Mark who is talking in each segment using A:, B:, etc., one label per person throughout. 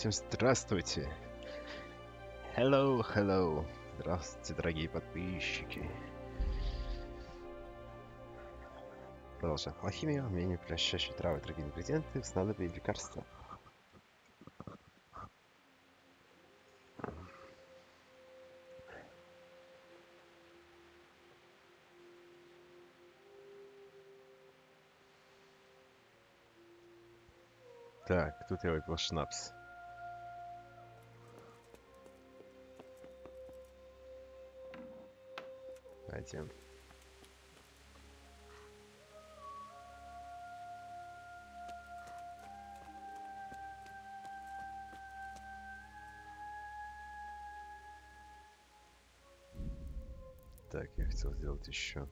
A: Всем здравствуйте. Hello, hello. Здравствуйте, дорогие подписчики. Продолжаем алхимию, умение превращающие травы и другие ингредиенты в снадобья и лекарства. Так, тут я выпил шнапс. Пойдем. Так, я хотел сделать еще.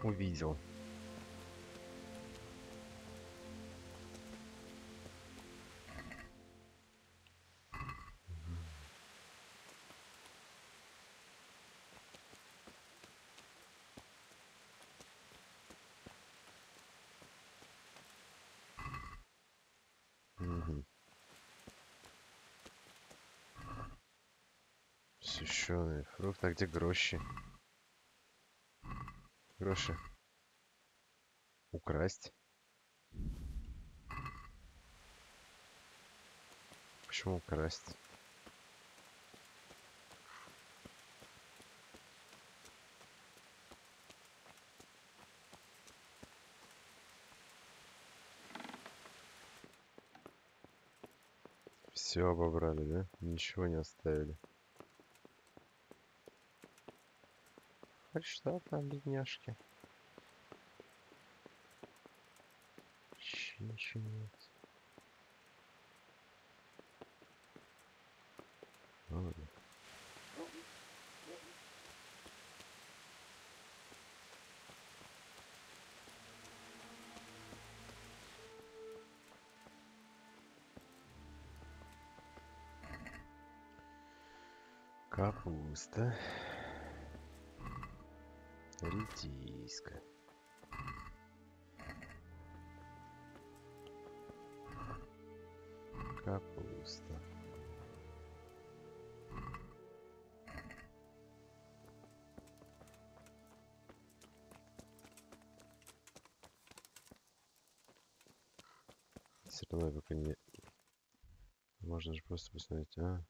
A: Увидел. Сушеный фрукт. А где гроши? Гроши. Украсть. Почему украсть? Все обобрали, да? Ничего не оставили. Хоть что там, бедняжки? Ничего нет. Ладно. Капуста. Редиска. Капуста. Все равно я пока не... Можно же просто посмотреть, а?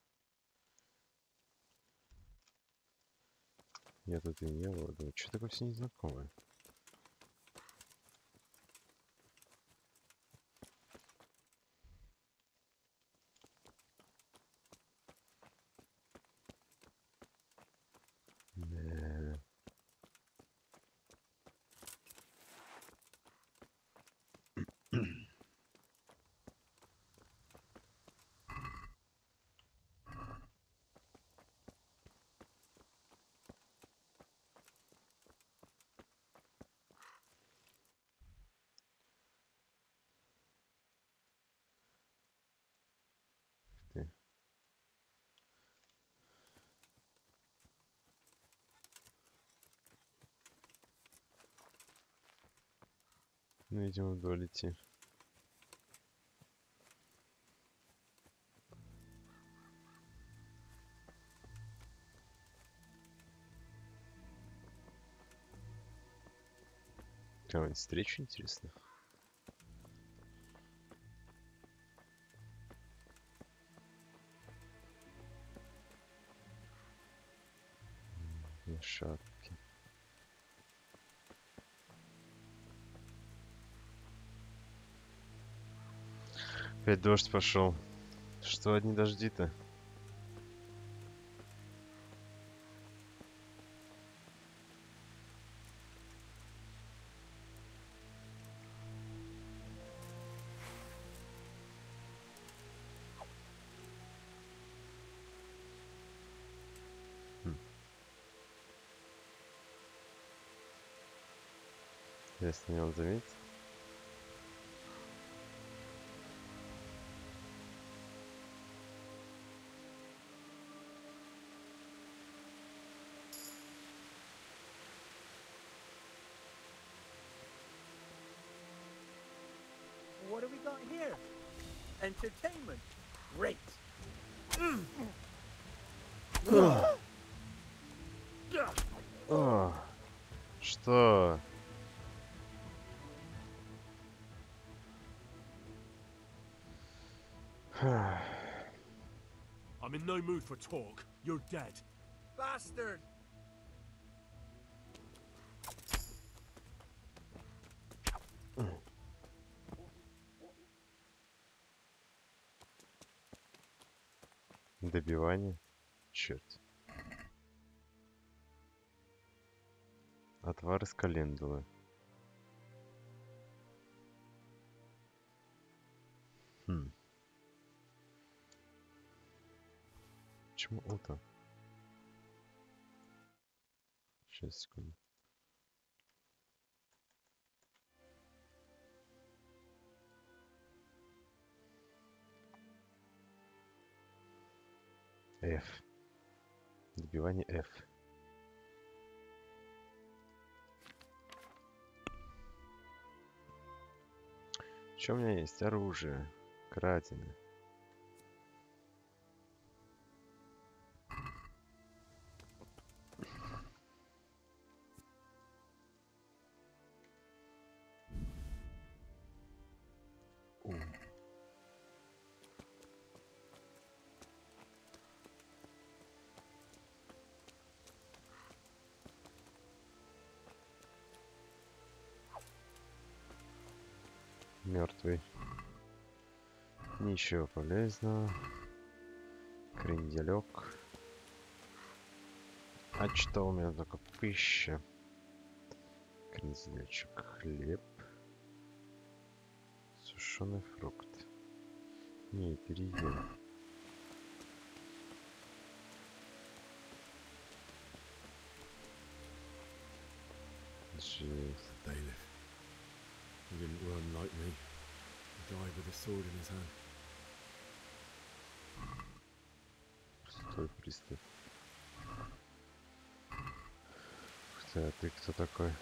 A: Я тут и не было. Думаю, что такое все незнакомое? Ну, идем вдоль идти. Кого-нибудь встречу, интересно? Лошадки. Опять дождь пошел. Что одни дожди-то? Если не он заметит.
B: What do we got here? Entertainment. Great.
A: О, что?
C: I'm in no mood for talk. You're dead.
B: Bastard.
A: Добивание? Черт. Отвар из календулы. Почему это? Сейчас, секунду. F. Добивание F. Что у меня есть? Оружие. Краденое. Мертвый. Ничего полезного. Кренделек. А что у меня только пища? Кренделечек. Хлеб. Сушеный фрукт. Не, переем. Жесть.
C: Bailiff. He didn't run like me. He died with a sword in his hand.
A: Простой пристав. Ух ты, а ты кто такой?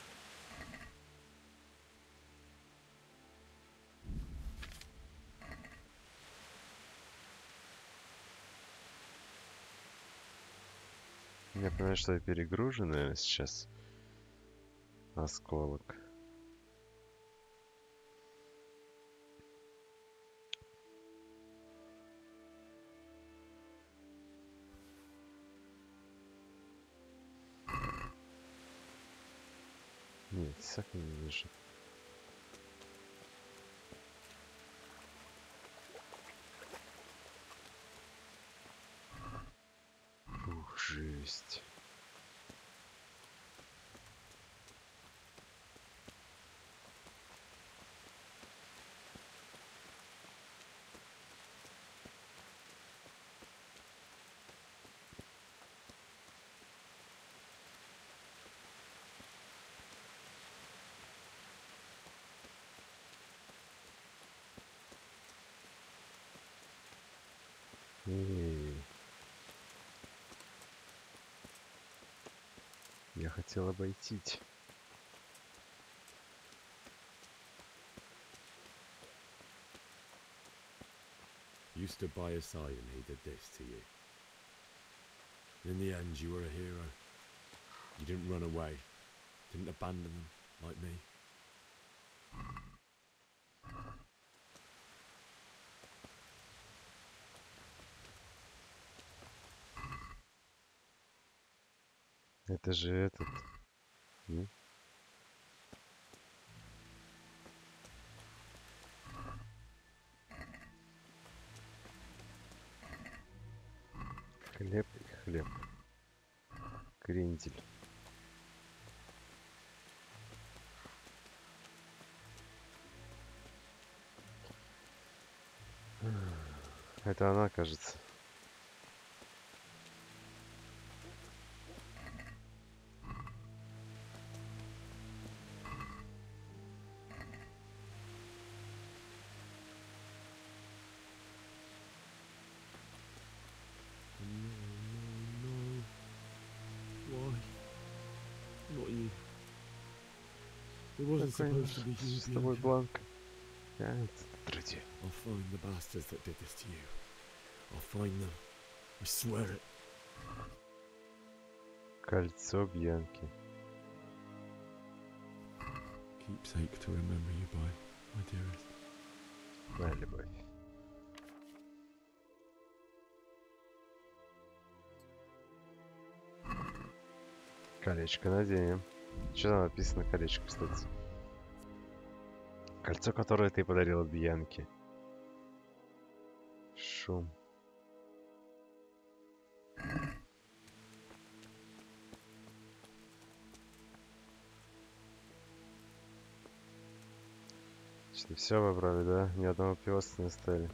A: Я понимаю, что я перегружен, наверное, сейчас. Осколок. Нет, так не вижу. Ух, жесть. Я хотел обойти.
C: Used to buy a side and he did this to you. In the end, you were a hero. You didn't run away. Didn't abandon them like me.
A: Это же этот. Хлеб и хлеб. Крендель. Это она, кажется.
C: It wasn't
A: Какой
C: supposed to be you,
A: с тобой
C: Bianca.
A: Бланка? Труди.
C: I'll find the bastards that did this to you. I'll find them. I swear it.
A: Кольцо Бьянки.
C: Keepsake to remember you by, my dearest.
A: Моя любовь. Колечко наденем. Что там написано колечко, кстати? Кольцо, которое ты подарила Бьянке. Шум. Что, все выбрали, да? Ни одного пивоса не оставили.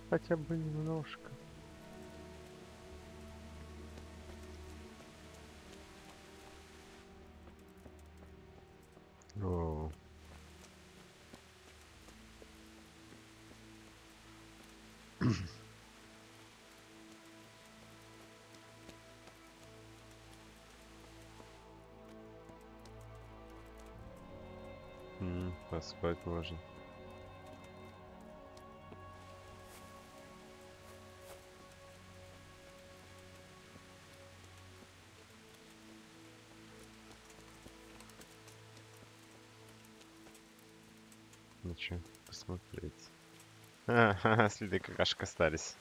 A: Хотя бы немножко. О. Поспать можно. Ну чё, посмотреть. Следы какашек остались.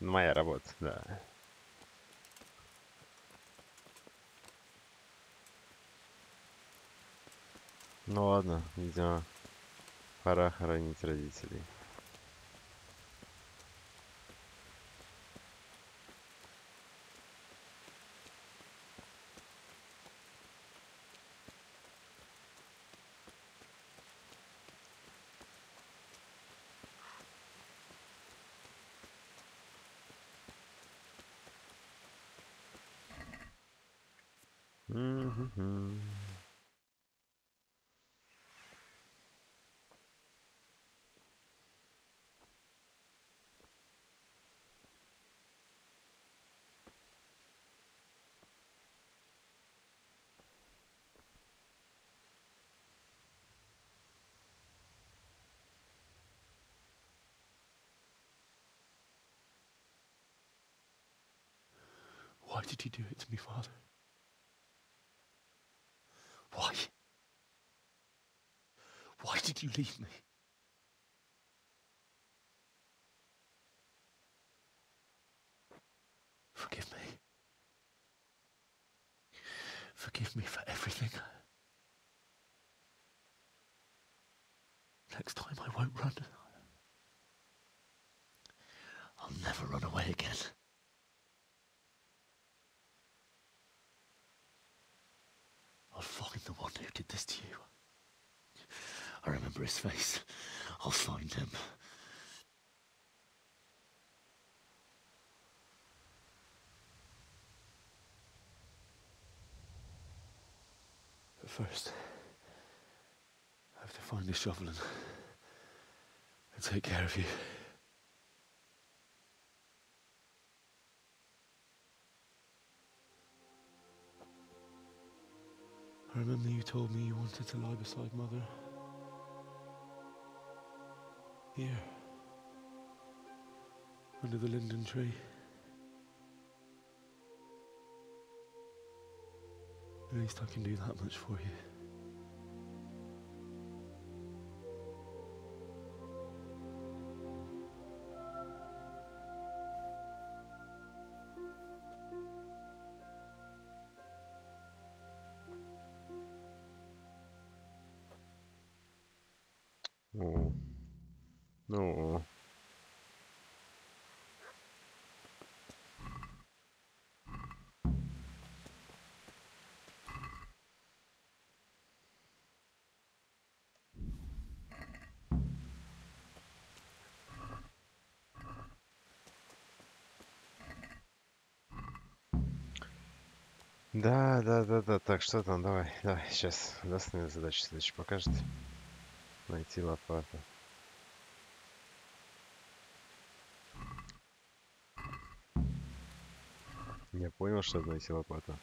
A: Моя работа, да. Ну ладно, видимо, пора хоронить родителей.
C: Why did you do it to me, Father? Why? Why did you leave me? Forgive me. Forgive me for everything. Next time I won't run. I'll never run away again. I'll find the one who did this to you. I remember his face. I'll find him. But first, I have to find a shovel and take care of you. I remember you told me you wanted to lie beside Mother. Here. Under the linden tree. At least I can do that much for you.
A: Ну. Да. Так, что там? Давай. Сейчас. Основная задача следующая покажет. Найти лопату. Я понял, что найти лопату.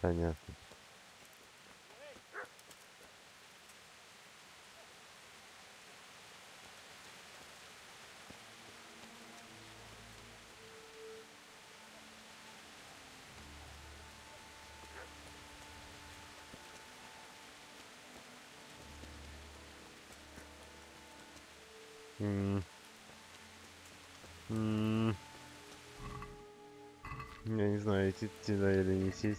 A: Понятно. М. М. Я не знаю, идти туда или не идти.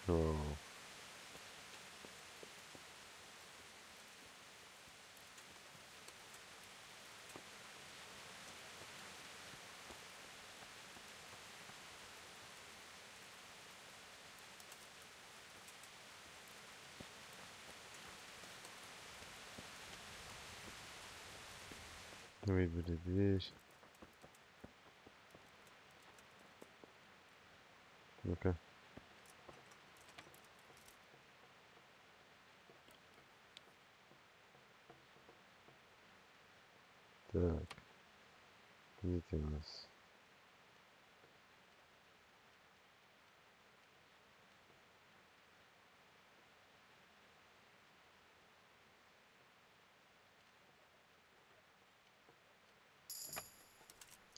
A: О. Выбери дверь. Ну-ка. Так. Видите у нас.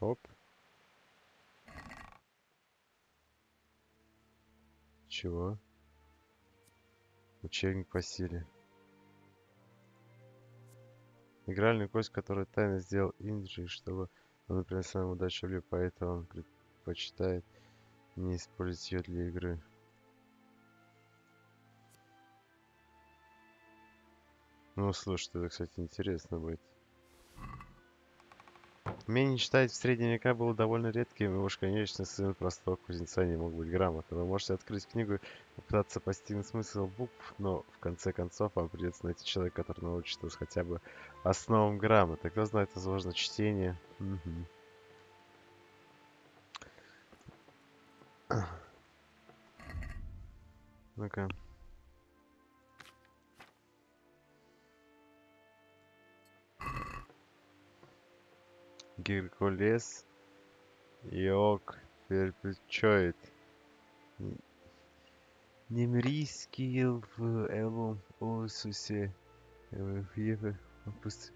A: Оп. Чего? Учебник по силе. Игральную кость, которую тайно сделал Инджи, чтобы он принесла ему удачу в бою, поэтому он предпочитает не использовать ее для игры. Ну, слушай, это, кстати, интересно будет. Умение читать в средние века было довольно редким, и уж, конечно, сын простого кузнеца не мог быть грамотным. Вы можете открыть книгу и попытаться постигнуть смысл букв, но в конце концов вам придется найти человека, который научит вас хотя бы основам грамоты. Кто знает, возможно, чтение. Мгм. Ну-ка. Геркулес Йог перпечует. Немрийский в Элу Осусе. Пусть.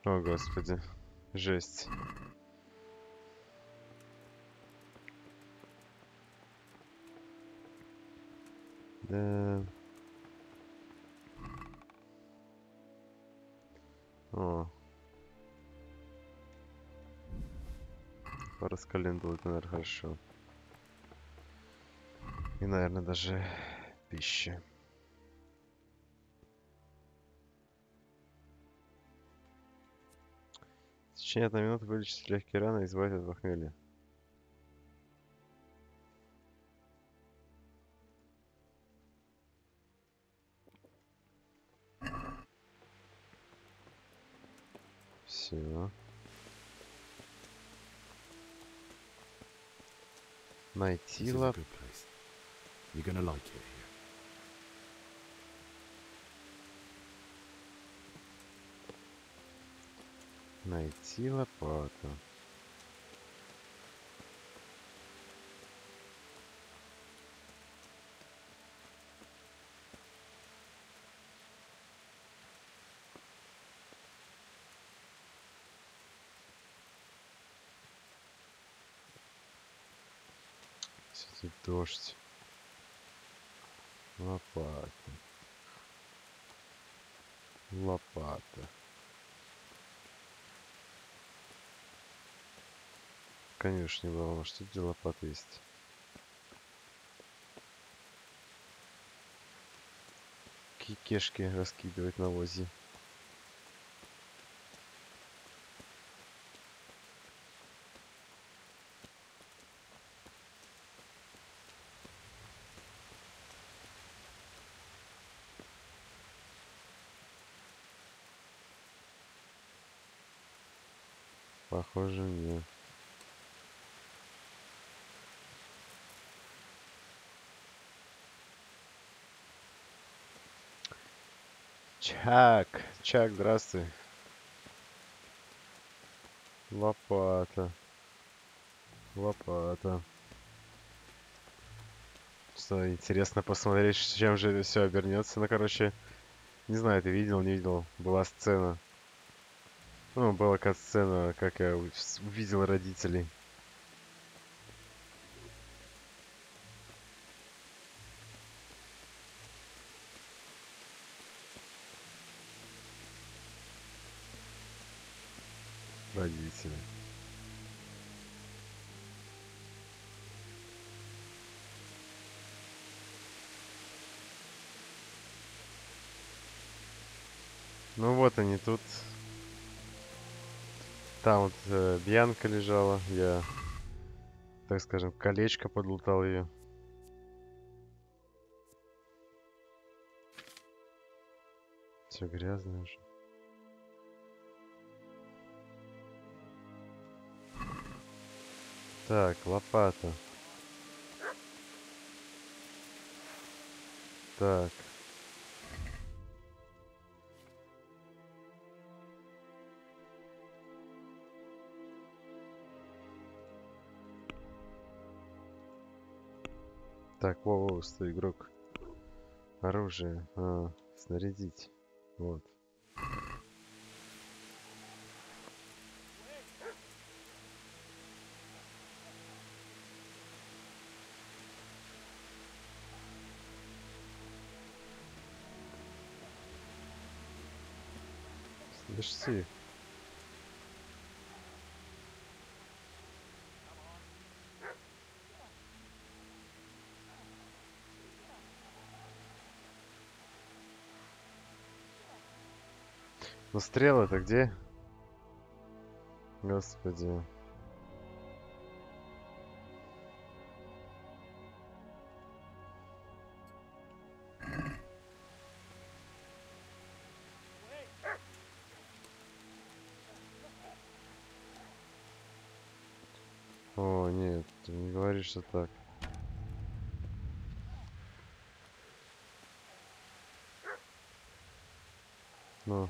A: О, господи. Жесть. Да. О. Раскален был, это, наверное, хорошо. И, наверное, даже пища. В течение 1 минуты вылечить легкие раны и избавить от похмелья. Все. Найти
C: This is a
A: лап.
C: good place. You're gonna like it here.
A: Найти лопату. Тут дождь. Лопата. Лопата. Конечно, не было. Может, тут где лопата есть? Кишки раскидывать на возе. Похоже, нет. Чак, Чак, здравствуй. Лопата. Лопата. Что, интересно посмотреть, чем же это все обернется. Ну, короче, не знаю, ты видел, не видел. Была сцена. Ну, была сцена, как я увидел родителей. Родители. Ну вот они тут. Там вот Бьянка лежала. Я, так скажем, колечко подлутал ее. Все грязное уже. Так, лопата. Так. Так, воу, стой, игрок. Оружие. Снарядить. Вот. Слышите? Ну стрелы-то где? Господи. О, нет, ты не говоришь, что так. Ну.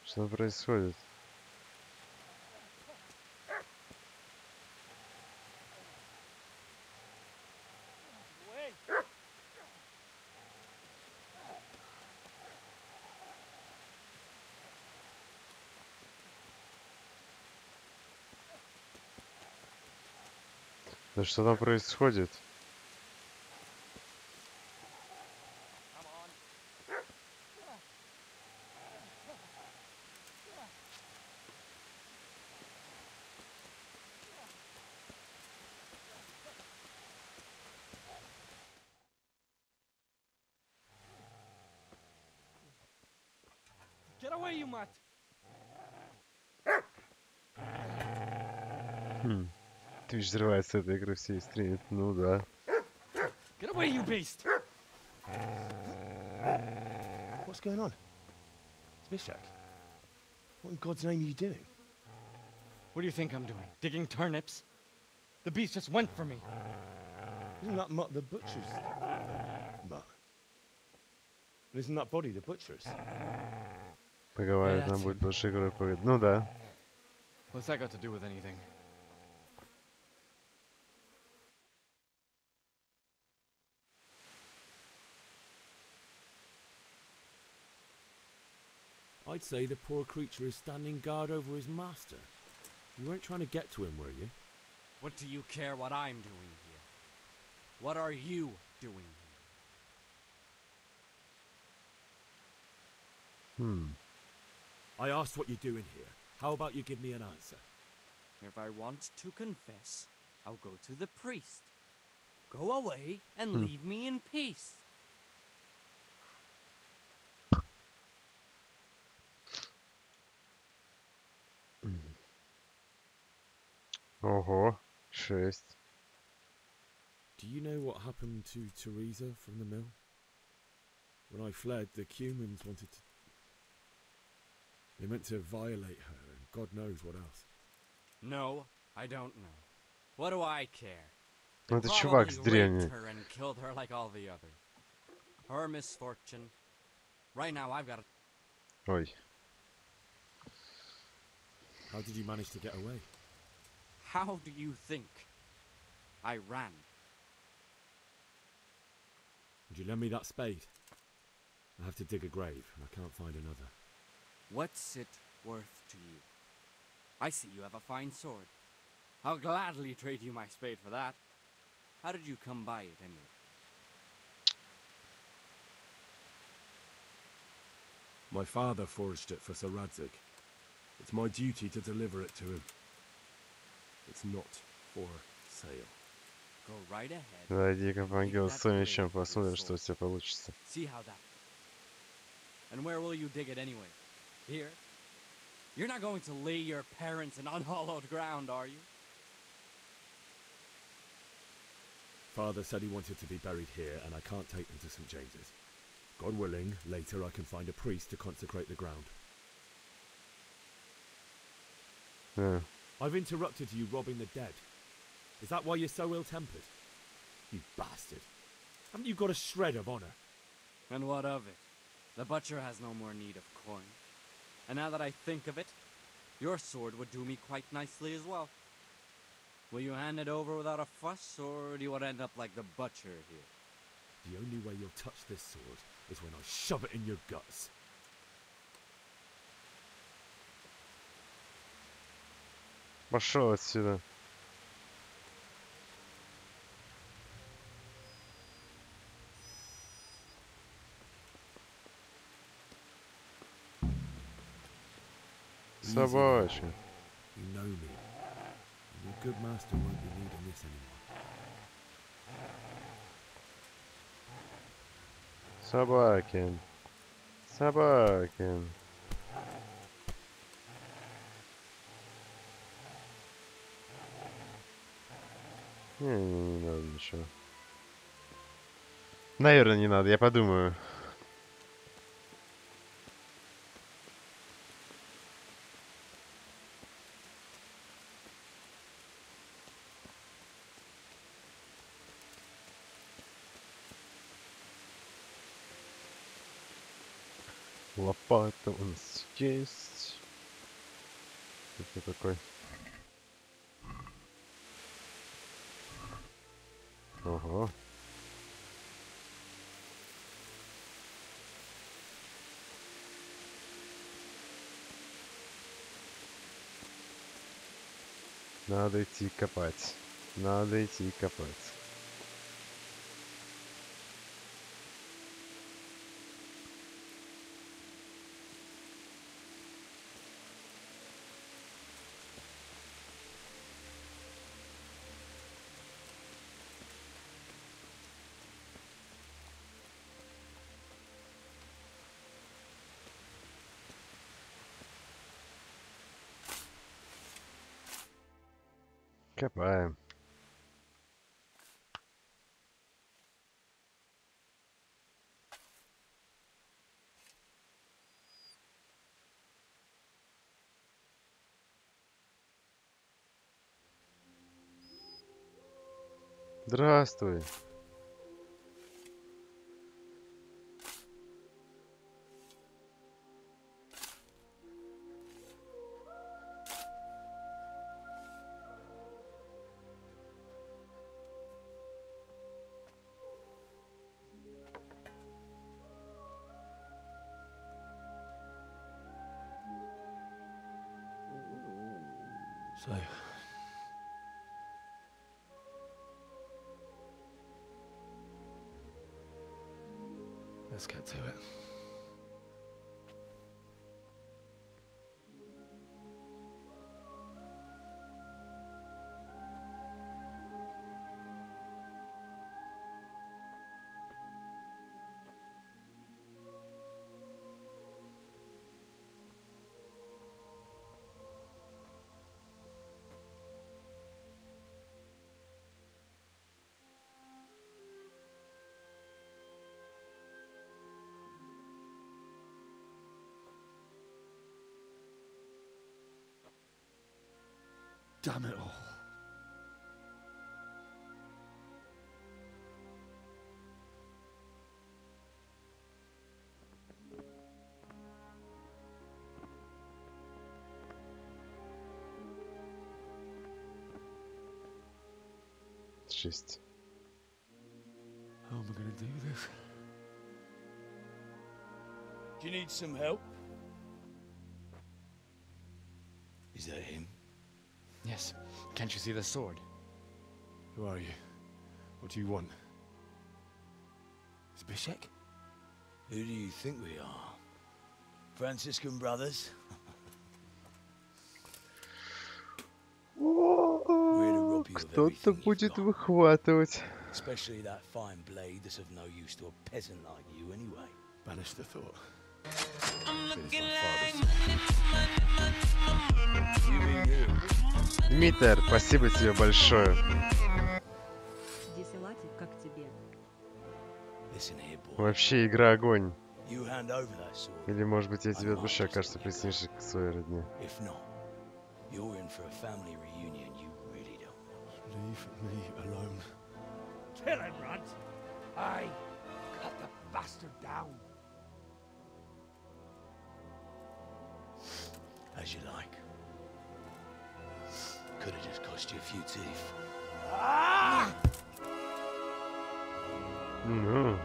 A: Что происходит? Да что там происходит?
B: Get away, you mutt!
A: Хм. Твич взрывается с этой игры, все и стримит. Ну да.
B: Get away, you beast!
D: What's going on? It's Mishak. What in God's name are you doing?
B: What do you think I'm doing? Digging turnips? The beast just went for me.
D: Isn't that Mutt the butcher's? Mutt. And isn't that body the butcher's?
A: Поговаривают,
B: that's
A: нам будет
B: him.
A: больше игрой поговорить. Ну да.
B: What's that got to do with anything?
C: I'd say the poor creature is standing guard over his master. You weren't trying to get to him, were you?
E: What do you care what I'm doing here? What are you doing here?
C: I asked what you're doing here. How about you give me an answer?
E: If I want to confess, I'll go to the priest. Go away and leave me in peace.
A: Ого. 6.
C: Do you know what happened to Teresa from the mill? When I fled, the Cumans wanted to... They meant to violate her, and God knows what else.
E: No, I don't know. What do I care?
A: Ну, это чувак с
E: Probably raped
A: древней.
E: her and killed her like all the others. Her misfortune. Right now, I've got to...
A: Ой.
C: How did you manage to get away?
E: How do you think? I ran.
C: Would you lend me that spade? I have to dig a grave, and I can't find another.
E: What's it worth to you? I see you have a fine sword. I'll gladly trade you my spade for that. How did you come by it, anyway?
F: My father forged it for Sir Radzig. It's my duty to deliver it to him. It's not for sale.
E: Go right ahead.
A: Зайди-ка в ангел с своим мечом, посмотрим, что у тебя получится.
E: See how that... And where will you dig it anyway? Here? You're not going to lay your parents in unhallowed ground, are you?
C: Father said he wanted to be buried here, and I can't take them to St. James's. God willing, later I can find a priest to consecrate the ground.
A: Yeah.
C: I've interrupted you robbing the dead. Is that why you're so ill-tempered? You bastard. Haven't you got a shred of honor?
E: And what of it? The butcher has no more need of coin. And now that I think of it, your sword would do me quite nicely as well. Will you hand it over without a fuss, or do you want to end up like the butcher here?
C: The only way you'll touch this sword is when I shove it in your guts.
A: Пошел отсюда. Собачка.
C: You know me. Your good master won't be needing this anymore.
A: Собакин. Собакин. Не надо ничего. Наверное, не надо, я подумаю. Лопата у нас есть. Это такой. Ого. Надо идти копать. Надо идти копать. Копаем. Здравствуй.
D: So, let's get to it.
F: Damn it all.
A: Жесть.
F: How am I going to do this?
G: Do you need some help? Is that him?
H: Yes. Can't you see the sword?
F: Who are you? What do you want? Zbyszek?
G: Who do you think we are? Franciscan brothers? We're to rob you of
A: Кто-то
G: everything you've
A: будет
G: got.
A: выхватывать.
G: Especially that fine blade that's of no use to a peasant like you anyway.
F: Banish the thought.
G: You mean who?
A: Дмитр, спасибо тебе большое.
I: Десилати, как тебе?
G: Listen here, boy.
A: Вообще игра огонь.
G: You hand over that sword.
A: Или может быть я тебе от души окажется присоединишься к своей родне.
G: If not, you're in for a family reunion you really don't want.
F: Leave me alone.
B: Kill him, Runt! Aye, cut the bastard down.
G: As you like. Could have just cost you a few teeth.
A: Ну.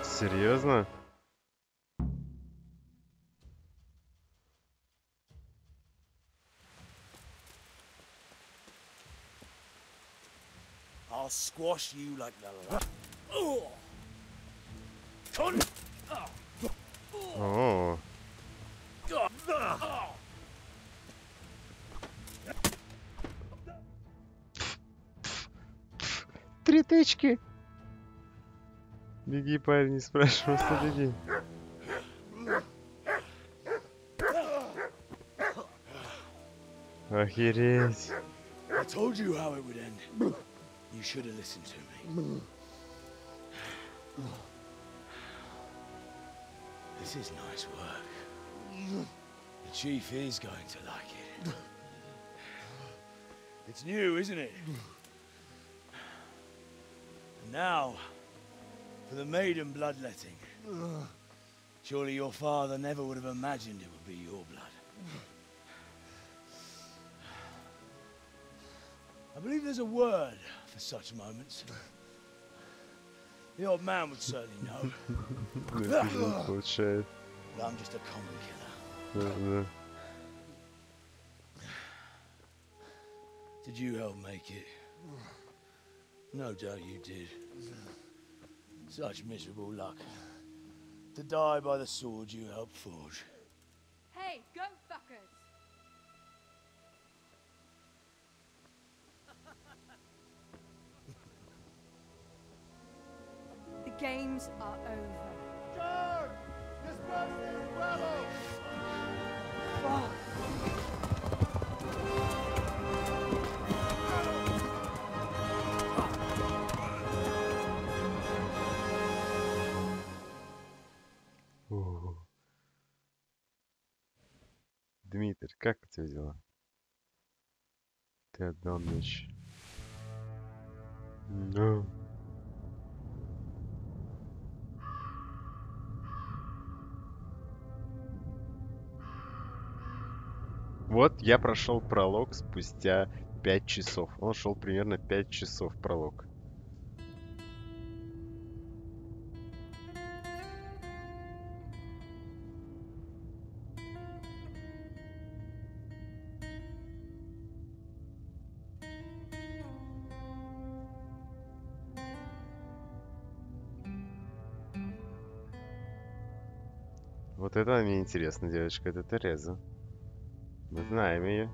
A: Серьезно?
G: I'll squash you like the Oh! Con!
A: О, три тычки. Беги, парень, не спрашивай, что беги. Охереть.
G: I told you how it would end. You should have listened to me. This is nice work. The chief is going to like it. It's new, isn't it? And now, for the maiden bloodletting. Surely your father never would have imagined it would be your blood. I believe there's a word for such moments. The old man would certainly know.
A: Получает.
G: But I'm just a common killer.
A: Да, да.
G: Did you help make it? No doubt you did. Such miserable luck. To die by the sword you helped forge.
I: Hey, go fuckers! The games are over.
A: О. Дмитрий, как у тебя дела? Ты отдал меч. No. Вот я прошел пролог спустя 5 часов. Он шел примерно 5 часов пролог. Вот это мне интересно, девочка. Это Тереза. Мы знаем ее.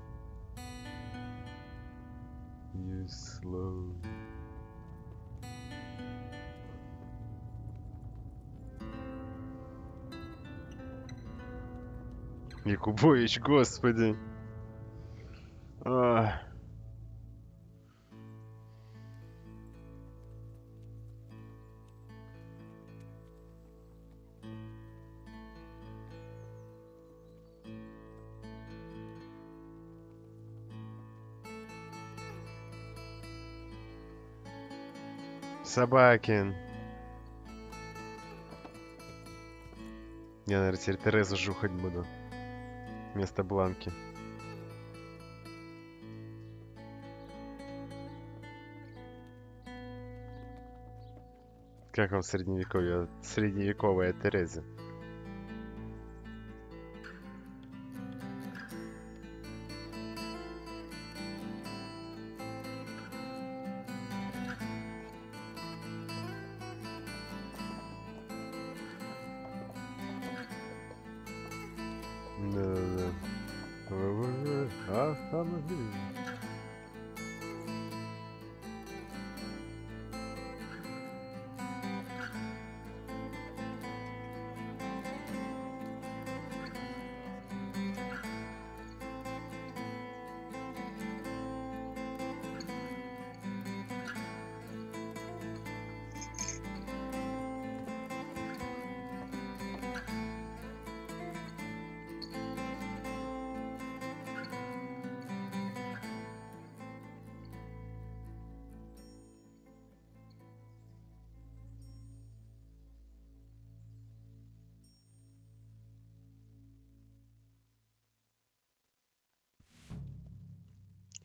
A: You slow. Якубович, господи. А. Собакин. Я, наверное, теперь Терезу жухать буду. Вместо Бланки. Как вам средневековье? Средневековая Тереза. Да-да-да. Автомобиль.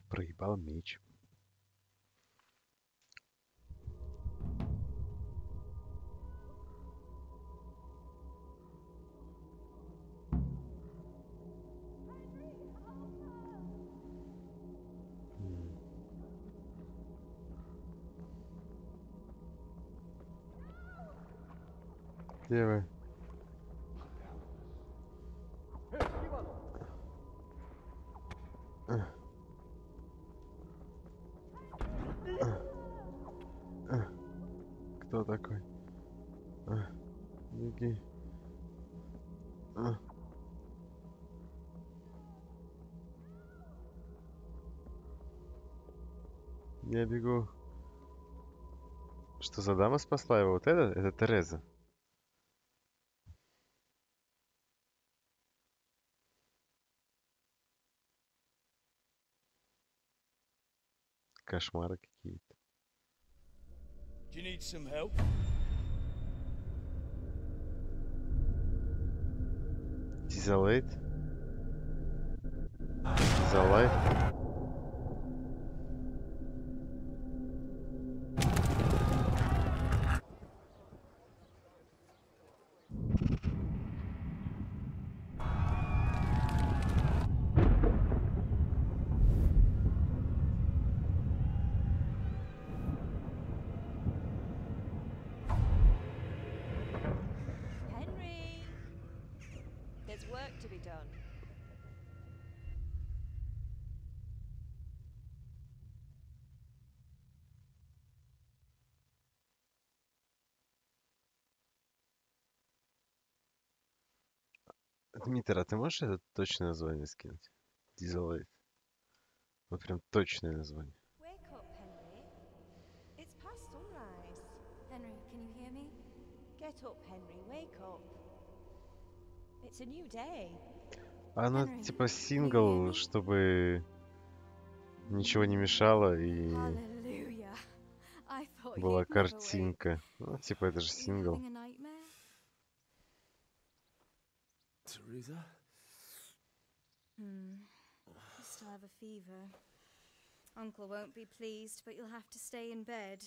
A: Проебал меч. Где вы? Кто такой? Беги. Я бегу. Что за дама спасла его? Вот это? Это Тереза. Кошмары какие-то.
G: Do you need some help?
A: Дизелейт. Дизелайт.
J: Henry, there's work to be done.
A: Дмитрий, а ты можешь это точное название скинуть? Дизелейт. Вот прям точное название.
J: Wake up, Henry. It's past sunrise.
I: Henry, can you hear me?
J: Get up, Henry. Wake up. It's a new day.
A: Она
I: Henry,
A: типа
I: can you hear
A: сингл,
I: me?
A: чтобы ничего не мешало и
I: Hallelujah. I thought
A: была
I: you'd never wake.
A: картинка. Ну, типа это же
I: Are you
A: сингл.
I: having a nightmare?
F: Teresa?
I: You still have a fever. Uncle won't be pleased, but you'll have to stay in bed.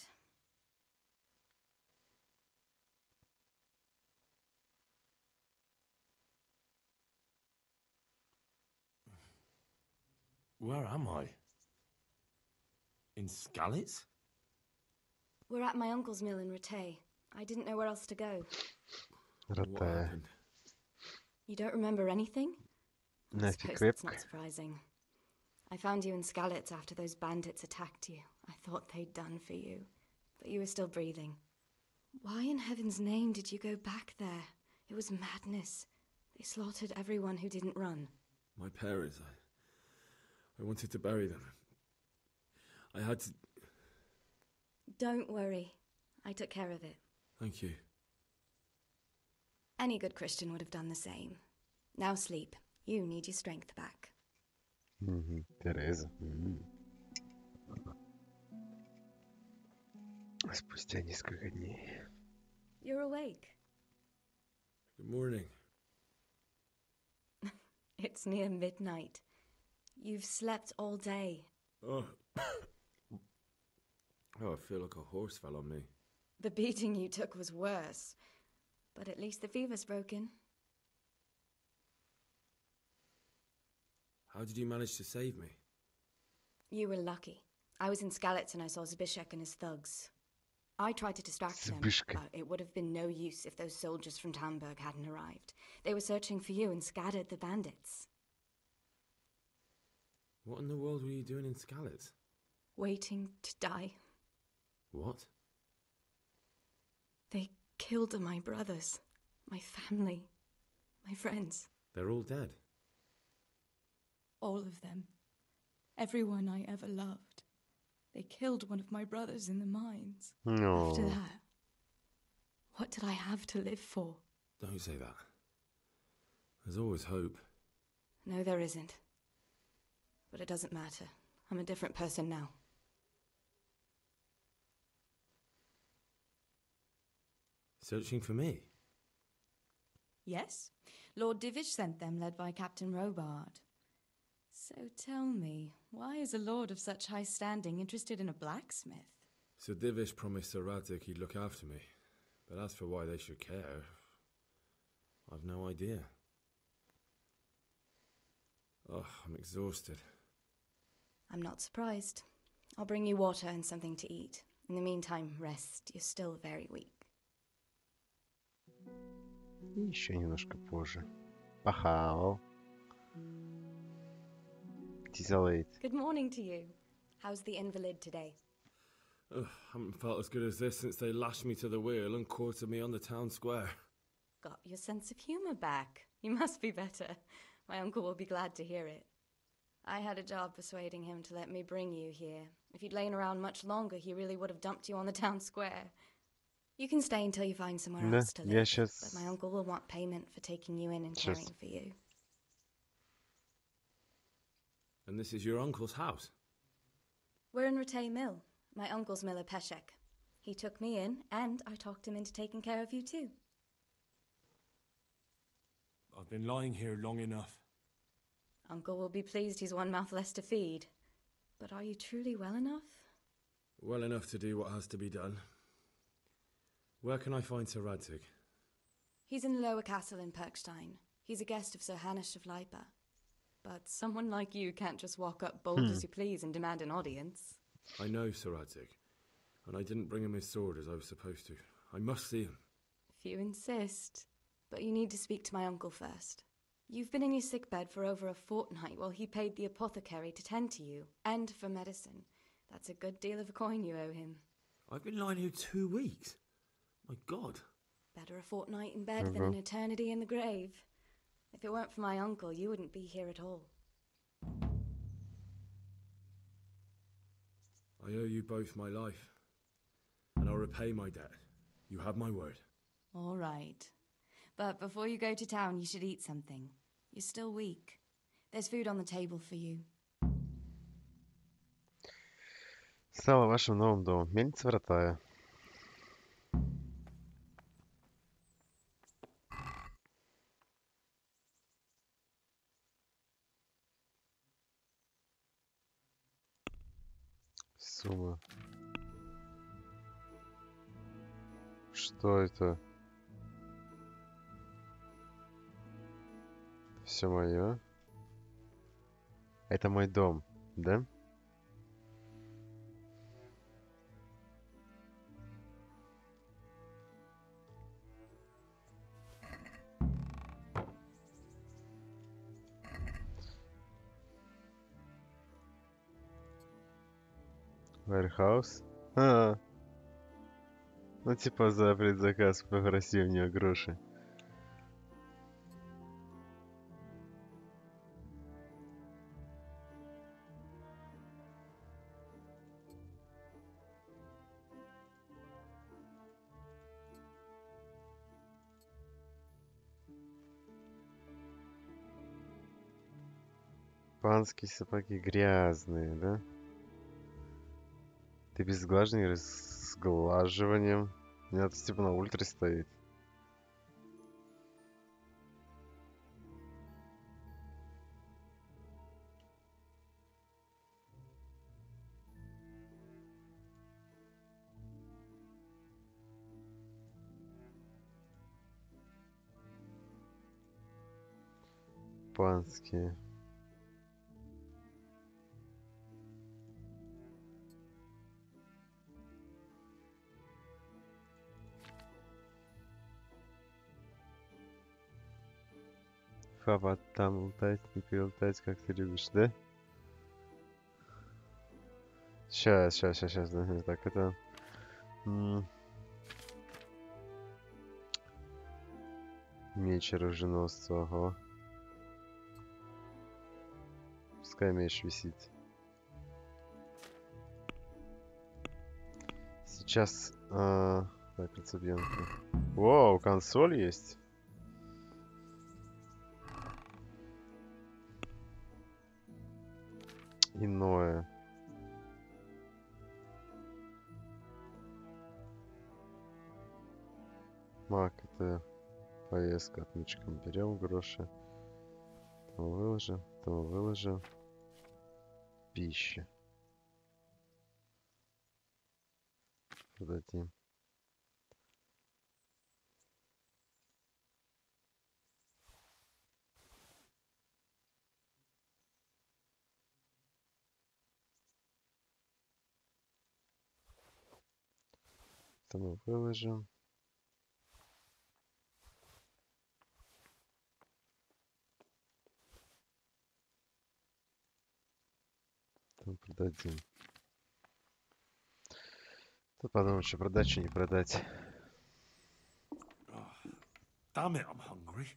F: Where am I? In Skalitz?
K: We're at my uncle's mill in Rattay. I didn't know where else to go.
F: What
A: Ротая.
F: happened?
K: You don't remember anything? I
A: Нафиг
K: suppose that's not
A: крепко.
K: surprising. I found you in Skalitz after those bandits attacked you. I thought they'd done for you, but you were still breathing. Why in heaven's name did you go back there? It was madness. They slaughtered everyone who didn't run.
F: My parents, I wanted to bury them. I had to...
K: Don't worry. I took care of it.
F: Thank you.
K: Any good Christian would have done the same. Now sleep. You need your strength back.
A: Тереза. Спустя несколько дней.
K: You're awake.
C: Good morning.
K: It's near midnight. You've slept all day.
C: Oh. Oh, I feel like a horse fell on me.
K: The beating you took was worse. But at least the fever's broken.
C: How did you manage to save me?
K: You were lucky. I was in Skalitz and I saw Zbyszek and his thugs. I tried to distract them, but it would have been no use if those soldiers from Tamburg hadn't arrived. They were searching for you and scattered the bandits.
C: What in the world were you doing in Skalitz?
K: Waiting to die.
C: What?
K: They killed my brothers, my family, my friends.
C: They're all dead.
K: All of them. Everyone I ever loved. They killed one of my brothers in the mines.
A: No.
K: After that, what did I have to live for?
C: Don't say that. There's always hope.
K: No, there isn't. But it doesn't matter. I'm a different person now.
C: Searching for me?
K: Yes. Lord Divish sent them, led by Captain Robard. So tell me, why is a lord of such high standing interested in a blacksmith?
C: Sir Divish promised Sir Radzik he'd look after me. But as for why they should care, I've no idea. Oh, I'm exhausted.
K: I'm not surprised. I'll bring you water and something to eat. In the meantime, rest. You're still very weak.
A: И еще немножко позже. Пахал.
K: Good morning to you. How's the invalid today?
C: Ugh, haven't felt as good as this since they lashed me to the wheel and quartered me on the town square.
K: Got your sense of humor back. You must be better. My uncle will be glad to hear it. I had a job persuading him to let me bring you here. If you'd lain around much longer, he really would have dumped you on the town square. You can stay until you find somewhere else to live, but my uncle will want payment for taking you in and caring for you.
C: And this is your uncle's house?
K: We're in Ratay Mill. My uncle's miller Peshek. He took me in, and I talked him into taking care of you too.
F: I've been lying here long enough.
K: Uncle will be pleased he's one mouth less to feed. But are you truly well enough?
C: Well enough to do what has to be done. Where can I find Sir Radzik?
K: He's in the lower castle in Perkstein. He's a guest of Sir Hanush of Leipa. But someone like you can't just walk up bold as you please and demand an audience.
C: I know Sir Radzik, and I didn't bring him his sword as I was supposed to. I must see him.
K: If you insist. But you need to speak to my uncle first. You've been in your sickbed for over a fortnight while he paid the apothecary to tend to you, and for medicine. That's a good deal of a coin you owe him.
C: I've been lying here 2 weeks. My God.
K: Better a fortnight in bed than an eternity in the grave. If it weren't for my uncle, you wouldn't be here at all.
C: I owe you both my life, and I'll repay my debt. You have my word.
K: All right. But before you go to town, you should eat something. You're still weak. There's food on the table for you.
A: Стало вашим новым домом. Мельница Вратая. Сумма. Что это? Все мое. Это мой дом, да? Warehouse. Ну типа за предзаказ попроси у нее гроши. Панские сапоги грязные, да? Ты без глаженной Сглаживанием. Нет, типа на ультре стоит. Панские. Папа, там лутать, не перелутать, как ты любишь, да? Сейчас, да, так, это... Меч оруженосца, ага. Пускай меч висит. Сейчас... так, реципиентка. Воу, консоль есть? Иное. Мак, это поездка отмычком. Берем гроши. Там выложим. Пища. Продадим. Это мы выложим. Там продадим. Тут подумать, что продать, что не продать.
C: Damn it, I'm hungry.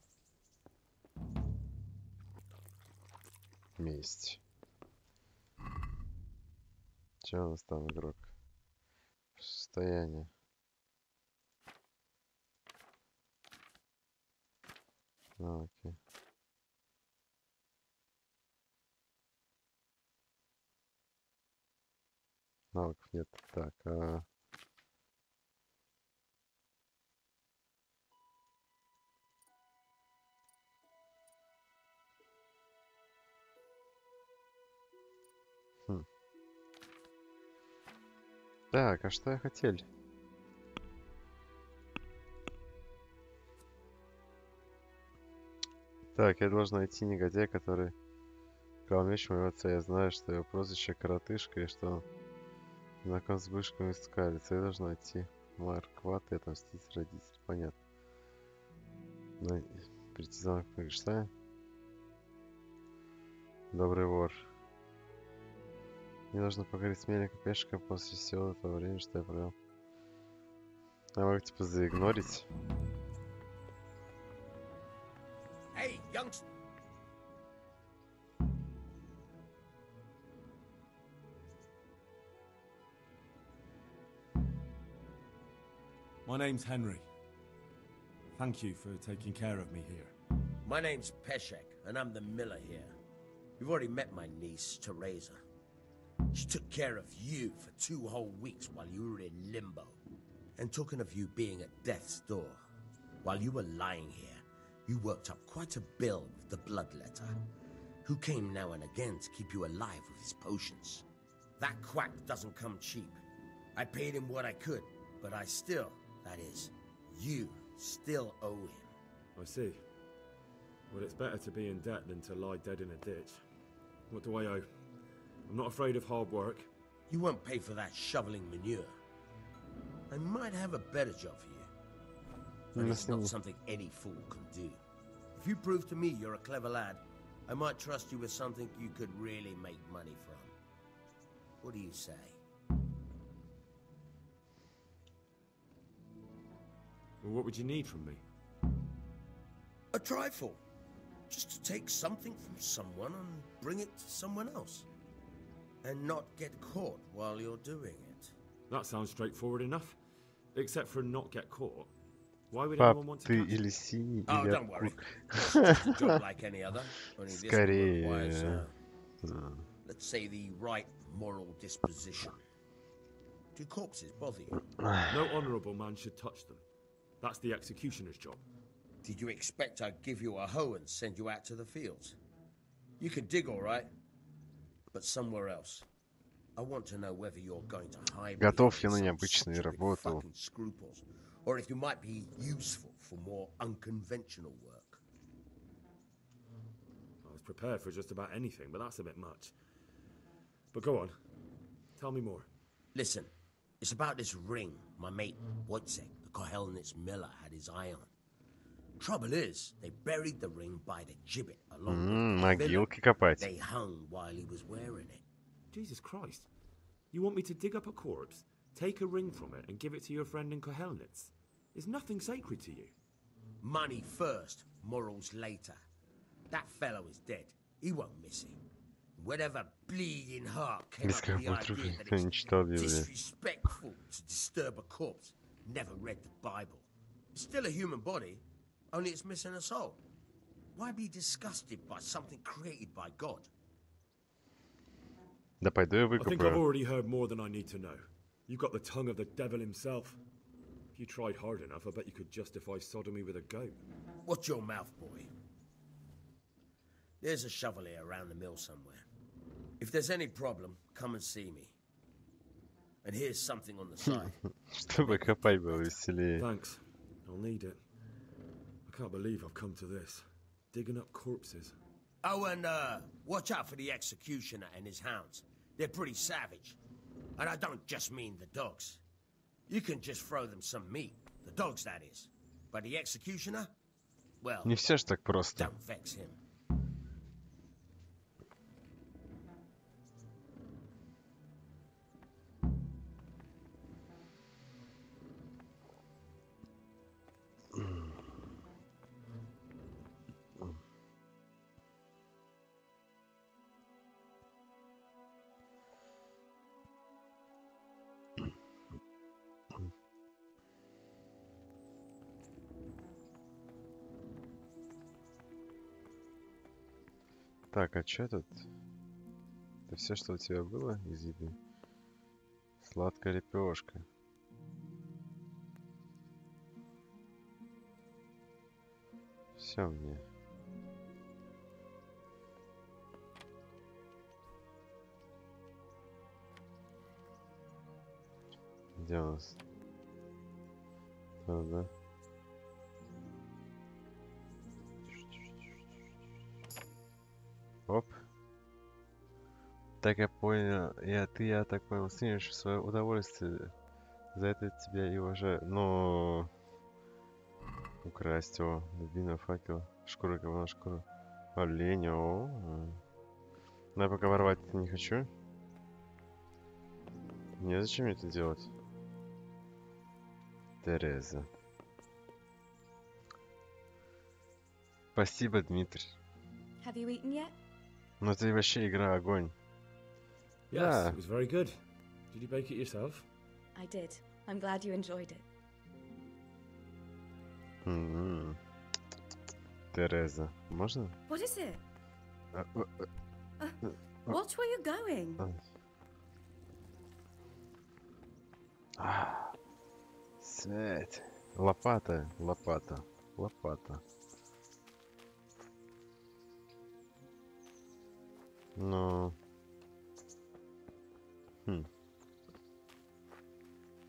A: Месть. Че у нас там, игрок? Состояние. Окей. Навыков нет. Так, Так, а что я хотел? Так, я должен найти негодяя, который украл меч моего отца. Я знаю, что его прозвище Коротышка, и что он знаком с Вышком из Скалицы. Я должен найти Маркват и отомстить родителей. Понятно. Прийти замок Мышь, Добрый вор. Мне нужно поговорить с мельником пешкой после всего этого времени, что я провел. Я могу типа заигнорить.
G: Hey, youngster.
F: My name's Henry. Thank you for taking care of me here.
L: My name's Peshek, and I'm the miller here. You've already met my niece, Teresa. She took care of you for 2 whole weeks while you were in limbo. And talking of you being at death's door, while you were lying here, you worked up quite a bill with the bloodletter, who came now and again to keep you alive with his potions. That quack doesn't come cheap. I paid him what I could, but I still, that is, you still owe him.
F: I see. Well, it's better to be in debt than to lie dead in a ditch. What do I owe? I'm not afraid of hard work.
L: You won't pay for that shoveling manure. I might have a better job for you. But it's not something any fool can do. If you prove to me you're a clever lad, I might trust you with something you could really make money from. What do you say?
F: Well, what would you need from me?
L: A trifle. Just to take something from someone and bring it to someone else. And not get caught while you're doing it.
F: That sounds straightforward enough. Except for not get caught. Why would anyone want to
A: ты
F: catch
A: или
F: me?
A: синий,
L: Oh,
A: или
L: don't worry.
A: Акур.
L: It's just a job like any other. Only this one requires,
A: Скорее.
L: let's say the right moral disposition. Do corpses bother you?
C: No honourable man should touch them. That's the executioner's job.
L: Did you expect I'd give you a hoe and send you out to the fields? You can dig all right, but somewhere else. I want to know whether you're going to hide
A: Готов я на необычную работу.
L: scruples, or if you might be useful for more unconventional work.
C: I was prepared for just about anything, but that's a bit much. But go on. Tell me more.
L: Listen, it's about this ring my mate Wojciech, the Kohelnitz miller, had his eye on. Trouble is, they buried the ring by the gibbet along with the
A: могилки копать.
L: they hung while he was wearing it.
C: Jesus Christ. You want me to dig up a corpse, take a ring from it, and give it to your friend in Kohelnitz? Is nothing sacred to you?
L: Money first, morals later. That fellow is dead. He won't miss it. Whatever bleeding heart came up with the idea that it's disrespectful to disturb a corpse never read the Bible. It's still a human body, only it's missing a soul. Why be disgusted by something created by God?
A: Да пойду я
C: I think I've
A: выкопаю.
C: already heard more than I need to know. You've got the tongue of the devil himself. If you tried hard enough, I bet you could justify sodomy with a goat.
L: Watch your mouth, boy. There's a shovel here around the mill somewhere. If there's any problem, come and see me. And here's something on the side.
A: Чтобы копать было веселее.
C: Thanks. I'll need it. I can't believe I've come to this. Digging up corpses.
L: Oh, and watch out for the executioner and his hounds. They're pretty savage. And I don't just mean the dogs. You can just throw them some meat. The dogs, that is. But the executioner? Well,
A: Не все ж так просто.
L: don't vex him.
A: Так, а что тут? Это все, что у тебя было из еды? Сладкая лепешка. Все мне. Где у нас? Да. Оп. Так я понял, я так понял, снимешь свое удовольствие. За это тебя и уважаю. Но украсть его, дубина, факел, шкура кабана, шкура оленя. Но я пока ворвать не хочу. Незачем мне это делать. Тереза. Спасибо, Дмитрий.
K: Have you eaten yet?
A: Ну это вообще игра огонь.
C: Yes,
A: Yeah.
C: it was very good. Did you bake it yourself?
K: I did. I'm glad you enjoyed it.
A: Тереза. Можно?
I: What is it? Watch where you're going.
A: Свет. Лопата. Ну.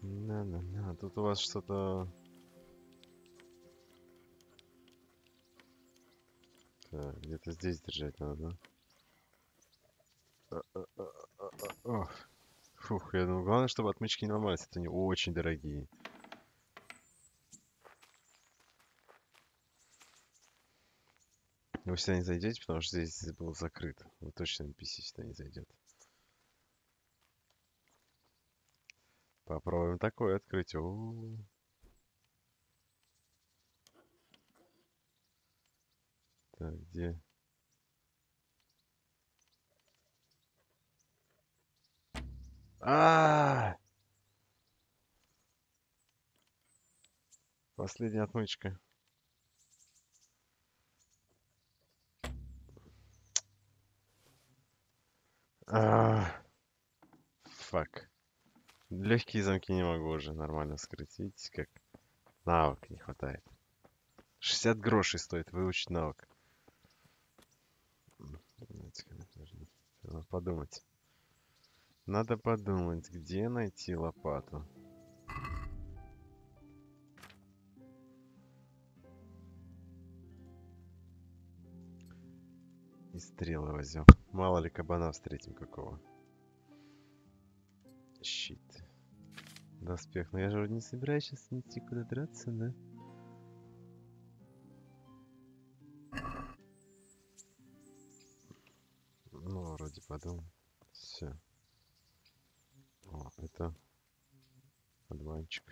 A: На. Тут у вас что-то... Так, где-то здесь держать надо, да? Ох. Фух, я думаю, главное, чтобы отмычки не ломались. Это они очень дорогие. Вы сюда не зайдете, потому что здесь было закрыто. Вы точно NPC сюда не зайдет. Попробуем такое открыть. Так, где? Последняя отмычка. Фак. Легкие замки не могу уже нормально скрыть. Видите, как навык не хватает. 60 грошей стоит выучить навык. Надо подумать. Надо подумать, где найти лопату. И стрелы возьмем. Мало ли кабана встретим какого. Щит. Доспех. Но я же не собираюсь сейчас идти куда драться, да? Ну, вроде подумал. Все. О, это одуванчик.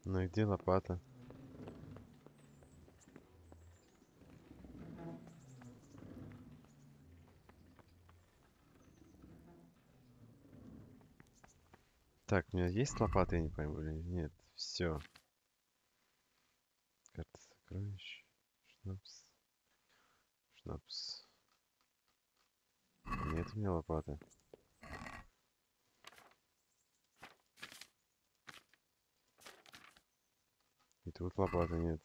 A: Ну и где лопата? Так, у меня есть лопата, я не пойму, или нет. Все. Карта сокровищ. Шнапс. Шнапс. Нет у меня лопаты. И тут лопаты нет.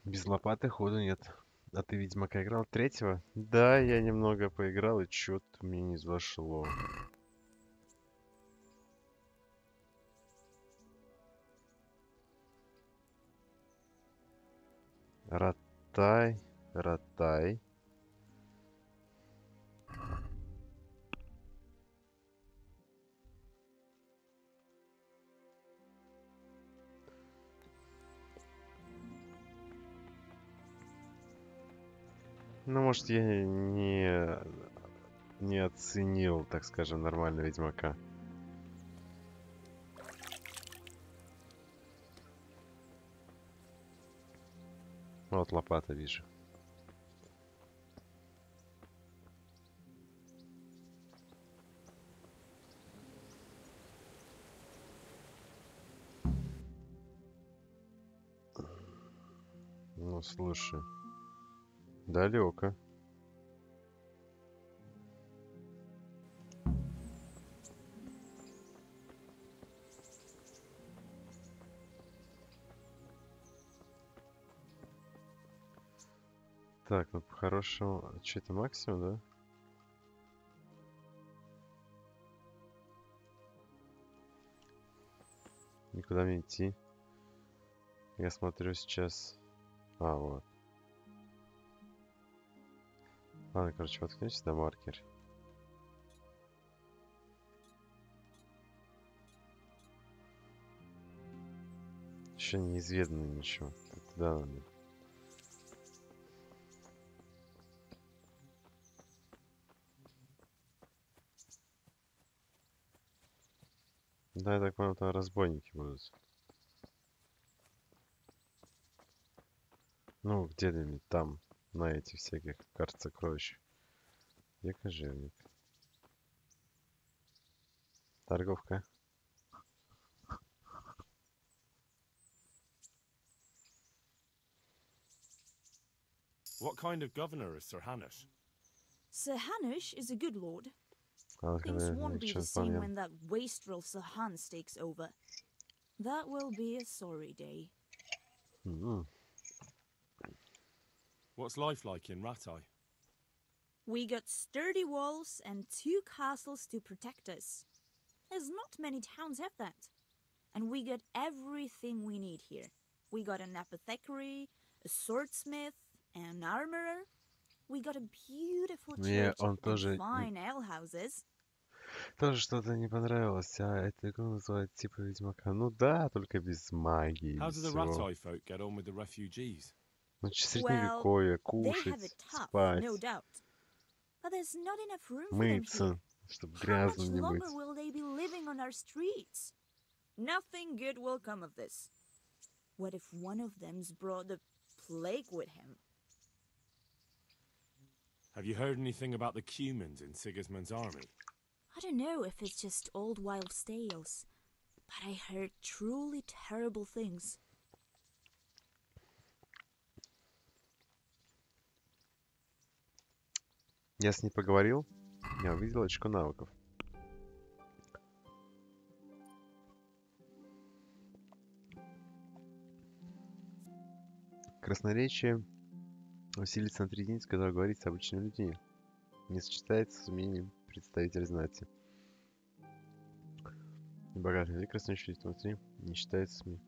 A: Без лопаты ходу нет. А ты, Ведьмака, играл третьего? Да, я немного поиграл, и чё-то мне не зашло. Ротай. Ротай. Ну, может, я не оценил, так скажем, нормально Ведьмака. Вот лопата вижу. Ну, слушай. Далеко. Так, ну по-хорошему, что это максимум, да? Никуда мне идти. Я смотрю сейчас. А, вот. Ладно, короче, воткнем сюда маркер. Еще неизведанно ничего. Туда надо. Да, я так понял, там разбойники будут. Ну, где-нибудь там, на этих всяких картах сокровищ. Где кожевник? Торговка.
F: What kind of governor is Sir Hanush?
M: Sir Hanush is a good lord. Things won't be the same when that wastrel Sir Hans takes over. That will be a sorry day.
F: What's life like in Ratai?
M: We got sturdy walls and 2 castles to protect us. There's not many towns have that. And we got everything we need here. We got an apothecary, a swordsmith, an armorer. We got a beautiful church and fine alehouses.
A: Тоже что-то не понравилось, а эту игру называют типа Ведьмака. Ну да, только без магии.
F: How do the Ratai folk get on with the refugees?
A: Ну, Средневековье, кушать, спать,
M: no doubt. But there's not enough room for them
A: мыться,
M: here.
A: чтобы
M: How
A: грязно
M: much
A: не быть.
M: longer will they be living on our streets? Nothing good will come of this. What if one of them's brought the plague with him?
F: Have you heard anything about the Cumans in Sigismund's army?
M: I don't know if it's just old wild tales, but I heard truly terrible things.
A: Я с ней поговорил, я увидел очко навыков. Красноречие усилится на 3 единицы, когда говорит с обычными людьми. Не сочетается с умением представителя знати. Богатый язык красноречие внутри не считается с ним.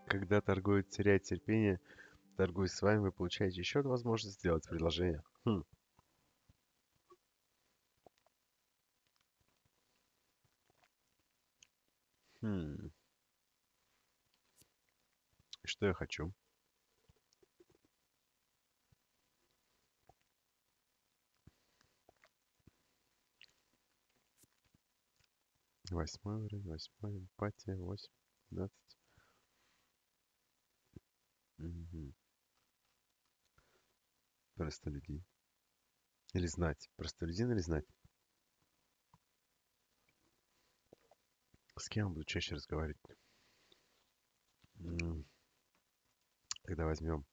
A: Когда торговец теряет терпение, торгуясь с вами, вы получаете еще одну возможность сделать предложение. Что я хочу? Восьмой уровень, 8 эмпатия, 8, 15. Угу. Простолюдин. Или знать. Простолюдин или знать? С кем я буду чаще разговаривать? Когда возьмем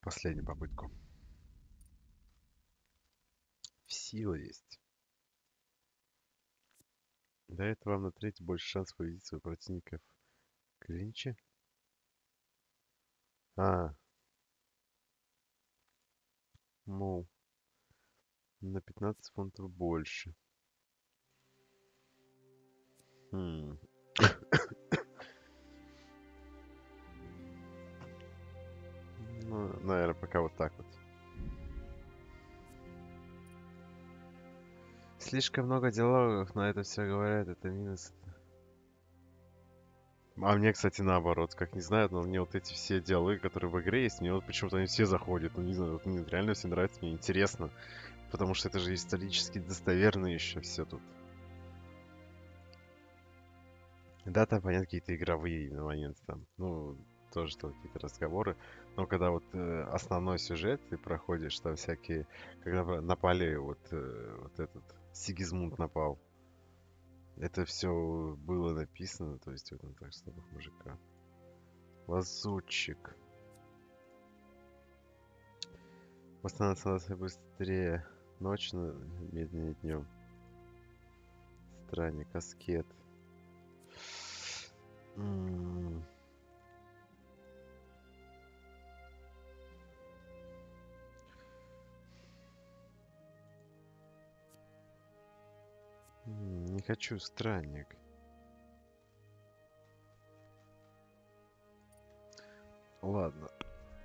A: последнюю попытку. В силу есть. До этого вам на третий больше шанс победить своих противников. Клинче? Мол. На 15 фунтов больше. Ну, наверное, пока вот так вот. Слишком много диалогов, на это все говорят, это минус. А мне, кстати, наоборот, как не знаю, но мне вот эти все диалоги, которые в игре есть, мне вот почему-то они все заходят. Ну, не знаю, вот мне реально все нравится, мне интересно. Потому что это же исторически достоверно еще все тут. Да, там, понятно, какие-то игровые моменты там. Ну, тоже там какие-то разговоры. Но когда вот основной сюжет ты проходишь, там всякие... Когда напали, вот этот Сигизмунд напал. Это все было написано, то есть вот он так слабых мужика. Лазутчик. Восстанавливаться быстрее ночью, медленнее днем. Странник, аскет. Не хочу странник. Ладно.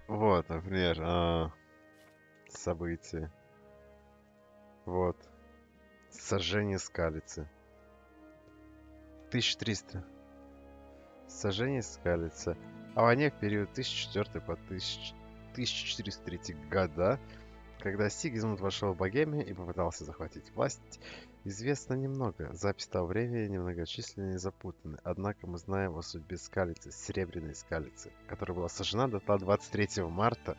A: Вот, например, события. Вот. Сожжение скалицы. 1300. Сожжение скалицы. О войне в период 1004 по 1403 года, когда Сигизмунд вошел в Богемию и попытался захватить власть, известно немного. Запись того времени немногочисленны и запутаны. Однако мы знаем о судьбе скалицы, Серебряной скалицы, которая была сожжена до 23 марта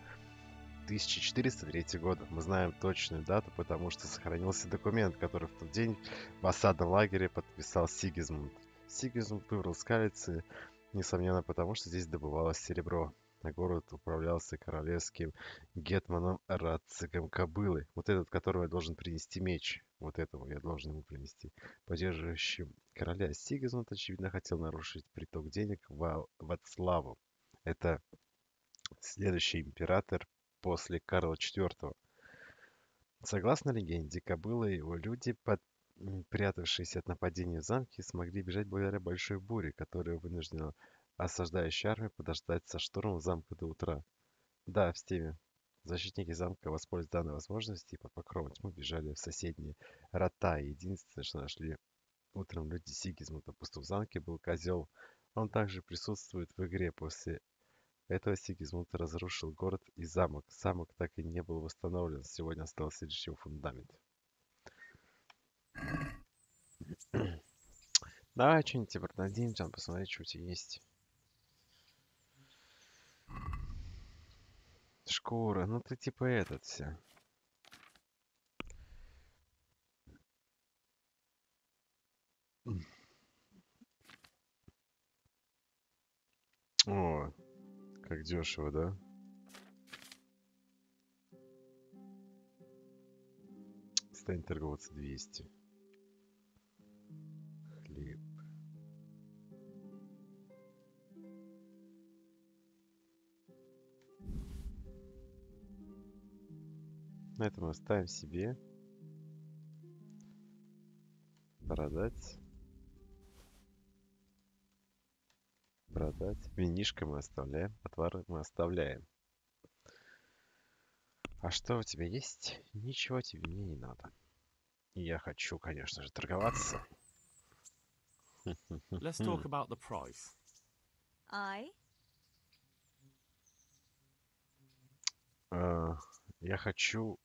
A: 1403 года. Мы знаем точную дату, потому что сохранился документ, который в тот день в осадном лагере подписал Сигизмунд. Сигизмунд выбрал скалицы, несомненно, потому что здесь добывалось серебро. А город управлялся королевским гетманом Рациком Кобылы. Вот этот, которого я должен принести меч. Вот этого я должен ему принести. Поддерживающим короля Сигизмунд, очевидно, хотел нарушить приток денег в Вацлаву. Это следующий император после Карла IV. Согласно легенде, Кобыла и его люди, прятавшиеся от нападения в замке, смогли бежать благодаря большой буре, которая вынуждена осаждающую армию подождать со штурмом замка до утра. Да, в стиме. Защитники замка воспользовались данной возможностью и под покровом тьмы бежали в соседние рота. Единственное, что нашли утром люди Сигизмунда в замке, был козел. Он также присутствует в игре. После этого Сигизмунд разрушил город и замок. Замок так и не был восстановлен. Сегодня остался лишь его фундамент. Давай что-нибудь продадим, там посмотреть, что у тебя есть. Шкура, ну ты типа этот вся. О, как дешево, да? Станет торговаться 200. Хлеб. На этом оставим себе. Продать. Продать. Винишко мы оставляем. Отвары мы оставляем. А что у тебя есть? Ничего тебе мне не надо. И я хочу, конечно же, торговаться.
F: Let's talk about the price.
A: Я хочу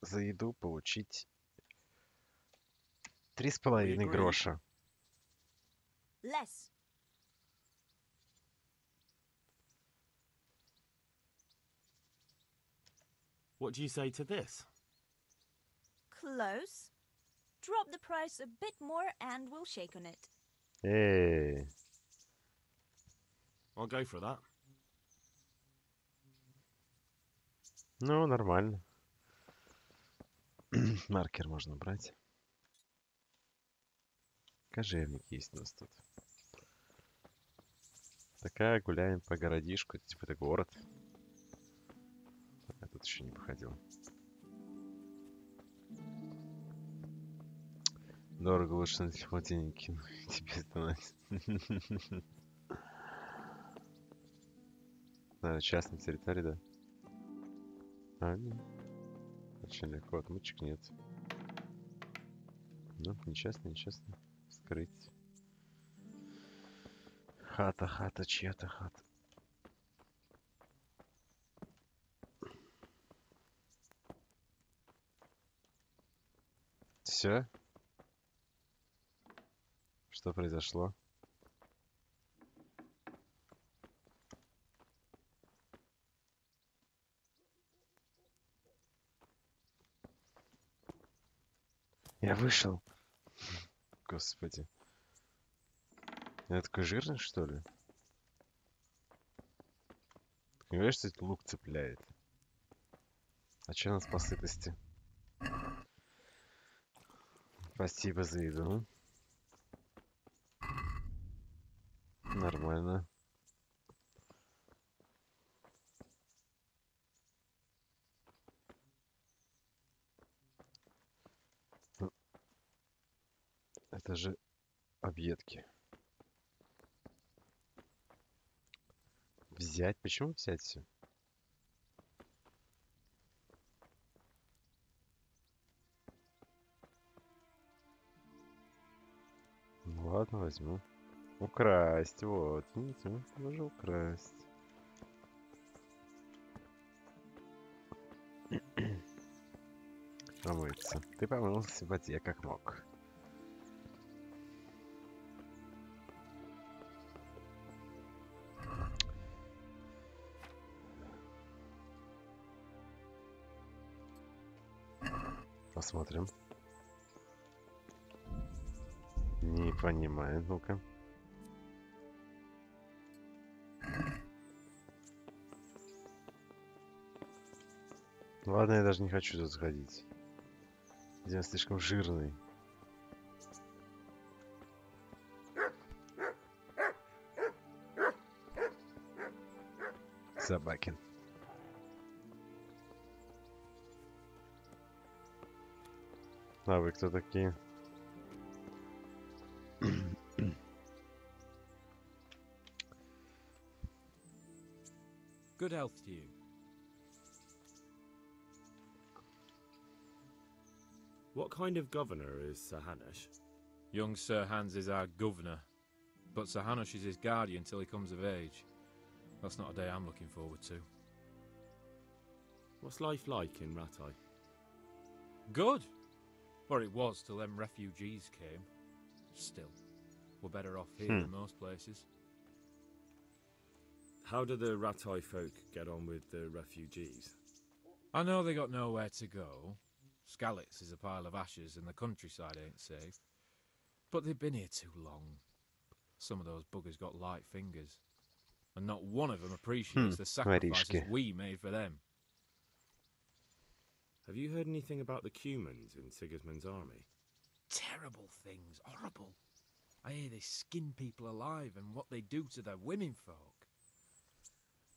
A: за еду получить 3,5 гроша.
M: Less.
F: What do you say to this?
M: Close. Drop the price a bit more and we'll shake on it.
A: Эй.
F: I'll go for that.
A: Ну, нормально. Маркер можно брать. Кожевник есть у нас тут. Такая гуляем по городишку. Типа это город. Я тут еще не походил. Дорого, лучше на телефон денег кину. Тебе становится. Наверное, частная территория, да? А, нет. Очень легко. Отмычек нет. Ну, нечестно, нечестно. Скрыть. Хата, чья-то хата. Все? Что произошло? Я вышел. Господи. Я такой жирный, что ли? Ты понимаешь, что этот лук цепляет? А что у нас по сытости? Спасибо за еду. Нормально. Это же объедки. Взять? Почему взять все? Ну ладно, возьму. Украсть, вот. Видите, можно украсть. Помыться. Ты помылся в воде как мог. Посмотрим. Не понимаю, ну-ка. Ладно, я даже не хочу тут сходить. Где он слишком жирный. Собаки. А вы кто такие?
N: Good health to you.
F: What kind of governor is Sir Hanush?
N: Young Sir Hans is our governor, but Sir Hanush is his guardian till he comes of age. That's not a day I'm looking forward to.
F: What's life like in Ratai?
N: Good! Or it was till them refugees came. Still, we're better off here than most places.
F: How do the Ratai folk get on with the refugees?
N: I know they got nowhere to go. Skalitz is a pile of ashes and the countryside ain't safe. But they've been here too long. Some of those buggers got light fingers. And not one of them appreciates the sacrifices we made for them.
F: Have you heard anything about the Cumans in Sigismund's army?
N: Terrible things, horrible. I hear they skin people alive and what they do to their women folk.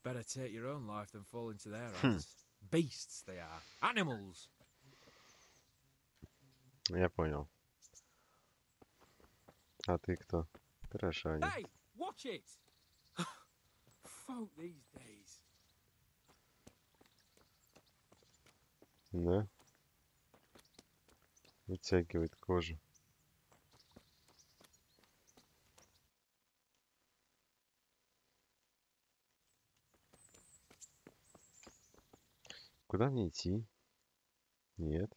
N: Better take your own life than fall into their hands. Beasts they are. Animals.
A: Я понял. А ты кто? Хорошо.
N: Hey, watch it! Folk these days.
A: Да. Вытягивает кожу. Куда мне идти? Нет.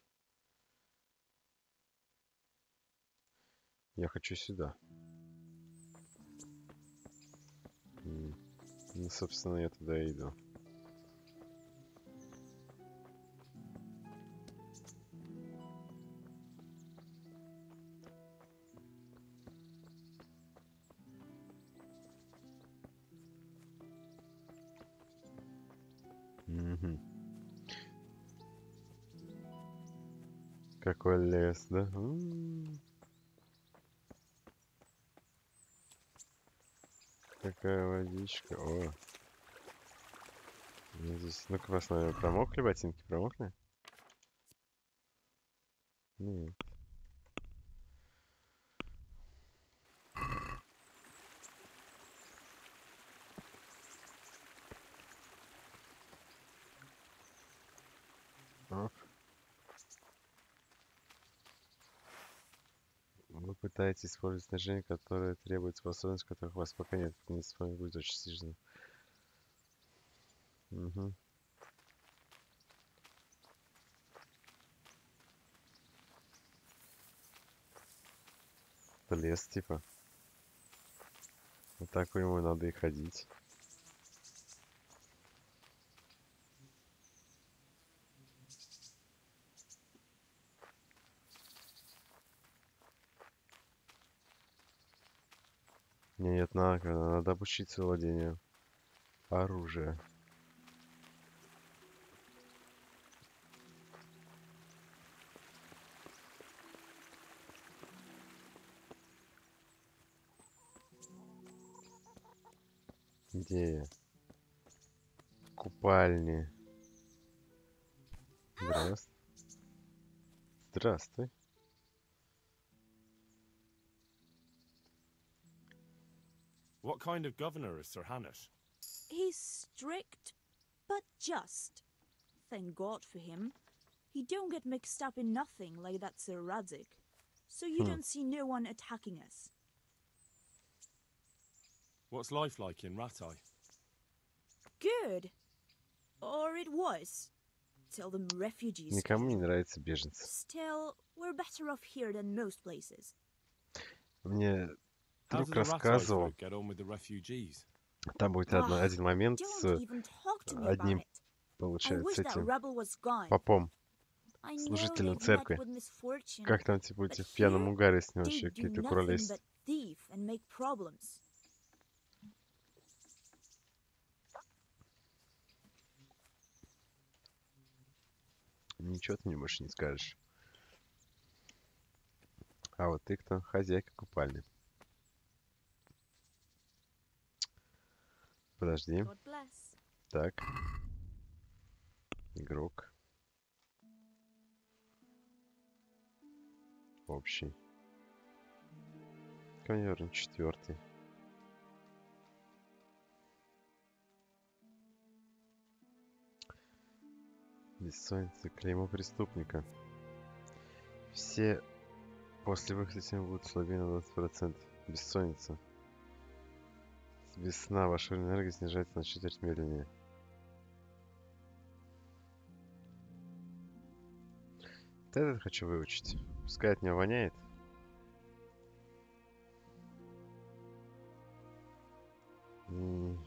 A: Я хочу сюда. Ну, собственно, я туда и иду. Какой лес, да? Какая водичка. О. Здесь, ну-ка посмотрим, промокли ботинки? Промокли? Нет. Вы пытаетесь использовать снаряжение, которое требует способностей, которых у вас пока нет. Не с вами будет очень сложно. Угу. Это лес, типа. Вот так по нему надо и ходить. Нет, надо обучиться владению оружия. Где я? Купальни. Здравствуй. Здравствуй.
F: What kind of governor is Sir Hanush?
M: He's strict, but just. Thank God for him. He don't get mixed up in nothing like that Sir Radzik. So you don't see no one attacking us.
F: What's life like in Ratai?
M: Good. Or it was. Till the refugees
A: Никому не нравятся беженцы.
M: Still, we're better off here than most places.
A: Мне друг рассказывал, там будет один момент с одним, получается, этим попом, служителем церкви. Как там, типа, будете в пьяном угаре с него вообще какие-то куролесить. Ничего ты мне больше не скажешь. А вот ты кто? Хозяйка купальни. Подожди. Так. Игрок. Общий. Наверное, 4. Бессонница. Клеймо преступника. Все после выхода тем будут слабее на 20%. Бессонница. Без сна ваша энергия снижается на четверть медленнее. Вот этот хочу выучить. Пускай от него воняет. И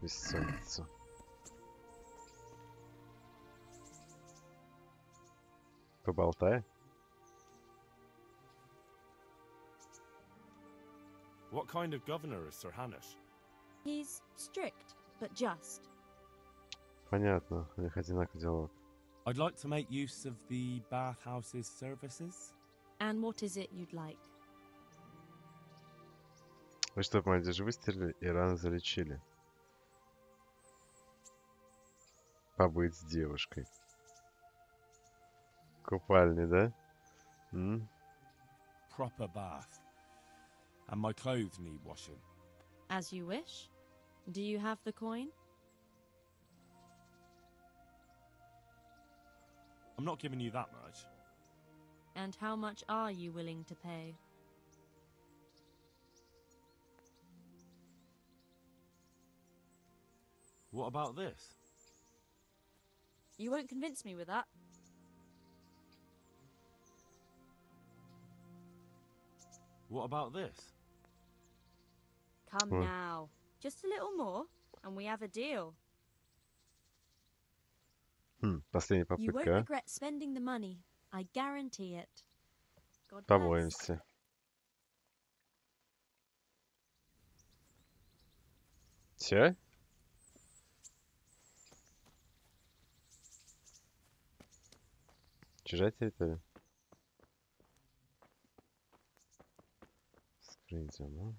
A: Бессонница. Поболтай.
F: What kind of governor is Sir Hanush?
J: He's strict, but just.
A: Понятно, у них одинаковый диалог.
F: I'd like to make use of the bathhouse's services.
J: And what is it you'd like?
A: Вы что, молодежь, выстрелили и рано залечили? Побыть с девушкой. Купальни, да? М?
F: Proper bath. And my clothes need washing.
J: As you wish. Do you have the coin?
F: I'm not giving you that much.
J: And how much are you willing to pay?
F: What about this?
J: You won't convince me with that.
F: What about this?
J: Come now. Just a little more, and we have a deal.
A: Последняя
J: You won't
A: попытка.
J: regret spending the money. I guarantee it. God bless.
A: Побоимся. Все? Чужая территория. Скрыть замок.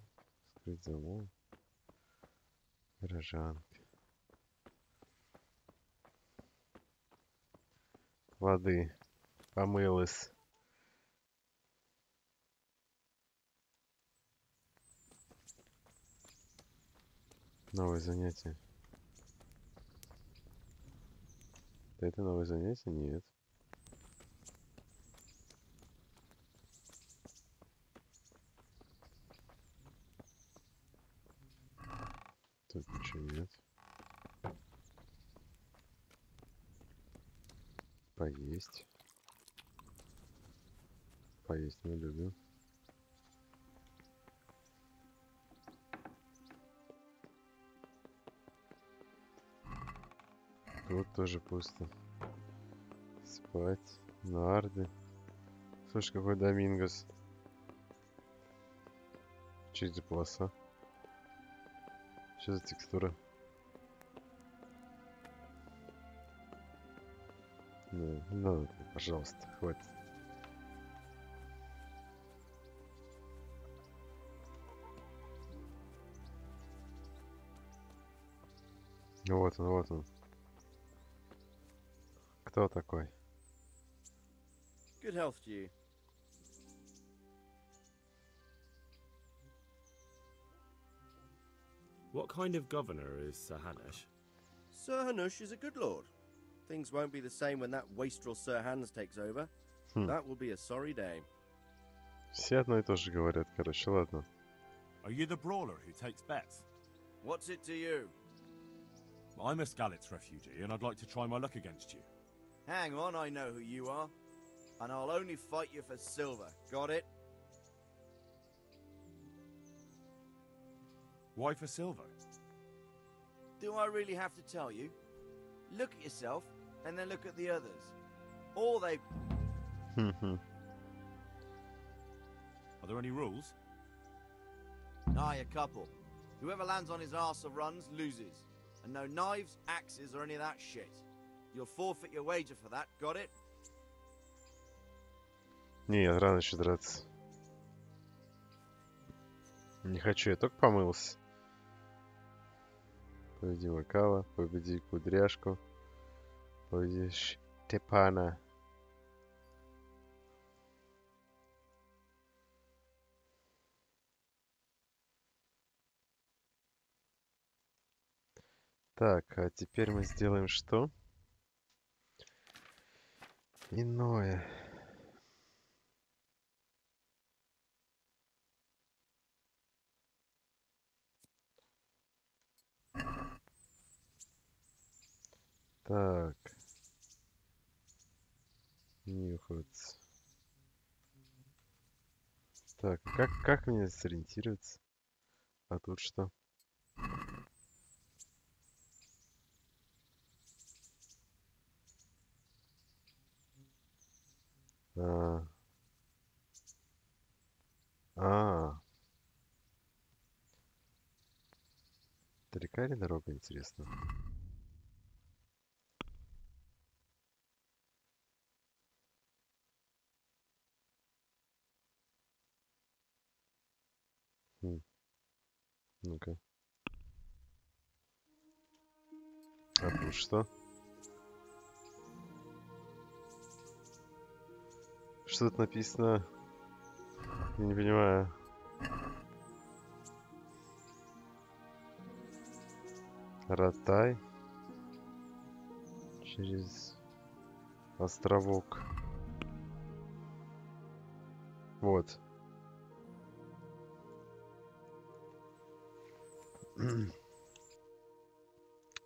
A: Скрыть замок. Горожанка. Воды. Помылась. Новое занятие. Это новое занятие? Нет. Тут ничего нет. Поесть. Поесть мы любим. Тут тоже пусто. Спать. Нарды. Слушай, какой домингос. Что это за полоса? Что за текстура? Ну, пожалуйста, хватит. Вот он, вот он. Кто такой?
O: Good health to you.
F: What kind of governor is Sir Hanush?
O: Sir Hanush is a good lord. Things won't be the same when that wastrel Sir Hans takes over. That will be a sorry day.
A: Все одно и то же говорят, короче, ладно.
F: Are you the brawler who takes bets?
O: What's it to you?
F: I'm a Skalitz refugee, and I'd like to try my luck against you.
O: Hang on, I know who you are. And I'll only fight you for silver. Got it?
F: Why for silver?
O: Do I really have to tell you? Look at yourself, and then look at the others. All they...
F: Are there any rules?
O: Aye, a couple. Whoever lands on his arse or runs, loses. And no knives, axes, or any of that shit. You'll forfeit your wager for that, got it?
A: Нет, рано еще драться. Не хочу, я только помылся. Победи Макала, победи Кудряшку, победи Штепана. Так, а теперь мы сделаем что? Иное. Так. Нюхаться. Так, как мне сориентироваться? А тут что? А. Далека ли дорога, интересно? Ну-ка. А тут что? Что тут написано? Я не понимаю. Ратай. Через островок. Вот.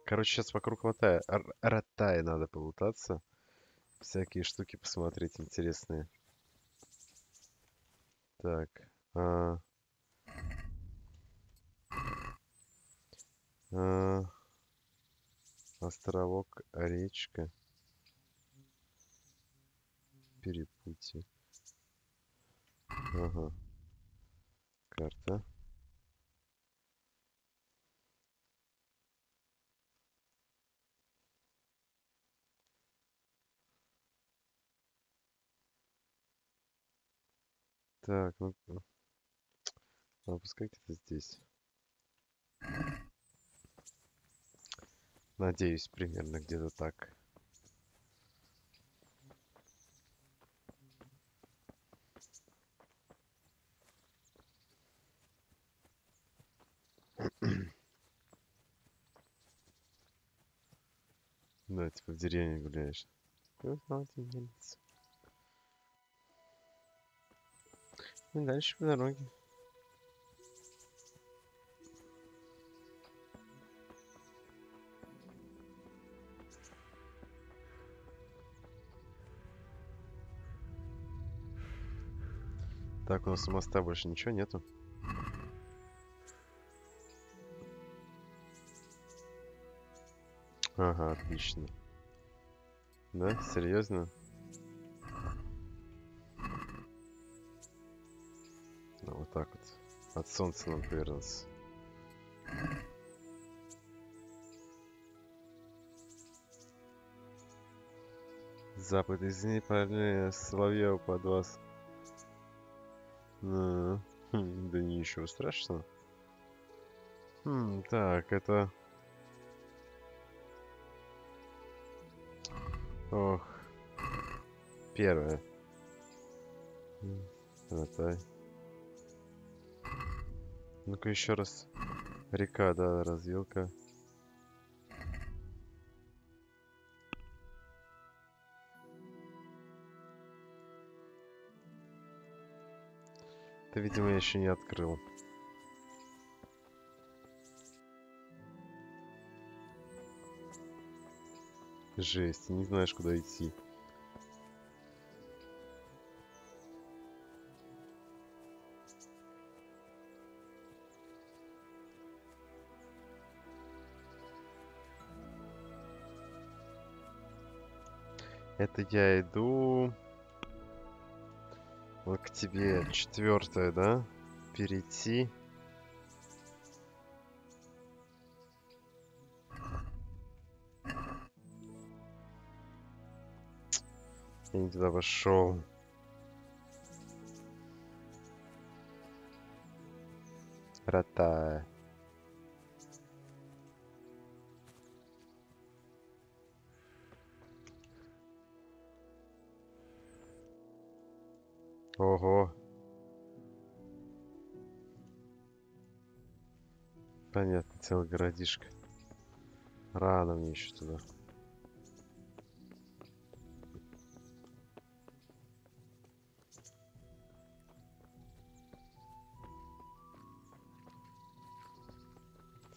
A: Короче, сейчас вокруг Ратая надо полутаться. Всякие штуки посмотреть интересные. Так. Островок, речка. Перепутье. Ага. Карта. Так, ну пускай где-то здесь. Надеюсь, примерно где-то так. Да, типа в деревне гуляешь. И дальше по дороге. Так, у нас у моста больше ничего нету. Ага, отлично. Да, серьезно? Ну, вот так вот. От солнца нам повернуться. Запад, извини, парни, Соловьева под вас. Да ничего страшного. Так, это... Ох. Первое. Ратай. Ну-ка еще раз. Река, да, развилка. Это, видимо, я еще не открыл. Жесть, не знаешь, куда идти. Это я иду... Вот к тебе 4-е, да? Перейти. Я не туда пошел. Рата. Ого. Понятно, целый городишко. Рано мне еще туда.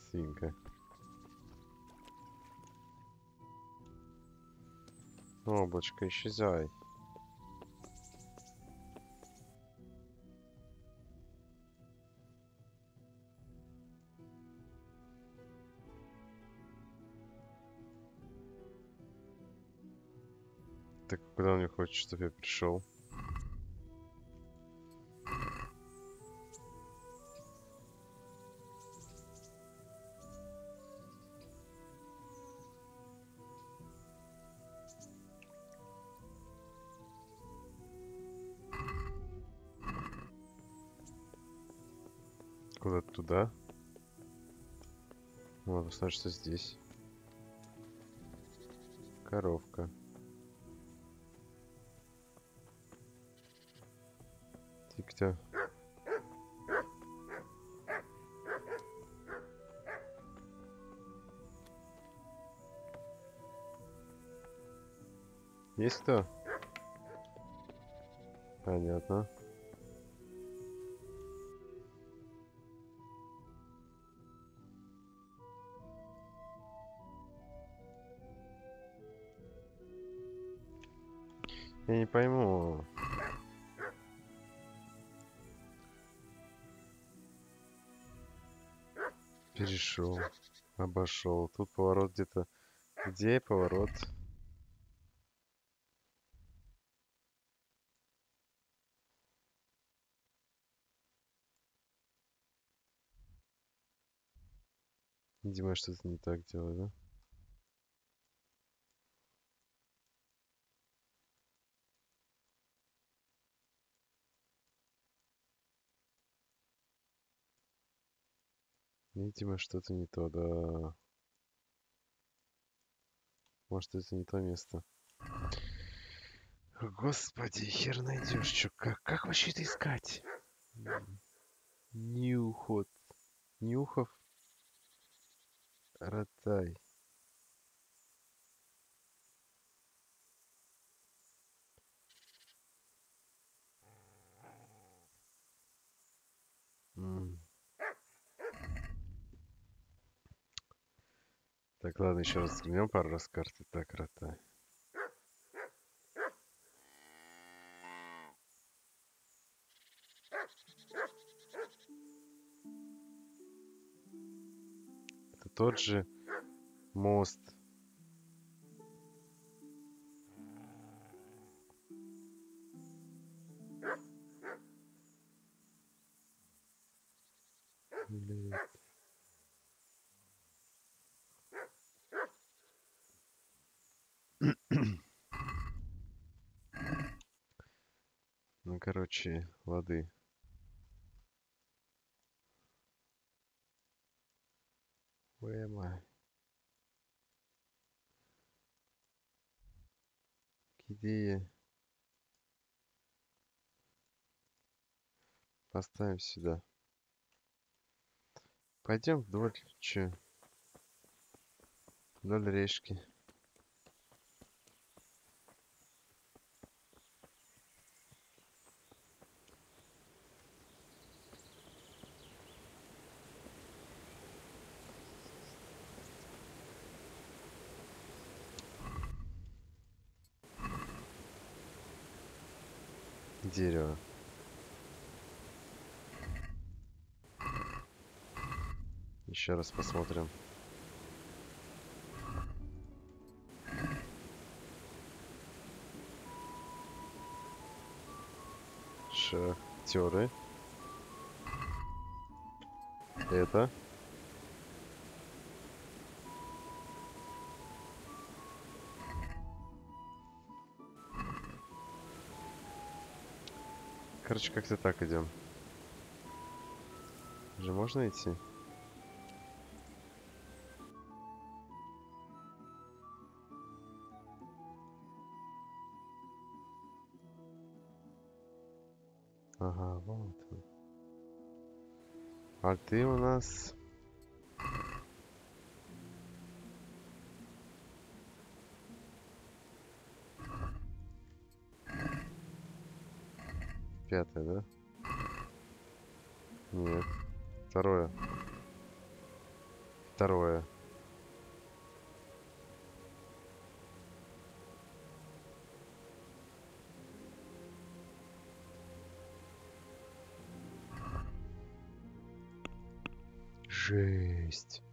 A: Свинка. Облачко, исчезай. Так куда он не хочет, чтобы я пришел? Куда-то туда. Вот, посмотри, что здесь. Коровка. Ты кто? Есть кто? Понятно. Я не пойму. Перешел, обошел. Тут поворот где-то. Где поворот? Видимо, что-то не так делаю, да? Видимо, что-то не то, да. Может, это не то место. Господи, хер найдешь, чё, как вообще это искать? Нюхот. Нюхов. Ротай. Так, ладно, еще раз взглянем пару раз карты. Так, ротай. Это тот же мост. Блин. Ну, короче, лады. Where am I? Идея. Поставим сюда. Пойдем вдоль. Че? Вдоль речки. Дерево. Еще раз посмотрим. Шахтеры. Это. Короче, как-то так идем. Уже можно идти? Ага, вот он. А ты у нас... Пятое, да? Нет. Второе. Второе. Жесть.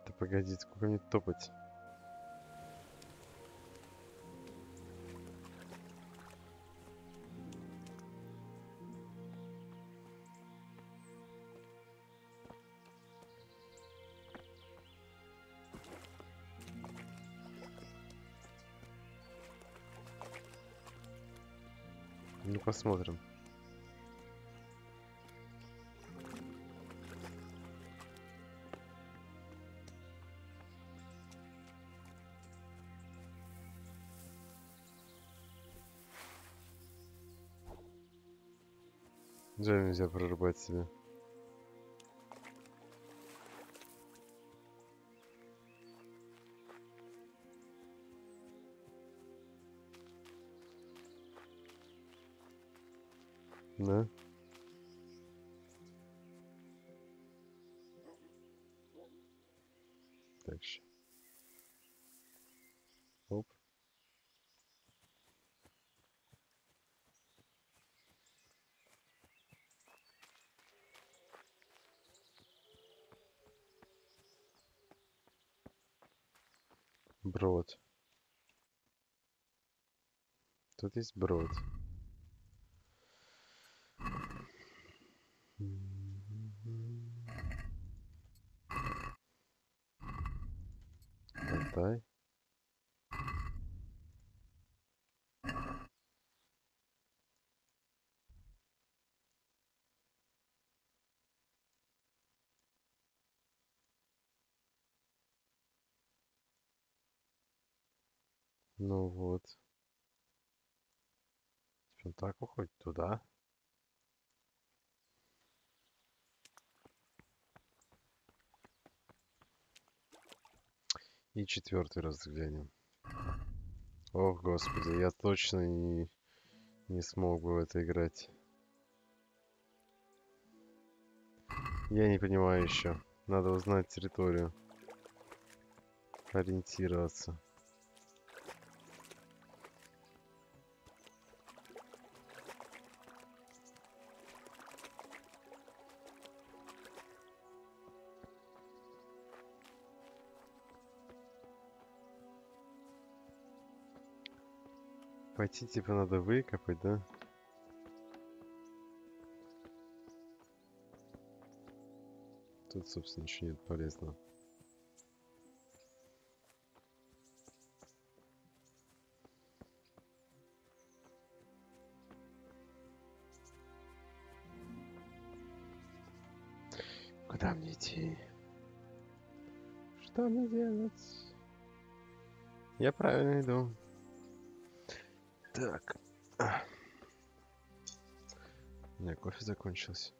A: Да погодите, сколько мне топать? Ну, посмотрим. Жаль, нельзя прорубать себе. Да? Дальше. Оп. Брод. Тут есть брод. Дай. Ну вот. Он так уходит туда. И 4-й раз взглянем. Ох, господи, я точно не смог бы в это играть. Я не понимаю еще. Надо узнать территорию. Ориентироваться. Пойти типа надо выкопать, да? Тут, собственно, ничего нет полезного. Куда мне идти? Что мне делать? Я правильно иду. Так. У меня кофе закончился.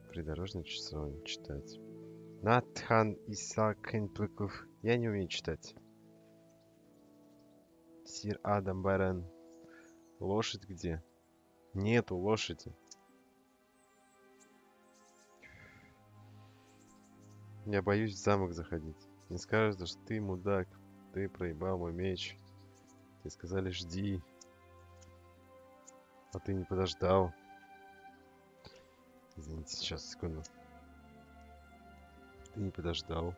A: Придорожный часовня читать. Натхан Исаак Хенплыков. Я не умею читать. Сир Адам Барен. Лошадь где? Нету лошади. Я боюсь в замок заходить. Не скажут, что ты мудак. Ты проебал мой меч. Тебе сказали жди. А ты не подождал. Извините, сейчас, секунду. Ты не подождал.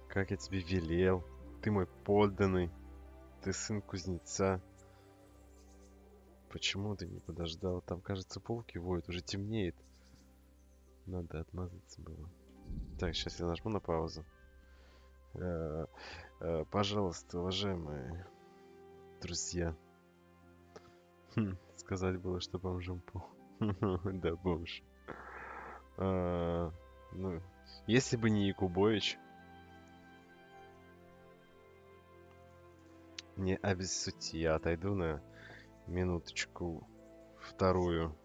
A: Как я тебе велел. Ты мой подданный. Ты сын кузнеца. Почему ты не подождал? Там, кажется, волки воют. Уже темнеет. Надо отмазаться было. Так, сейчас я нажму на паузу. Пожалуйста, уважаемые друзья. Сказать было, что бомжом пол. Да, бомж. Ну, если бы не Якубович, не обессудьте, я отойду на минуточку вторую.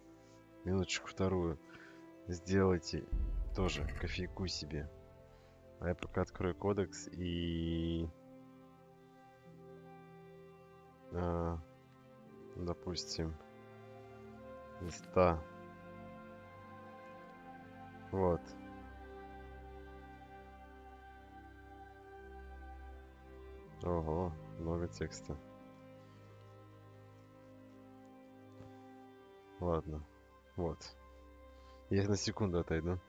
A: Минуточку вторую. Сделайте тоже кофейку себе. А я пока открою кодекс и... допустим, места. Вот. Ого, много текста. Ладно, вот. Я на секунду отойду.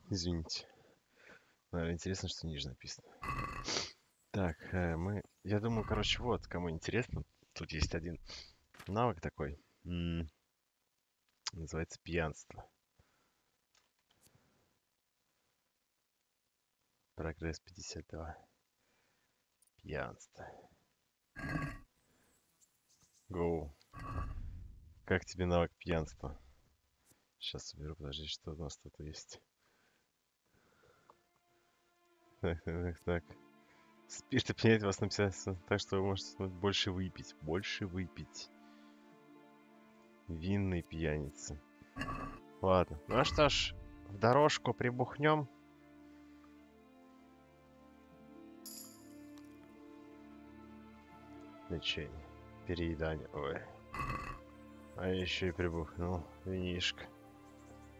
A: Извините. Наверное, интересно, что ниже написано. Так, я думаю, короче, вот, кому интересно, тут есть один навык такой. Называется пьянство. Прогресс 52. Пьянство. Гоу. Как тебе навык пьянства? Сейчас соберу, подожди, что у нас тут есть. Так. Спирт опьяняет вас на 50, так что вы можете больше выпить. Больше выпить. Винный пьяница. Ладно. Ну что ж, в дорожку прибухнем. Лечение. Переедание. Ой. А я еще и прибухнул. Винишко.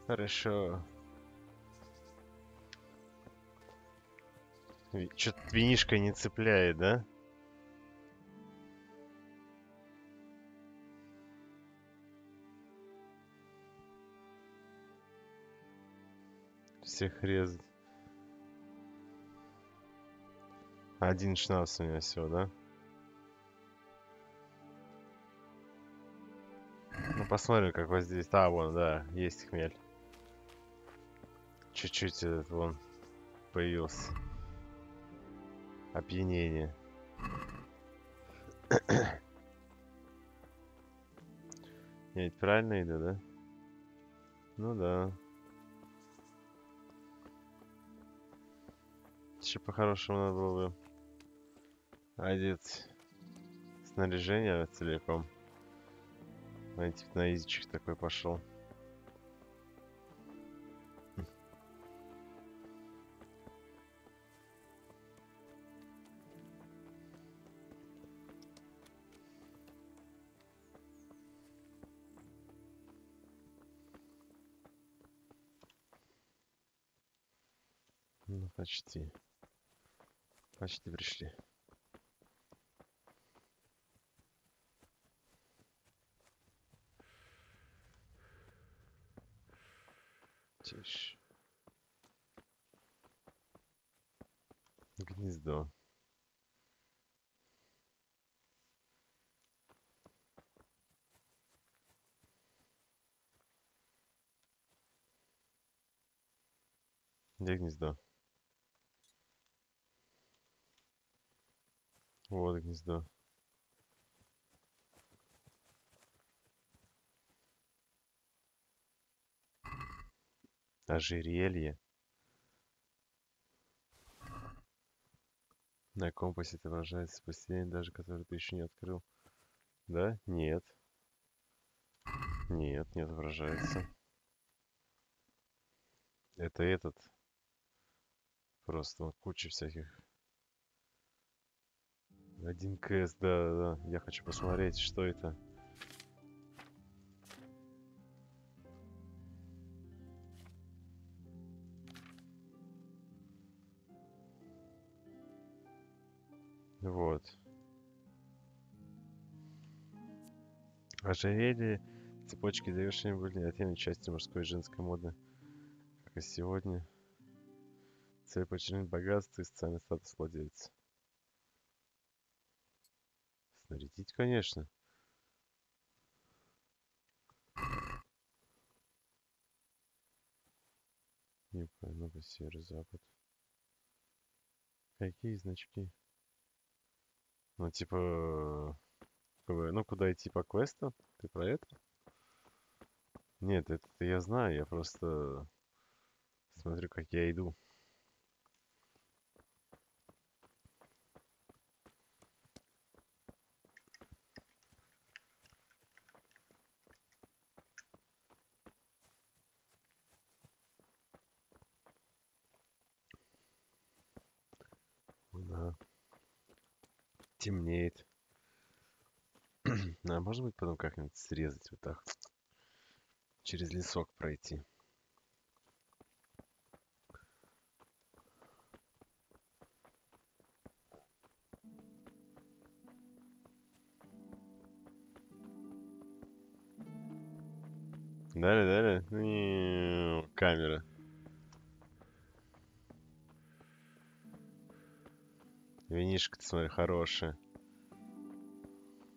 A: Хорошо. Что-то винишко не цепляет, да? Всех резать. Один шнапс у меня всего, да? Ну, посмотрим, как вот здесь. А, вон, да, есть хмель. Чуть-чуть этот вон появился. Опьянение. Я ведь правильно иду, да? Ну да. Еще по-хорошему надо было бы одеть снаряжение целиком. Знаете, на изичек такой пошел. Ну, почти. Почти пришли. Тише. Гнездо. Где гнездо? Вот гнездо. Ожерелье. На компасе отображается поселение, даже который ты еще не открыл. Да? Нет. Нет, не отображается. Это этот. Просто вот куча всяких. 1 КС, да. Я хочу посмотреть, что это. Вот. Ожерелье, цепочки завершения были неотъемлемой частью мужской и женской моды. Как и сегодня. Цель подчеркнуть богатство и социальный статус владельца. Снарядить, конечно. Юга, ну-ка, северо-запад. Какие значки? Ну, типа... Ну, куда идти по квесту? Ты про это? Нет, это я знаю, я просто смотрю, как я иду. Да. Темнеет. А может быть потом как-нибудь срезать вот так. Через лесок пройти. Далее. Камера. Винишко-то, смотри, хорошее.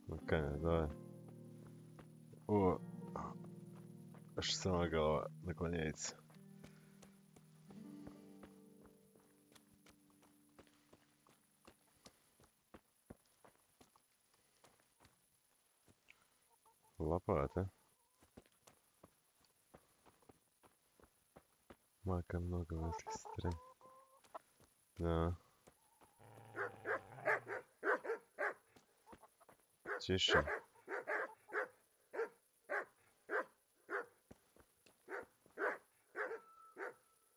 A: Ну-ка, давай. О, аж сама голова наклоняется. Лопата. Мака много в этой стороне. Да. Тише.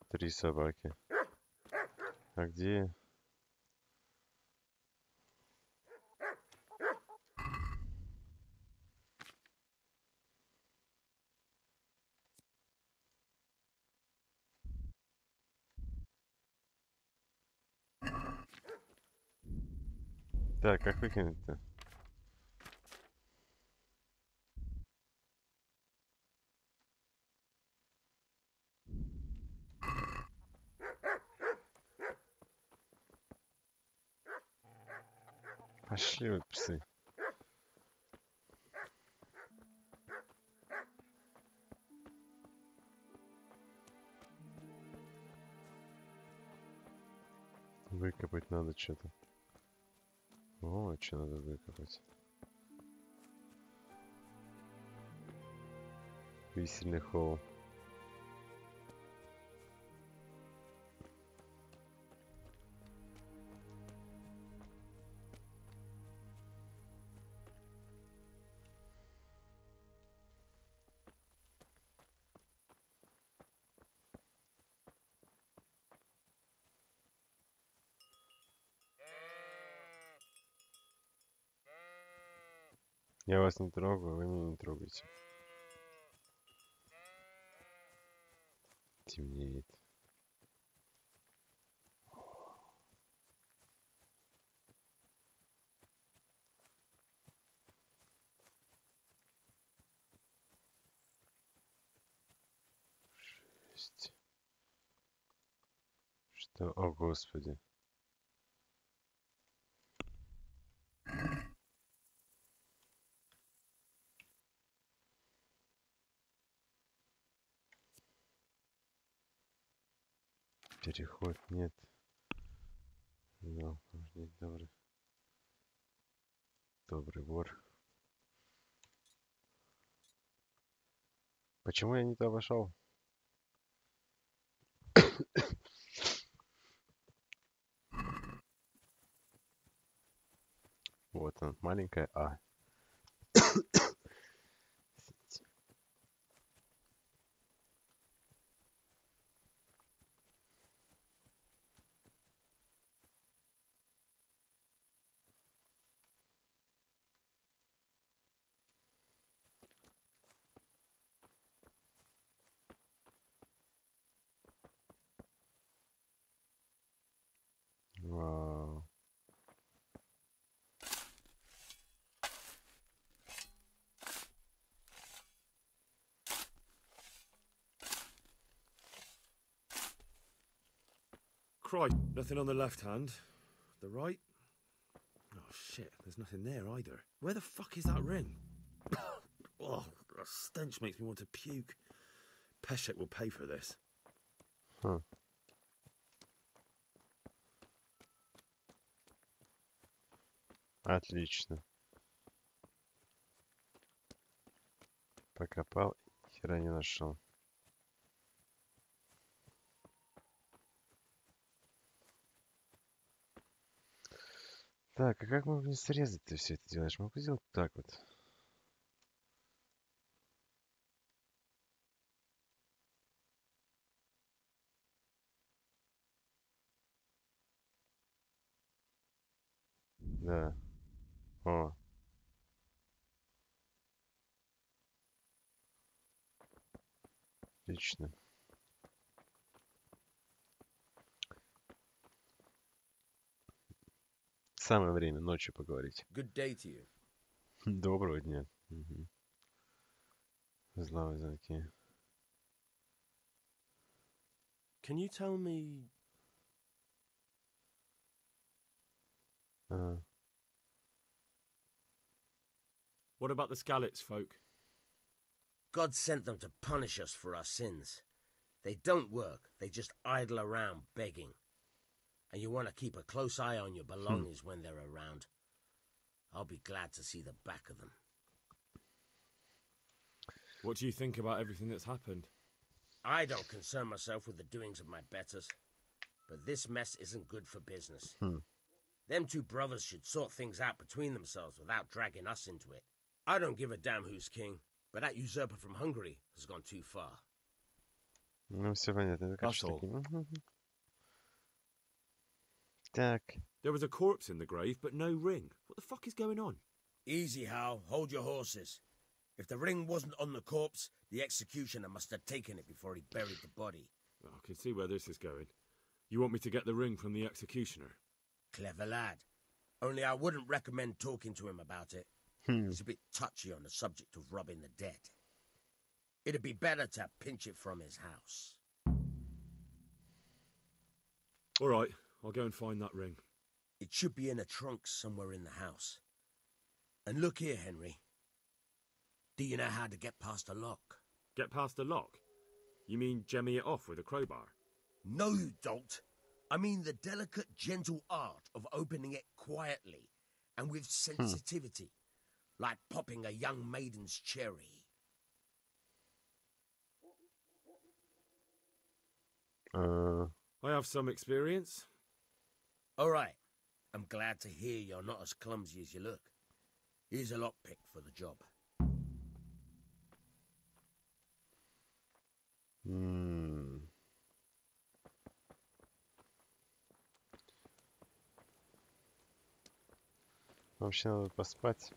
A: Три собаки. А где? Так, как выкинуть-то? Пошли вы, псы. Выкопать надо что-то. О, что надо выкопать. Висельный холл. Я вас не трогаю, вы меня не трогаете. Темнеет. Жесть. Что? О, Господи. Переход нет. Да, нет, добрый. Добрый вор. Почему я не то вошел? Вот он, маленькая А. Вау.
F: Christ, nothing on the left hand. The right? Oh shit, there's nothing there either. Where the fuck is that ring? Oh, the stench makes me want to puke. Peshek will pay for this.
A: Huh. Отлично. Покопал, хера не нашел. Так, а как мы вниз срезать-то все это делаешь? Могу сделать так вот. Да. О. Отлично. Самое время ночью поговорить.
L: Good day to you.
A: Доброго дня. Угу. Зловые звонки.
F: Can you tell me
C: What about the Skalitz folk?
L: God sent them to punish us for our sins. They don't work, they just idle around begging. And you want to keep a close eye on your belongings when they're around. I'll be glad to see the back of them.
C: What do you think about everything that's happened?
L: I don't concern myself with the doings of my betters, but this mess isn't good for business. Them two brothers should sort things out between themselves without dragging us into it. I don't give a damn who's king, but that usurper from Hungary has gone too far.
A: Ну, все понятно. Это как Так.
C: There was a corpse in the grave, but no ring. What the fuck is going on?
L: Easy, Hal. Hold your horses. If the ring wasn't on the corpse, the executioner must have taken it before he buried the body.
C: I can see where this is going. You want me to get the ring from the executioner?
L: Clever lad. Only I wouldn't recommend talking to him about it. He's a bit touchy on the subject of robbing the dead. It'd be better to pinch it from his house.
C: All right, I'll go and find that ring.
L: It should be in a trunk somewhere in the house. And look here, Henry. Do you know how to get past a lock?
C: Get past a lock? You mean jemmy it off with a crowbar?
L: No, you don't. I mean the delicate, gentle art of opening it quietly and with sensitivity, like popping a young maiden's cherry.
C: I have some experience.
L: All right. I'm glad to hear you're not as clumsy as you look. Here's a lockpick for the job.
A: Вообще надо поспать.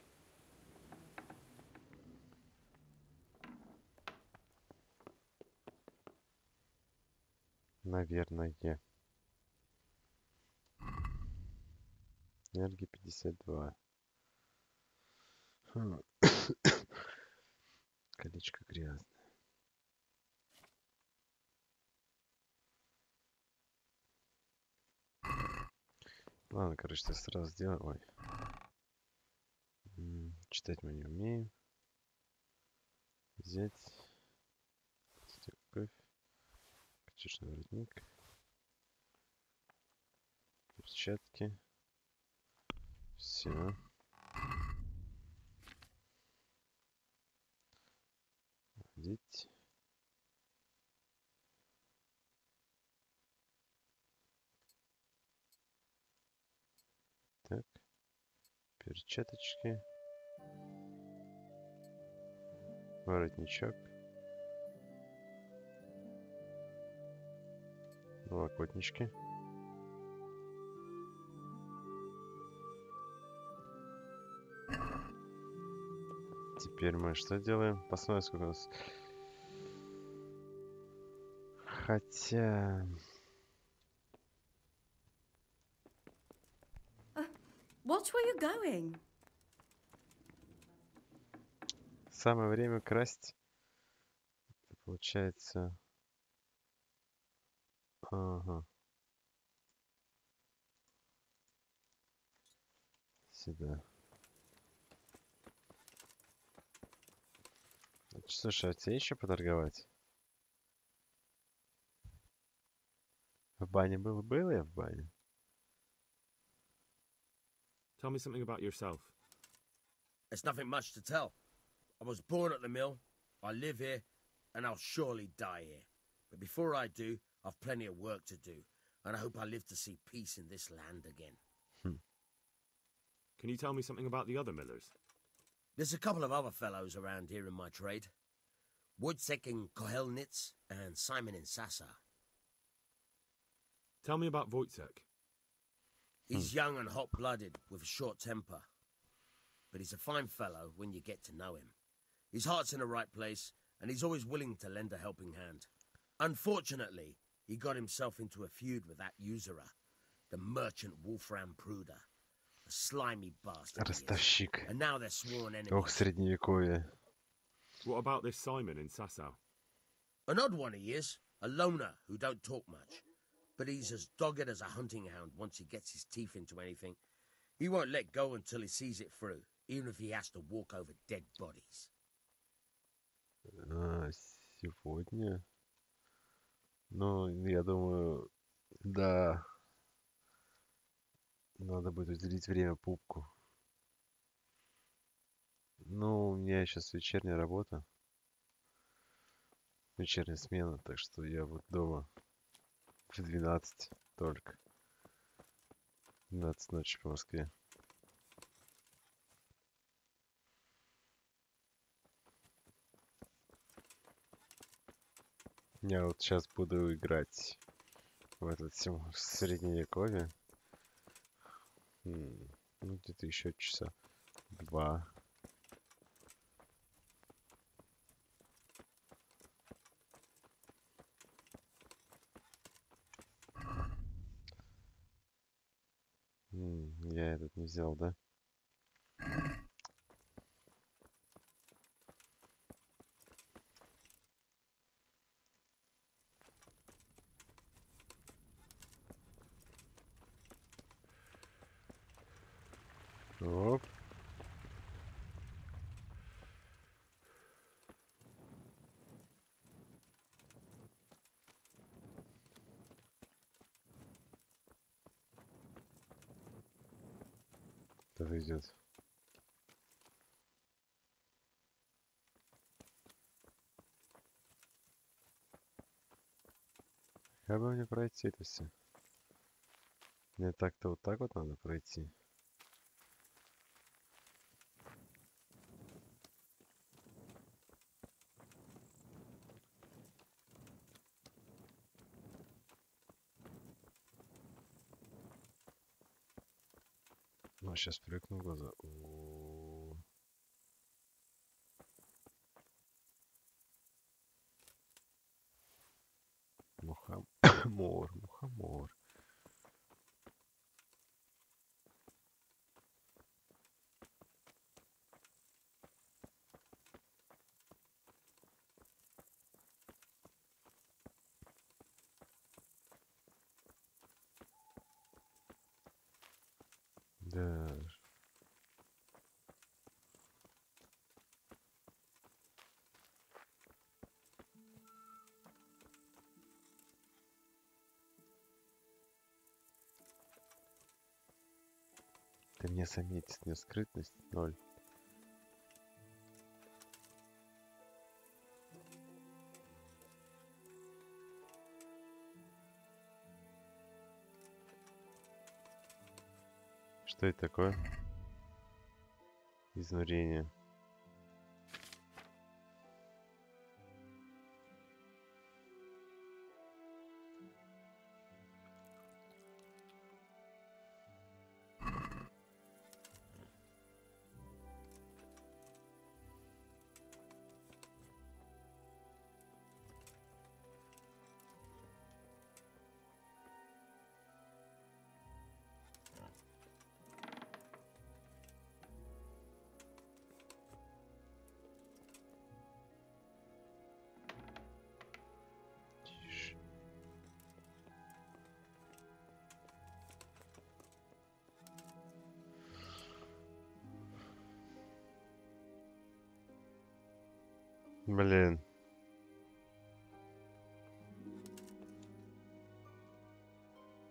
A: Наверное. Энергия 52. Колечко грязное. Ладно, короче, я сразу сделаю. Ой. Читать мы не умеем. Взять. Кофе. Качечный воротник. Перчатки. Все. Одеть. Так. Перчаточки. Воротничок. Налокотнички. Теперь мы что делаем? Посмотрим, сколько у нас. Хотя...
K: Watch where you're going.
A: Самое время красть. Это получается... Ага. Сюда. Слушай, а тебе еще поторговать? В бане был? Был я в бане?
C: Tell me something about yourself.
L: There's nothing much to tell. I was born at the mill, I live here, and I'll surely die here. But before I do, I've plenty of work to do, and I hope I live to see peace in this land again.
C: Can you tell me something about the other millers?
L: There's a couple of other fellows around here in my trade. Wojciech in Kohelnitz and Simon in Sasa.
C: Tell me about Wojciech.
L: He's young and hot-blooded, with a short temper. But he's a fine fellow when you get to know him. His heart's in the right place, and he's always willing to lend a helping hand. Unfortunately, he got himself into a feud with that usurer, the merchant Wolfram Pruder. A slimy bastard.
A: Ростовщик.
L: And now they're sworn enemies.
A: Ох, Средневековья.
C: What about this Simon in Sasau?
L: An odd one he is, a loner who don't talk much. But he's as dogged as a hunting hound once he gets his teeth into anything. He won't let go until he sees it through, even if he has to walk over dead bodies.
A: Сегодня? Ну, я думаю, да. Надо будет уделить время пупку. Ну, у меня сейчас вечерняя работа. Вечерняя смена, так что я вот дома в 12 только. 12 ночи по Москве. Я вот сейчас буду играть в этот Средневековье. Ну, где-то еще часа 2. Я этот не взял, да? Оп. Кто-то идет. Как бы мне пройти это все? Мне так-то вот так вот надо пройти. Ну, сейчас привыкну глаза. Мухомор, мухомор. Да. Ты мне заметь, не скрытность 0. Что это такое? Изнурение. Блин.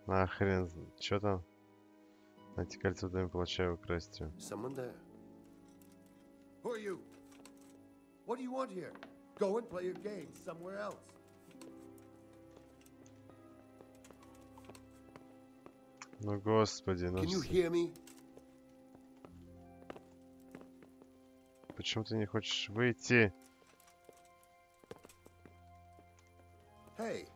A: А хрен, что там? Найти кольцо в доме, получаю украсть его.
P: Someone there. Who are you? What do you want here? Go and play your game somewhere else.
A: Ну господи, ну.
P: Can you hear me?
A: Почему ты не хочешь выйти?
P: Hey.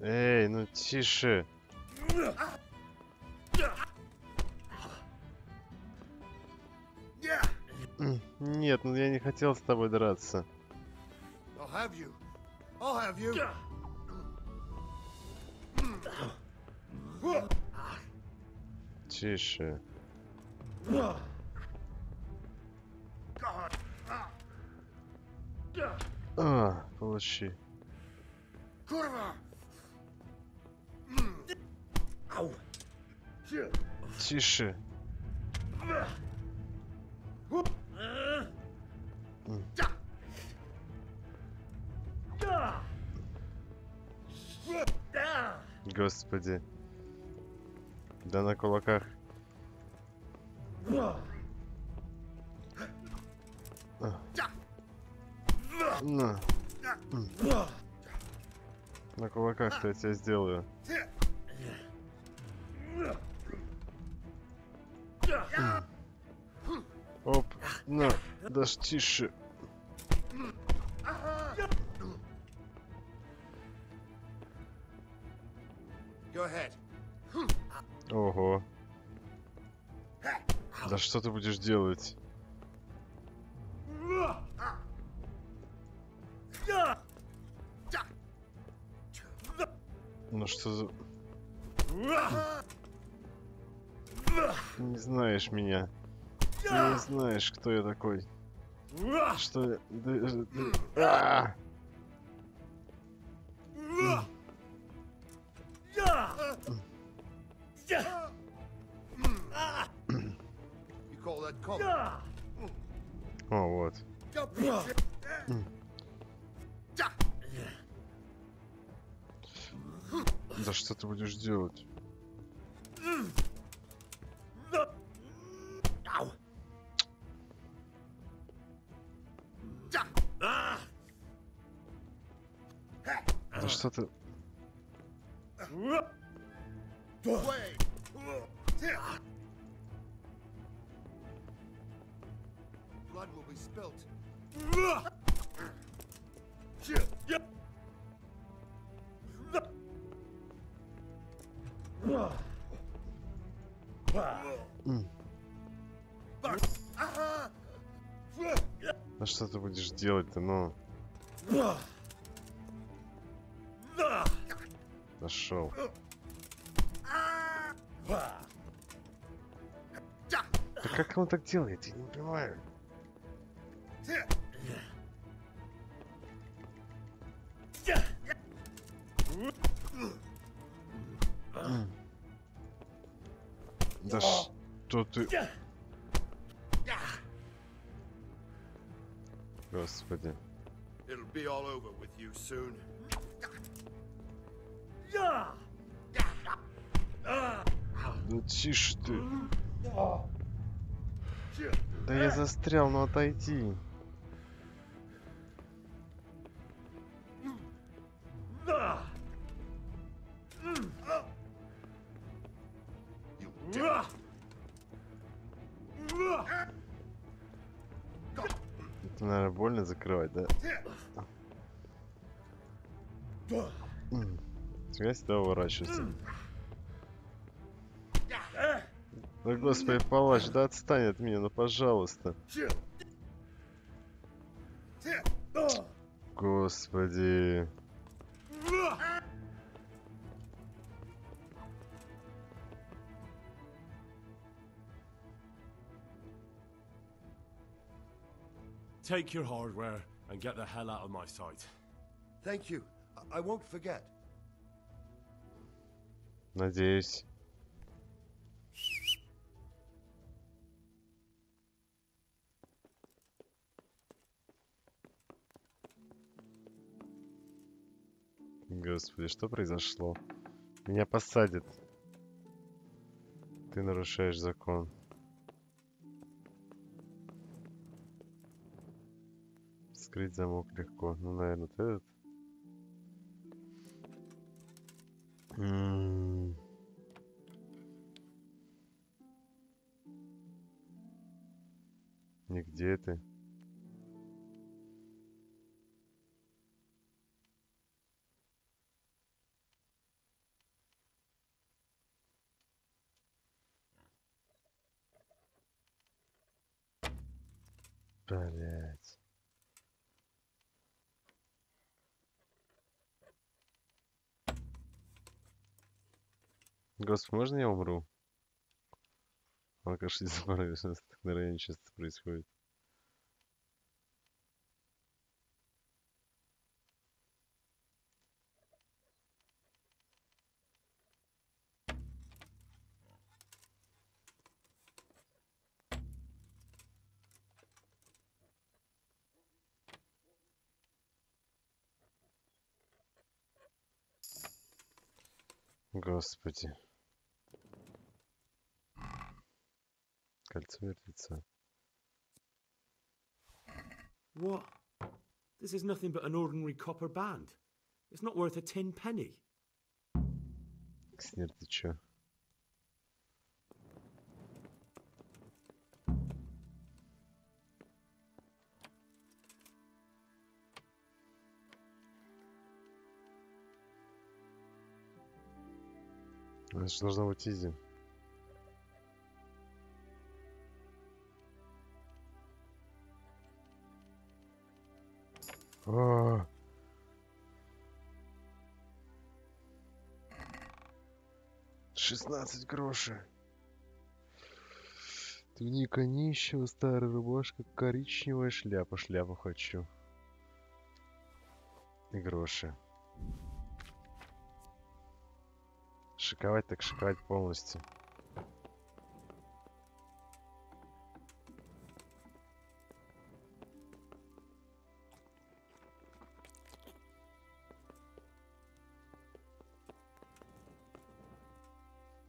A: Эй, ну тише. Нет, ну я не хотел с тобой драться.
P: I'll have you. I'll have you.
A: Тише. А, получи. Тише. Господи. Да на кулаках. На. На кулаках-то я тебя сделаю. Оп, на, даже тише. Ого. Да что ты будешь делать? Ну что за... Не знаешь меня. Ты не знаешь, кто я такой. Что я... О, вот. Да что ты будешь делать? Да что ты...
P: Blood will be spilt.
A: Да что ты будешь делать-то, ну? Нашел. Да как он так делает? Я не понимаю. Да что ты... Господи.
P: It'll be all over with you soon.
A: Ну тише ты. Да я застрял, ну отойди. Это, наверное, больно закрывать, да? Фига себе уворачивается. Да господи, палач, да отстань от меня, ну пожалуйста. Господи.
C: Take your hardware and get the hell out of my sight.
P: Thank you. I won't forget.
A: Надеюсь. Господи, что произошло? Меня посадят. Ты нарушаешь закон. Скрыть замок легко. Ну, наверное, вот этот. Нигде ты. Блять. Господи, можно я умру? Он, конечно, не забавно, что так на районе часто происходит. Господи. Кольцо вертится.
F: What? This is nothing but an ordinary copper band. It's not worth a 10 penny.
A: Кснир, ты чё? Это же должно быть изи. О! 16 грошей. Туника нищего, старая рубашка, коричневая шляпа. Шляпу хочу. И гроши. Шиковать так шиковать полностью.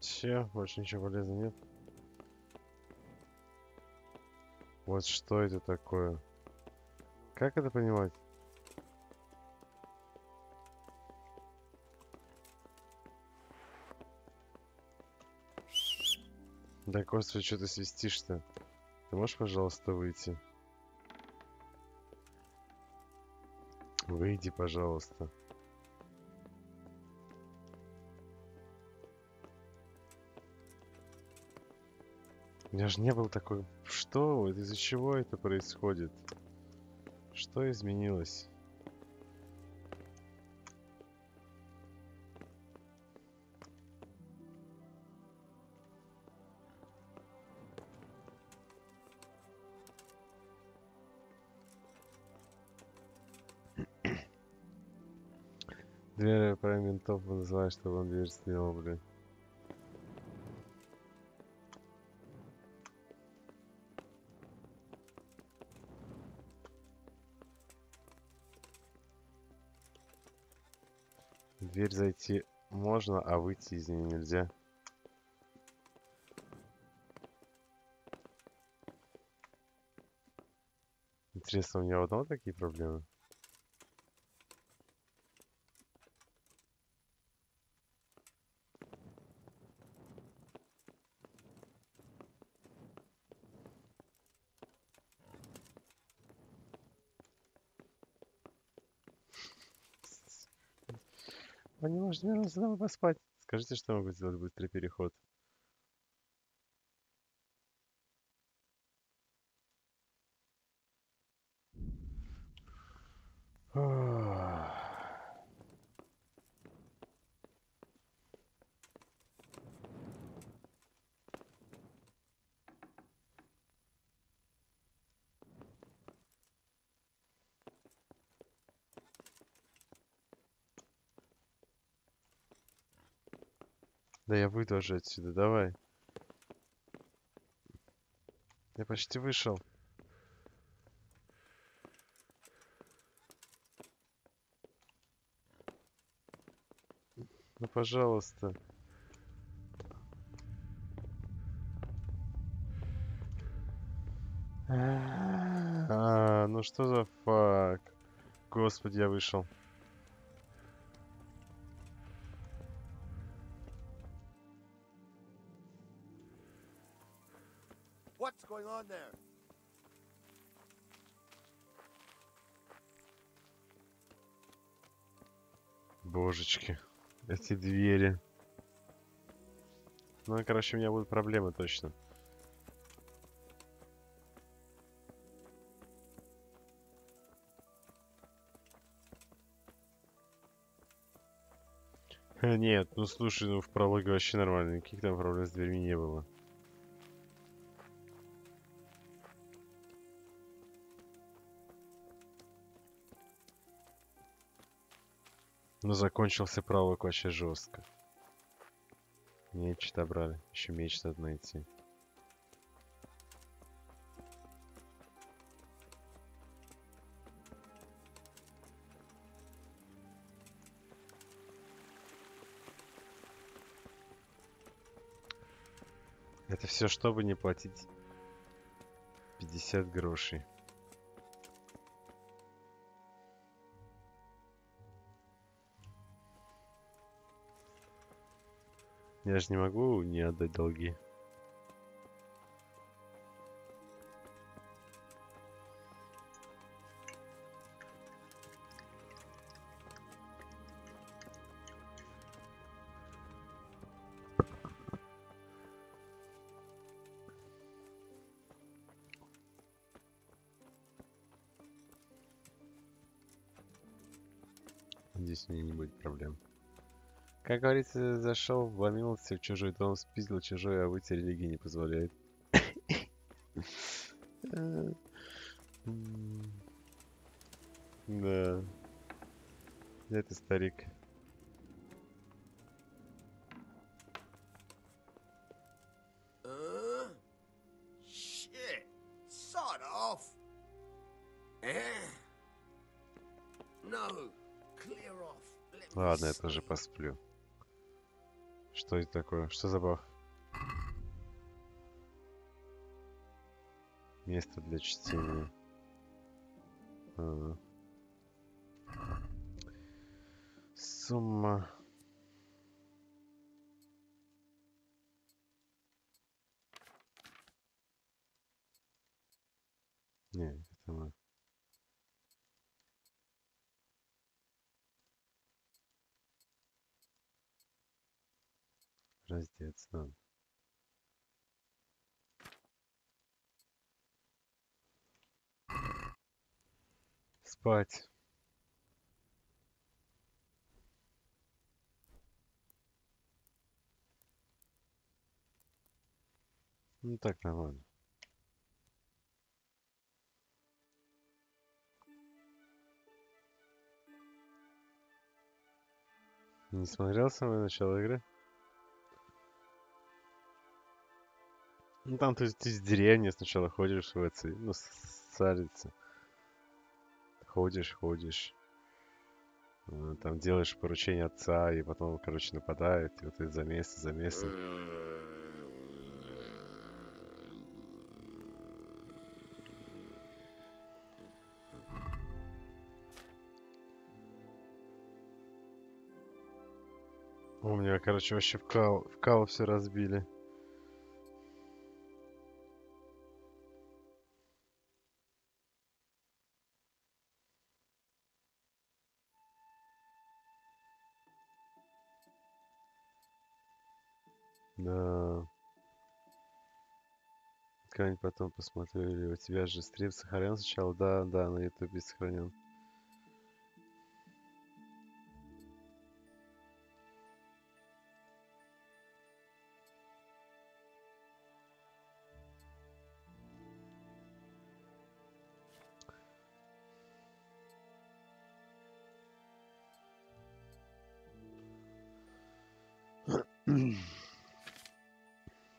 A: Все, больше ничего полезного нет. Вот что это такое? Как это понимать? Да, Господи, что ты свистишь-то? Ты можешь, пожалуйста, выйти? Выйди, пожалуйста. У меня же не был такой... Что? Из-за чего это происходит? Что изменилось? Дверь про ментов называешь, чтобы он дверь снял, блин. В дверь зайти можно, а выйти из нее нельзя. Интересно, у меня у одного такие проблемы? Он не может вернуться домой поспать. Скажите, что я могу сделать быстрый переход. Да я выйду уже отсюда, давай. Я почти вышел. Ну, пожалуйста. Ну что за фак? Господи, я вышел.
P: What's going on there?
A: Божечки, эти двери. Ну, короче, у меня будут проблемы точно. Нет, ну слушай, ну в прологе вообще нормально, никаких там проблем с дверьми не было. Но закончился пролог вообще жестко. Меч отобрали, еще меч надо найти. Это все, чтобы не платить 50 грошей. Я же не могу не отдать долги. Здесь у меня не будет проблем. Как говорится, зашел, вломился в чужой дом, спиздил чужой, а выйти религии не позволяет. Да. Это старик.
L: Shit. Sod off. No. Clear off. Let me
A: Ладно, я тоже посплю. Что это такое? Что за баф? Место для чтения. Сумма. Не, это мы. Раздеться надо. Спать. Ну так нормально. Не смотрел самое начало игры? Ну там ты из деревни сначала ходишь в этой, ну, садится. Ходишь. Там делаешь поручение отца, и потом, короче, нападают, и вот это замесы. У меня, короче, вообще в кал все разбили. Да. Как-нибудь потом посмотрю. Или у тебя же стрим сохранен сначала? Да, на ютубе сохранен.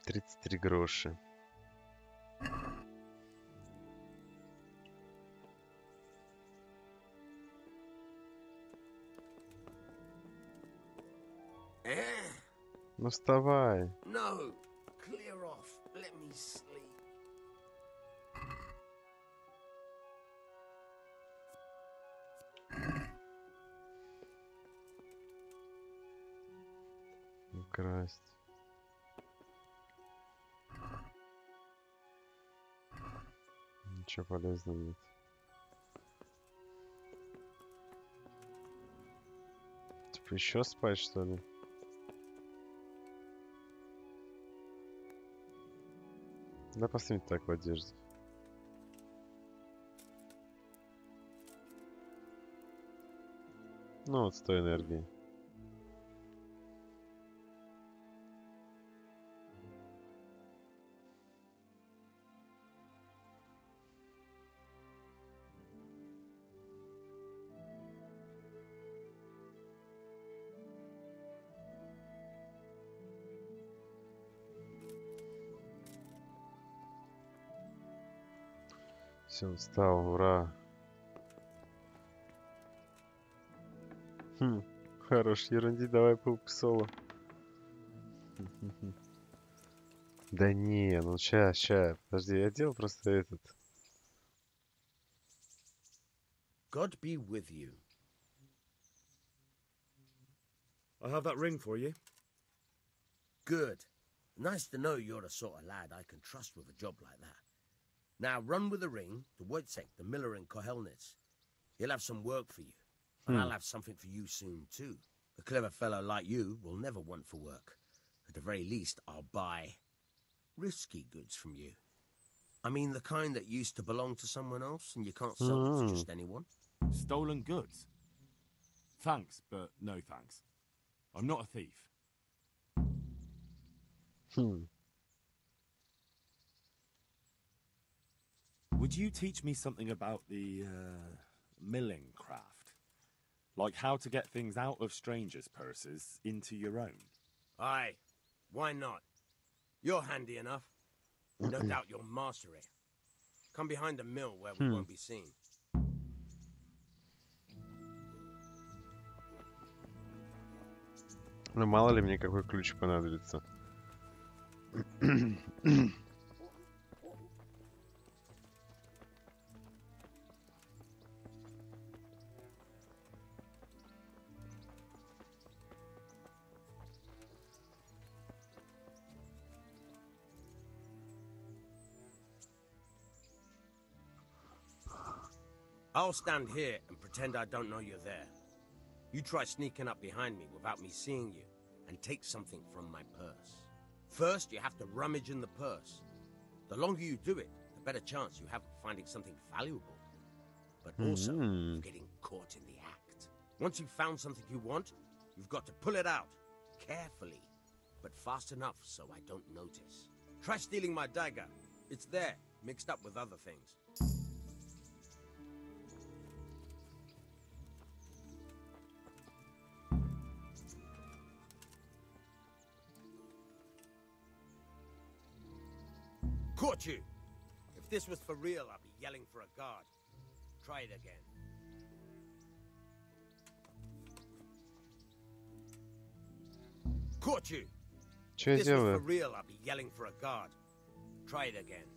A: $33. Гроши. Ну вставай.
L: No. Clear off. Let me sleep.
A: Украсть. Ничего полезного нет. Типа еще спать, что ли? Да посмотри так в одежде. Ну вот 100 энергии. Все, встал, ура. Хорош, ерунди, давай паук соло. Да не, ну ща. Подожди, я делал просто этот.
L: God be with you.
F: I have that ring for you.
L: Good. Nice to know you're the sort of lad I can trust with a job like that. Now run with the ring to Wojciech, the miller in Kohelnitz. He'll have some work for you. And I'll have something for you soon, too. A clever fellow like you will never want for work. At the very least, I'll buy risky goods from you. I mean, the kind that used to belong to someone else and you can't sell it to just anyone.
C: Stolen goods? Thanks, but no thanks. I'm not a thief. Would you teach me something about the milling craft? Like how to get things out of strangers' purses into your own?
L: Aye, why not? You're handy enough. No doubt you'll master it. Come behind the mill where we won't be seen.
A: Ну мало ли мне какой ключ понадобится.
L: I'll stand here and pretend I don't know you're there. You try sneaking up behind me without me seeing you and take something from my purse. First, you have to rummage in the purse. The longer you do it, the better chance you have of finding something valuable. But also, of getting caught in the act. Once you've found something you want, you've got to pull it out. Carefully, but fast enough so I don't notice. Try stealing my dagger. It's there, mixed up with other things. Caught you! If this was for real, I'd be yelling for a guard. Try it again. Caught you!
A: Что я
L: If this was for
A: делаю?
L: real, I'd be yelling for a guard. Try it again.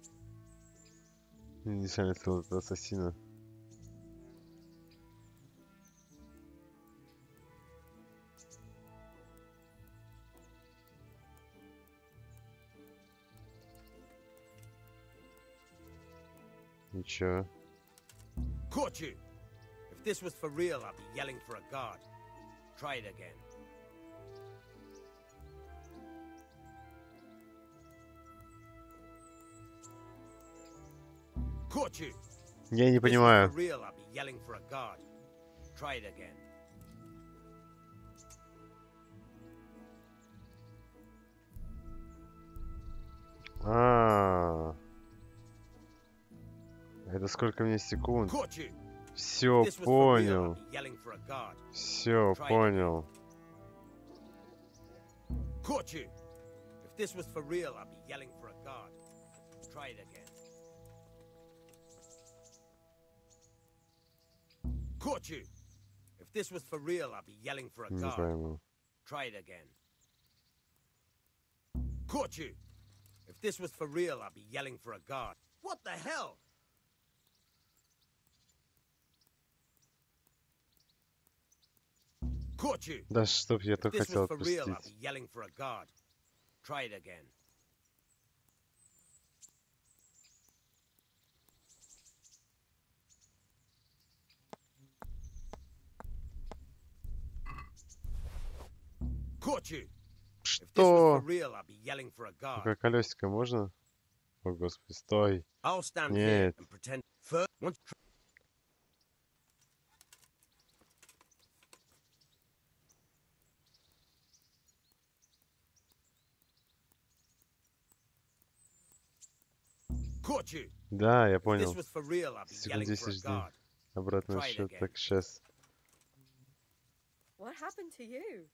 A: Не заметил этого ассасина. Ничего.
L: Caught you! If this was for real, I'd be yelling for a guard. Try it again. Caught you!
A: Я не
L: If this was
A: понимаю.
L: for real, I'd be yelling for a guard. Try it again.
A: А, это сколько мне секунд?
L: Caught you!
A: Все,
L: If this was for real,
A: понял.
L: I'd be yelling for a guard.
A: Все,
L: Try it
A: понял.
L: Caught you! If this was for real, I'd be yelling for a guard. Try it again. Caught you! If this was for real, I'd be yelling for a
A: Не
L: guard.
A: пойму.
L: Try it again. Caught you! If this was for real, I'd be yelling for a guard. What the hell? Caught you!
A: Да чтоб я
L: If
A: только
L: this
A: хотел
L: was for real, I'd
A: отпустить.
L: be yelling for a guard. Try it again. Caught you! If this was
A: Что?
L: for real, I'd be yelling for a guard.
A: Такое колесико можно? О, господи, стой.
L: I'll stand here
A: Нет.
L: and pretend. First, once. Caught you!
A: Да, я
L: If this
A: понял.
L: was for real, I'd be
A: Секунд
L: yelling for a
A: 10 жди.
L: guard.
A: Обратный
L: Try it
A: счет.
L: again.
A: Так, сейчас.
Q: What happened to you?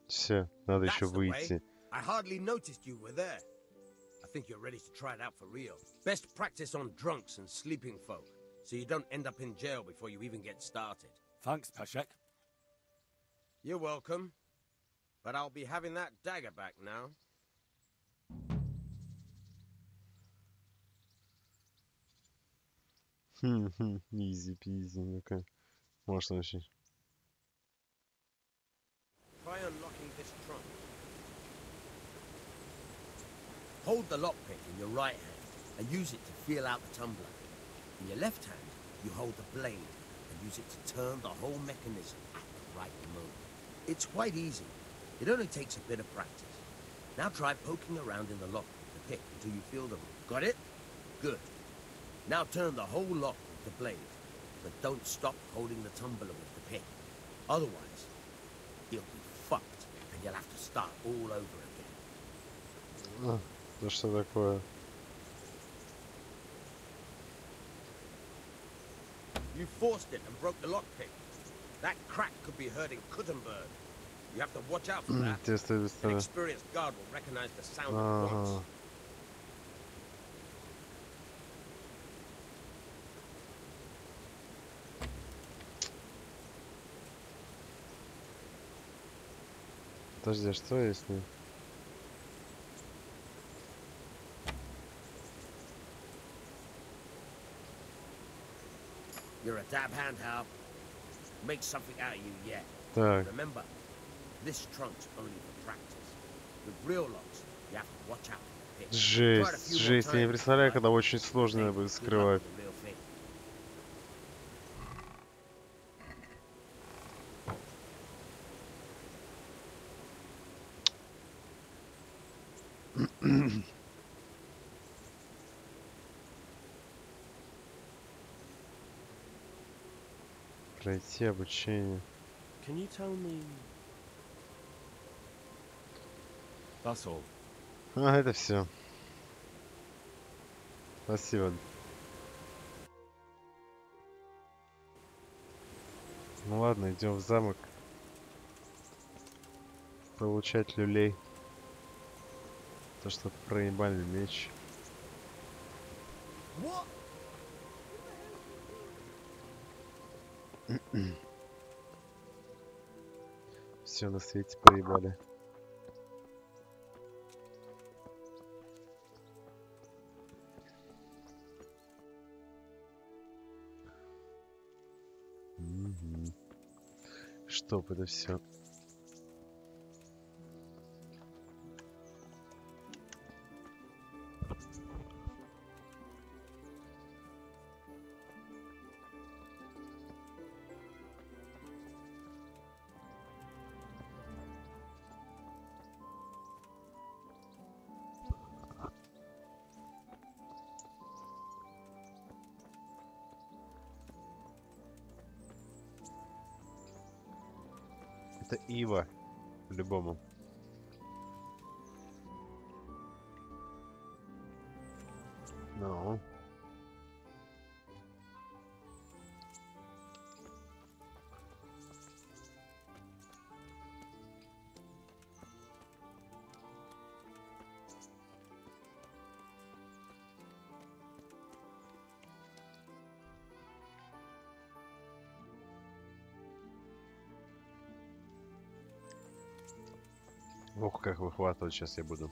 A: Все, надо еще
L: That's the way.
A: выйти.
L: I hardly noticed you were there. I think you're ready to try it out for real. Best practice on drunks and sleeping folk, so you don't end up in jail before you even get started.
F: Thanks, Pashek.
L: You're welcome. But I'll be having that dagger back now.
A: Easy peasy, ну-ка. Может вообще.
L: Try unlocking this trunk. Hold the lockpick in your right hand and use it to feel out the tumbler. In your left hand, you hold the blade and use it to turn the whole mechanism at the right moment. It's quite easy. It only takes a bit of practice. Now try poking around in the lock with the pick until you feel the room. Got it? Good. Now turn the whole lock with the blade, but don't stop holding the tumbler with the pick. Otherwise, you'll be fucked and you'll have to start all over again.
A: Да что такое?
L: You forced it and broke the lockpick. That crack could be hurting Kuttenberg. You have to watch out for that. An experienced guard will recognize the sound at once.
A: Подожди, а что если...
L: You're a dab hand, Hal. Make something out of you yet.
A: Так.
L: Remember, this trunk's only for practice. With real locks, you have to watch out for the pick.
A: Жесть, жесть. Я не представляю, когда очень сложно будет скрывать. Пройти обучение.
F: Can you tell me? That's all.
A: А, это все. Спасибо. Ну ладно, идем в замок. Получать люлей. То, что проебали меч. Все на свете проебали. Чтоб это все. Это Ива, по-любому. Ну. Ох, как выхватывать сейчас я буду.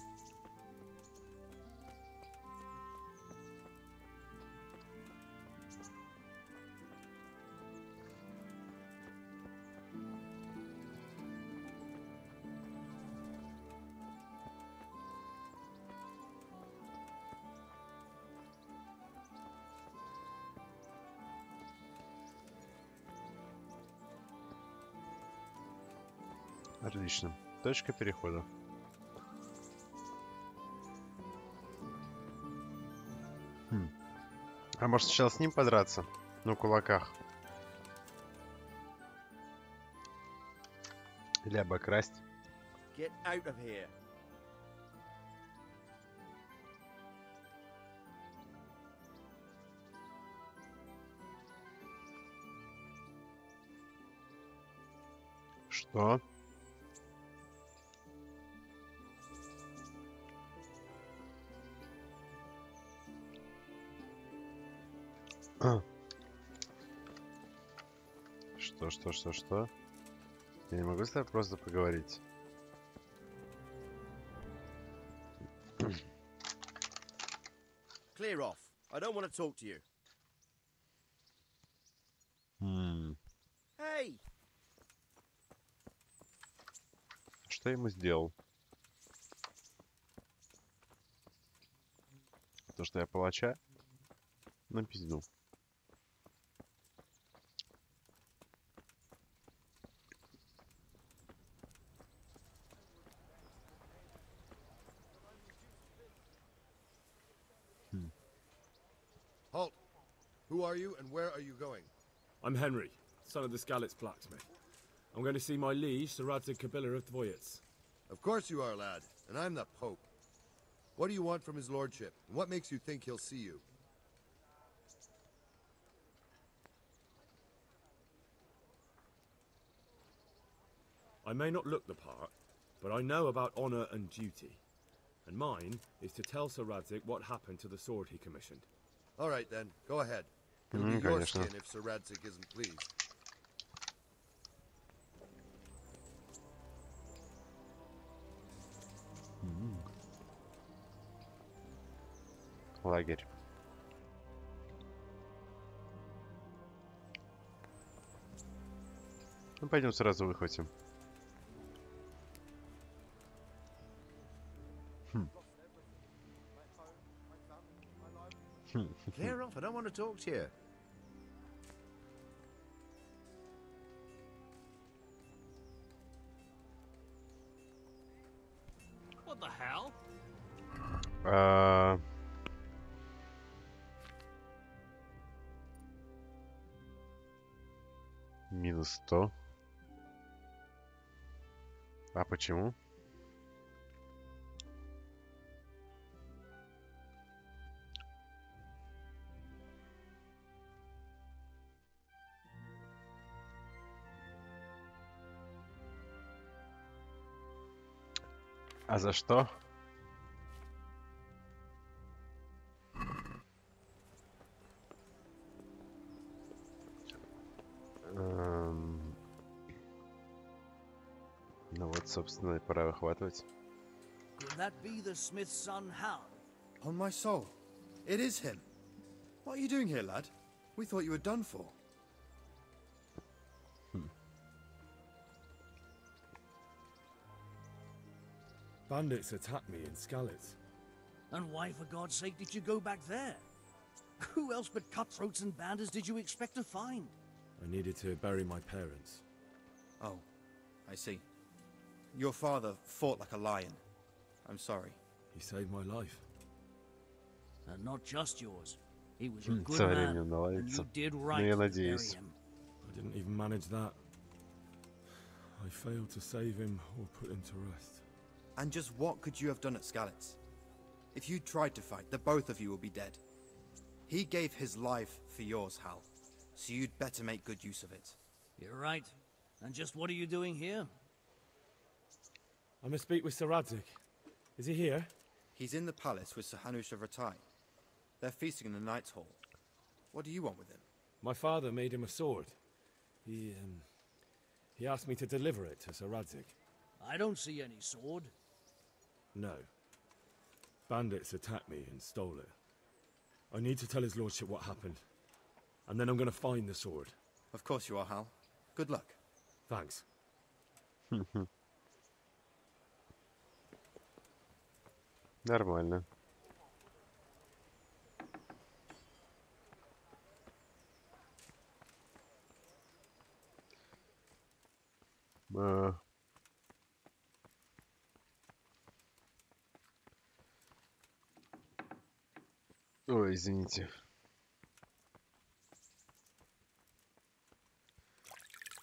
A: Отлично. Точка перехода. А может сначала с ним подраться? На кулаках. Или обокрасть.
O: Get out of here.
A: Что? Что? Я не могу с тобой просто поговорить.
O: Clear off. I don't want to talk to you. Hey!
A: Что я ему сделал? То, что я палача напиздил.
P: Halt! Who are you and where are you going?
F: I'm Henry, son of the Skalitz blacksmith. I'm going to see my liege, Sir Radzig Kabila of Dvoyets.
P: Of course you are, lad, and I'm the Pope. What do you want from his lordship, and what makes you think he'll see you?
F: I may not look the part, but I know about honour and duty. And mine is to tell Sir Radzig what happened to the sword he commissioned.
P: All right, then. Go ahead. It'll be your skin if Sir Radzig isn't pleased.
A: Лагерь. Ну, пойдем сразу выхватим.
L: Clear off, I don't want to talk to you.
N: What the hell?
A: Минус 100. А почему? А за что? Ну вот, собственно, и пора выхватывать.
B: Could that be the smith's son, Hal?
Q: On my soul, it is him. What are you doing here, lad? We thought you were done for.
F: Bandits attacked me in Skalitz.
B: And why, for God's sake, did you go back there? Who else but cutthroats and bandits did you expect to find?
F: I needed to bury my parents.
Q: Oh, I see. Your father fought like a lion. I'm sorry.
F: He saved my life.
B: And not just yours. He was a good
A: Со
B: man,
A: временем
B: and
A: наладится.
B: you did
A: Ну,
B: right
A: я
B: to bury
A: надеюсь.
B: him.
F: I didn't even manage that. I failed to save him or put him to rest.
Q: And just what could you have done at Skalitz? If you tried to fight, the both of you will be dead. He gave his life for yours, Hal. So you'd better make good use of it.
B: You're right. And just what are you doing here?
F: I must speak with Sir Radzig. Is he here?
Q: He's in the palace with Sir Hanush of Ratai. They're feasting in the Knight's Hall. What do you want with him?
F: My father made him a sword. He asked me to deliver it to Sir Radzig.
B: I don't see any sword.
F: No. Bandits attacked me and stole it. I need to tell his lordship what happened. And then I'm going to find the sword.
Q: Of course you are, Hal. Good luck.
F: Thanks.
A: Нормально. Ой, извините.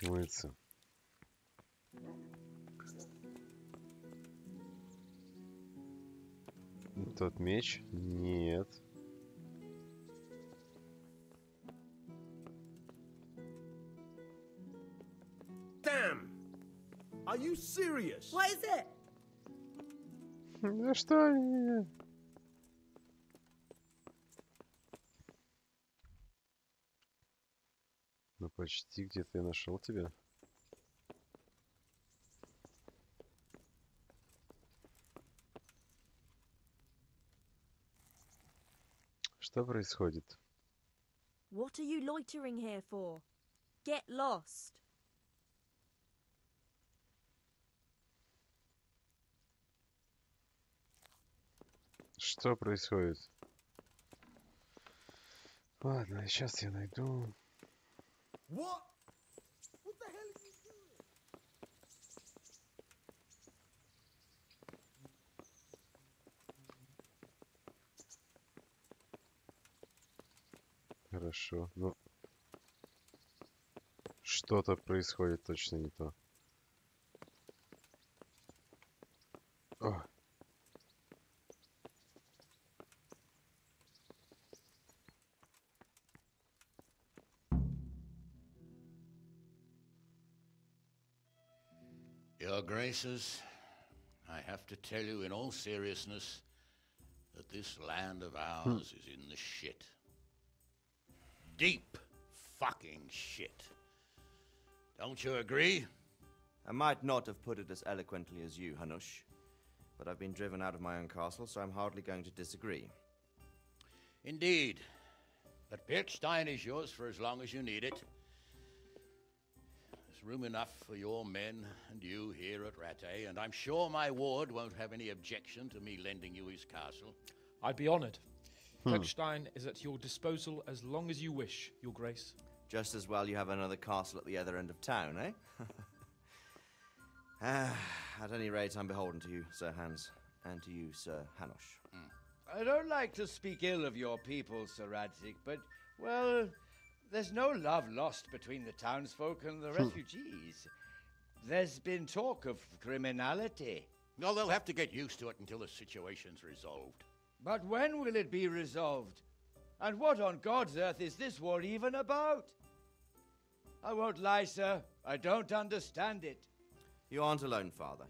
A: Мыться. Тот меч? Нет.
F: Damn! Are you serious?
M: What is it?
A: Да что они? Ну Почти где-то я нашел тебя. Что происходит?
J: What are you loitering here for? Get lost.
A: Что происходит? Ладно, сейчас я найду.
P: What? What the hell are you doing?
A: Хорошо, ну... Что-то происходит точно не то. О.
R: Your Graces, I have to tell you in all seriousness that this land of ours is in the shit. Deep fucking shit. Don't you agree?
S: I might not have put it as eloquently as you, Hanush, but I've been driven out of my own castle, so I'm hardly going to disagree.
R: Indeed. But Birkstein is yours for as long as you need it. There's room enough for your men and you here at Rattay, and I'm sure my ward won't have any objection to me lending you his castle.
T: I'd be honored. Birkstein is at your disposal as long as you wish, Your Grace.
S: Just as well you have another castle at the other end of town, eh? At any rate, I'm beholden to you, Sir Hans, and to you, Sir Hanush.
U: I don't like to speak ill of your people, Sir Radzig, but, well, there's no love lost between the townsfolk and the refugees. There's been talk of criminality.
R: Well, they'll have to get used to it until the situation's resolved.
U: But when will it be resolved? And what on God's earth is this war even about? I won't lie, sir. I don't understand it.
S: You aren't alone, Father.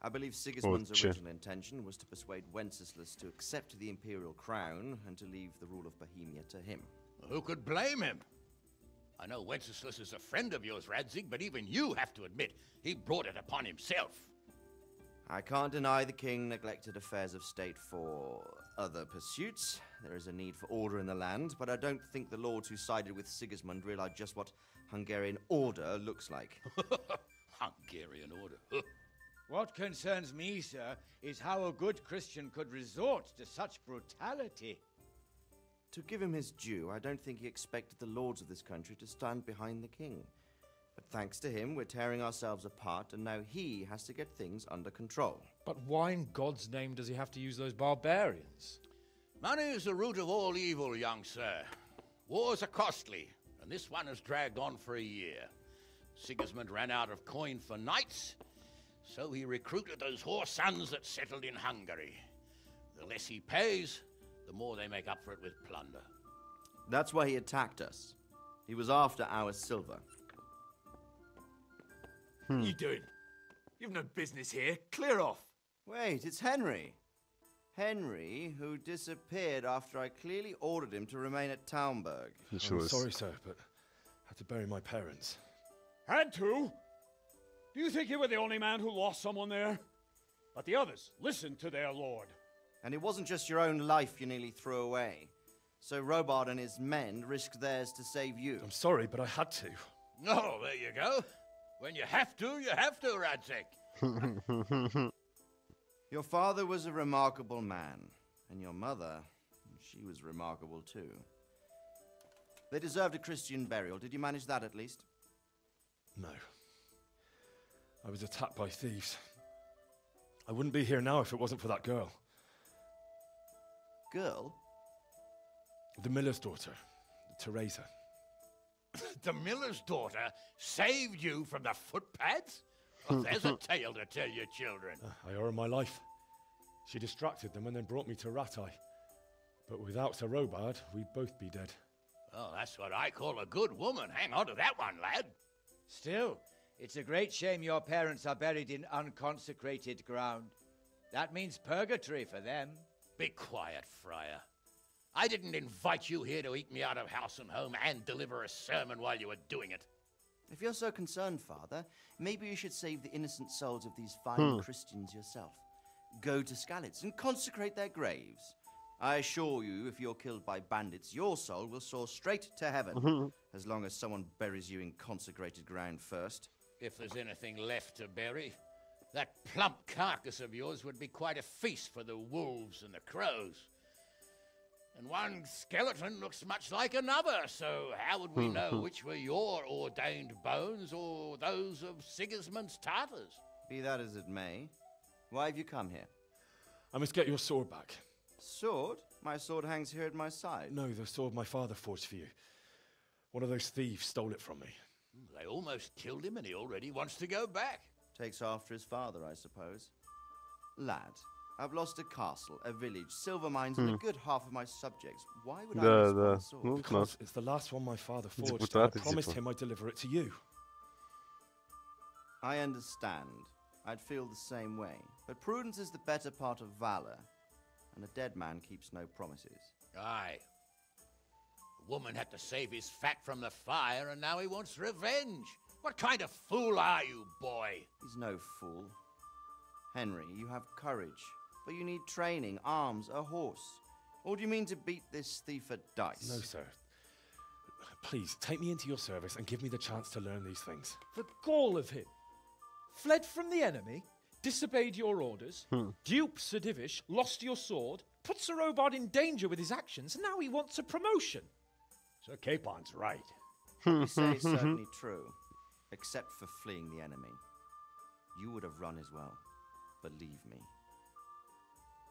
S: I believe Sigismund's original intention was to persuade Wenceslas to accept the imperial crown and to leave the rule of Bohemia to him.
R: Who could blame him? I know Wenceslas is a friend of yours, Radzig, but even you have to admit he brought it upon himself.
S: I can't deny the king neglected affairs of state for other pursuits. There is a need for order in the land, but I don't think the lords who sided with Sigismund realized just what Hungarian order looks like.
R: Hungarian order?
U: What concerns me, sir, is how a good Christian could resort to such brutality.
S: To give him his due, I don't think he expected the lords of this country to stand behind the king. But thanks to him, we're tearing ourselves apart, and now he has to get things under control.
T: But why in God's name does he have to use those barbarians?
R: Money is the root of all evil, young sir. Wars are costly, and this one has dragged on for a year. Sigismund ran out of coin for knights, so he recruited those whore sons that settled in Hungary. The less he pays, the more they make up for it with plunder.
S: That's why he attacked us. He was after our silver.
V: What are you doing? You've no business here. Clear off.
S: Wait, it's Henry. Henry, who disappeared after I clearly ordered him to remain at Taumberg.
D: I'm sorry, sir, but I had to bury my parents.
V: Had to? Do you think you were the only man who lost someone there? But the others listened to their lord.
S: And it wasn't just your own life you nearly threw away. So Robard and his men risked theirs to save you.
D: I'm sorry, but I had to.
R: Oh, there you go. When you have to, Radzig.
S: Your father was a remarkable man, and your mother, she was remarkable too. They deserved a Christian burial. Did you manage that at least?
D: No. I was attacked by thieves. I wouldn't be here now if it wasn't for that girl.
S: Girl?
D: The miller's daughter, Teresa.
R: The miller's daughter saved you from the footpads? Well, there's a tale to tell your children.
D: I owe her my life. She distracted them and then brought me to Rattay. But without Sir Robard, we'd both be dead.
R: Oh, that's what I call a good woman. Hang on to that one, lad.
U: Still, it's a great shame your parents are buried in unconsecrated ground. That means purgatory for them.
R: Be quiet, Friar. I didn't invite you here to eat me out of house and home and deliver a sermon while you were doing it.
S: If you're so concerned, Father, maybe you should save the innocent souls of these fine Christians yourself. Go to Skalitz and consecrate their graves. I assure you, if you're killed by bandits, your soul will soar straight to heaven, as long as someone buries you in consecrated ground first.
R: If there's anything left to bury, that plump carcass of yours would be quite a feast for the wolves and the crows. And one skeleton looks much like another, so how would we know which were your ordained bones or those of Sigismund's Tartars?
S: Be that as it may, why have you come here?
D: I must get your sword back.
S: Sword? My sword hangs here at my side.
D: No, the sword my father forged for you. One of those thieves stole it from me.
R: They almost killed him and he already wants to go back.
S: Takes after his father, I suppose. Lad, I've lost a castle, a village, silver mines, and a good half of my subjects. Why would I lose my sword?
D: Because it's the last one my father forged, and I promised him I'd deliver it to you.
S: I understand. I'd feel the same way. But prudence is the better part of valor, and a dead man keeps no promises.
R: Aye. The woman had to save his fat from the fire, and now he wants revenge. What kind of fool are you, boy?
S: He's no fool. Henry, you have courage, but you need training, arms, a horse. Or do you mean to beat this thief at dice?
D: No, sir. Please, take me into your service and give me the chance to learn these things.
T: The gall of him. Fled from the enemy, disobeyed your orders, duped Sir Divish, lost your sword, put Sir Robard in danger with his actions, and now he wants a promotion.
V: Sir Capon's right.
S: What you say is certainly true, except for fleeing the enemy. You would have run as well, believe me.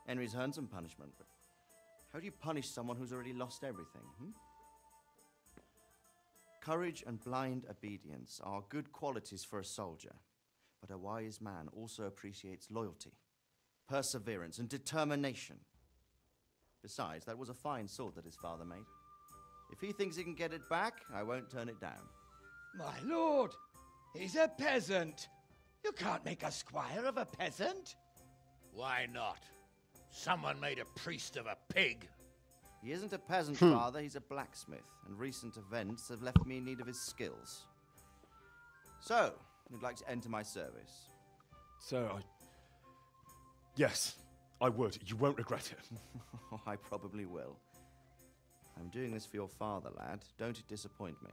S: Henry's earned some punishment, but how do you punish someone who's already lost everything, Courage and blind obedience are good qualities for a soldier, but a wise man also appreciates loyalty, perseverance, and determination. Besides, that was a fine sword that his father made. If he thinks he can get it back, I won't turn it down.
U: My lord, he's a peasant. You can't make a squire of a peasant.
R: Why not? Someone made a priest of a pig.
S: He isn't a peasant, Father, he's a blacksmith, and recent events have left me in need of his skills. So, you'd like to enter my service?
D: Sir, Yes, I would. You won't regret it.
S: I probably will. I'm doing this for your father, lad. Don't it disappoint me.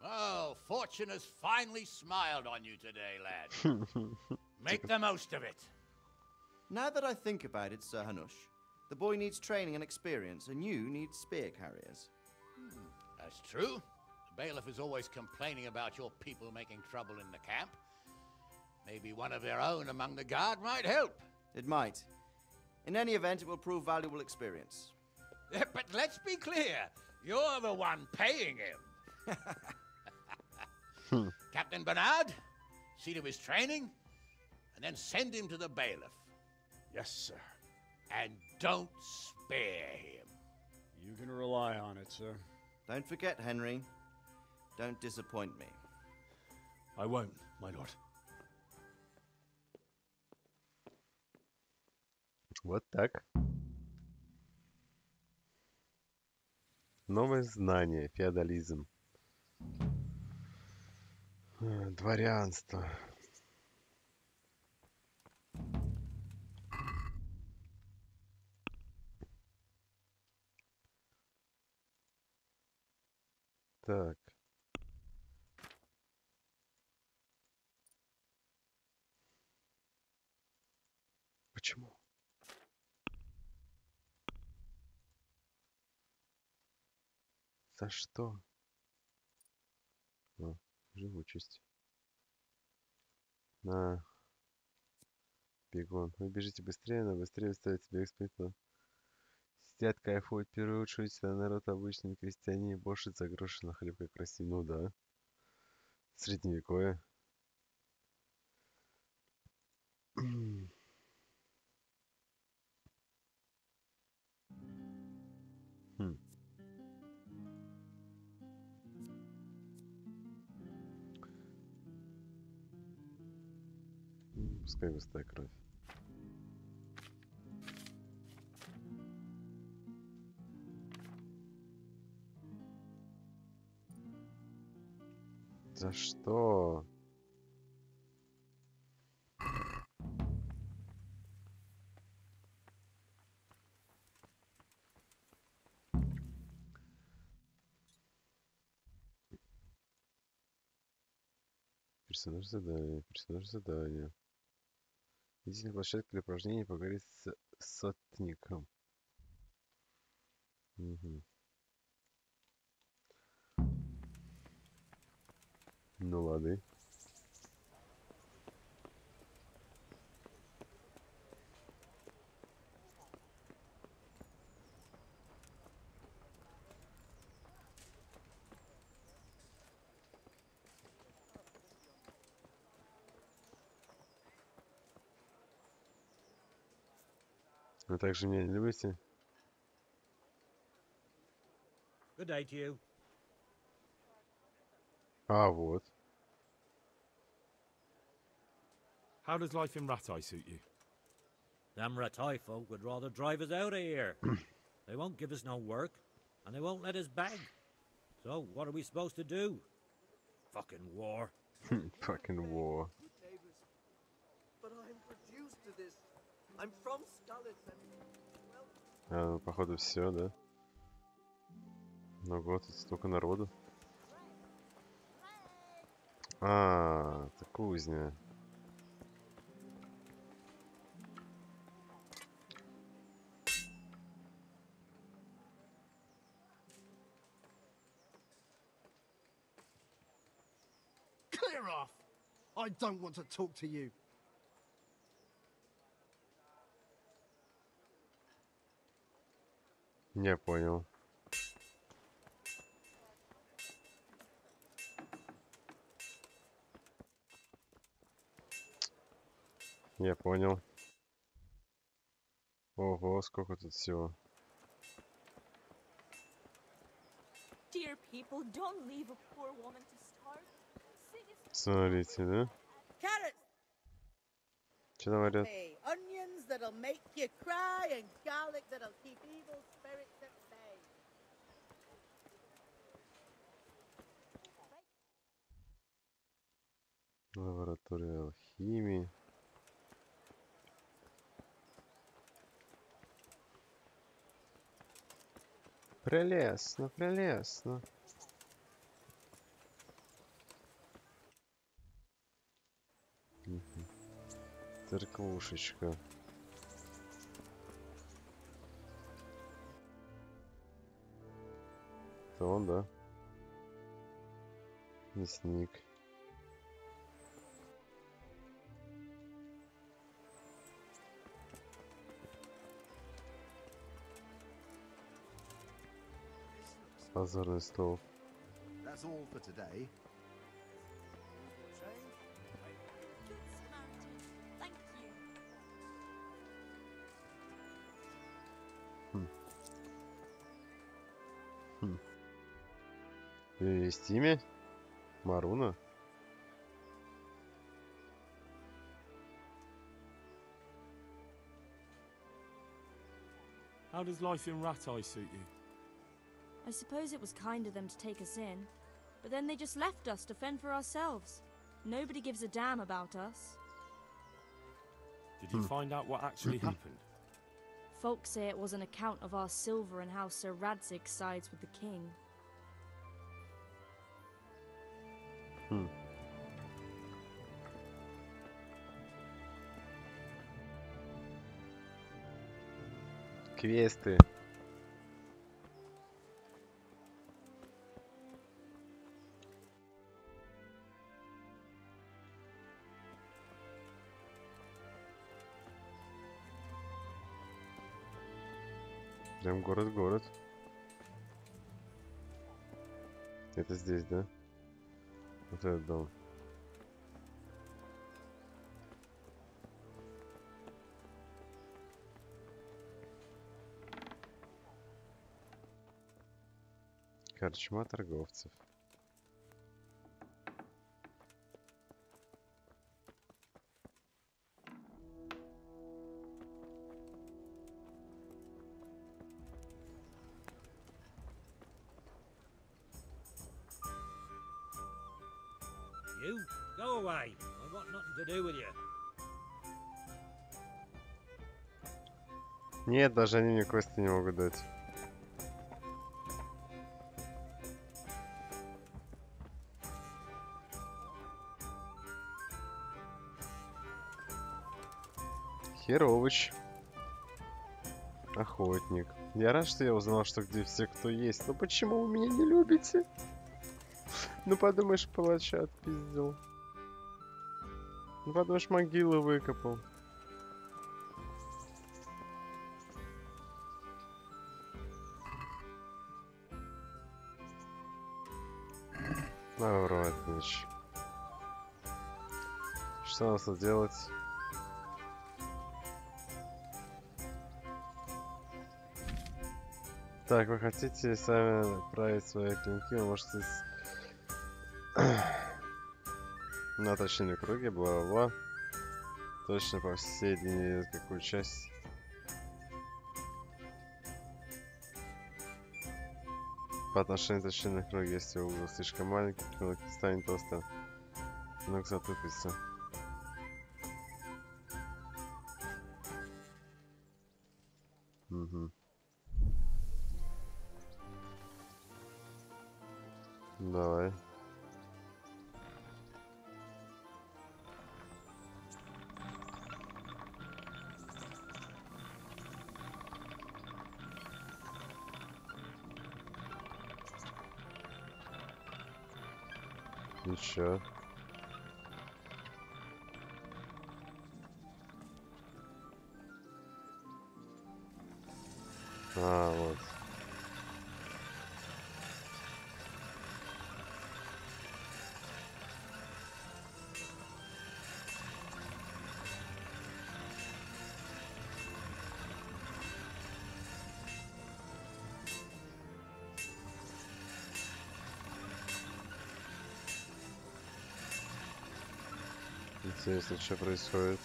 R: Oh, fortune has finally smiled on you today, lad. Make the most of it.
S: Now that I think about it, Sir Hanush, the boy needs training and experience, and you need spear carriers.
R: That's true. The bailiff is always complaining about your people making trouble in the camp. Maybe one of their own among the guard might help.
S: It might. In any event, it will prove valuable experience.
R: But let's be clear. You're the one paying him. Captain Bernard, see to his training, and then send him to the bailiff.
V: Yes, sir.
R: And don't spare him.
V: You can rely on it, sir.
S: Don't forget, Henry. Don't disappoint me.
D: I won't, my lord.
A: Вот так. Новое знание. Феодализм. Дворянство. Так. Почему? За что? О, живучесть. На. Бегун. Вы бежите быстрее, но быстрее ставить себе экспертно. Сидят, кайфуют, первую очередь, а народ обычный, крестьяне, больше за гроши на хлеб как красиво. Ну да. Средневековье. Пускай густая кровь. За что? Персонаж задания, персонаж задания. Идите на площадку для упражнений, поговорить с сотником. Угу. Ну ладно. Вы также меня не любите?
E: Good day to you.
A: А, вот.
F: How does life in Ratai suit you?
E: Them Ratai folk would rather drive us out of here. They won't give us no work, and they won't let us beg. So, what are we supposed to do? Fucking war.
A: Fucking war.
H: But I'm reduced to this. I'm from Skalitz and...
A: А, ну, походу, все, да? Ого, тут столько народу. А, это кузня.
H: Clear off! I don't want to talk to you.
A: Я понял. Я понял. Ого, сколько тут всего.
M: Dear people, don't leave a poor woman to starve.
A: Смотрите, да?
W: Carrots,
A: Что говорят?
W: hey, onions that'll make you cry, and garlic that'll keep evil spirits at bay.
A: Лаборатория алхимии. Прелестно, прелестно. Церквушечка. Это он, да? Мясник. Позорный стол.
X: That's all for today.
M: Thank you.
A: Есть имя? Маруна?
F: How does life in Ratai suit you?
J: I suppose it was kind of them to take us in, but then they just left us to fend for ourselves. Nobody gives a damn about us.
F: Did you find out what actually happened?
J: Folks say it was an account of our silver and how Sir Radzig sides with the king.
A: Квесты. Прям город-город. Это здесь, да? Вот этот дом. Корчма торговцев.
E: You, go away. I want nothing to do with you.
A: Нет, даже они мне квесты не могут дать. Херовыч. Охотник. Я рад, что я узнал, что где все, кто есть. Но почему вы меня не любите? Ну подумаешь, палача отпиздил. Ну подумаешь, могилу выкопал. Навратнич. Что нам тут делать? Так, вы хотите сами отправить свои клинки, вы можете на точные круги, бла-бла-бла. Точно по всей длине, какую часть. По отношению к точильных круг, если угол слишком маленький, кнопка станет просто ног затупится. Угу. Давай. И чё? А, вот. Интересно, что происходит.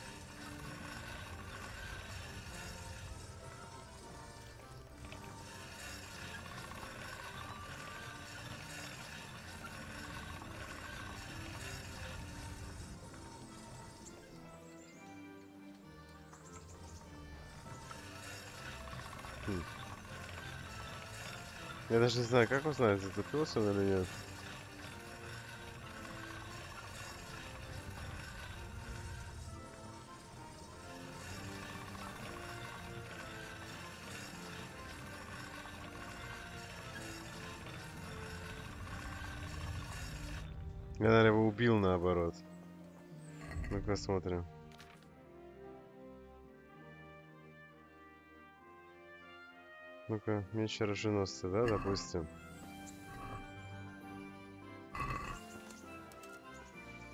A: Я даже не знаю, как узнать, затупился он или нет. Я, наверное, его убил наоборот. Ну-ка посмотрим. Ну-ка, меч оруженосца, да, допустим.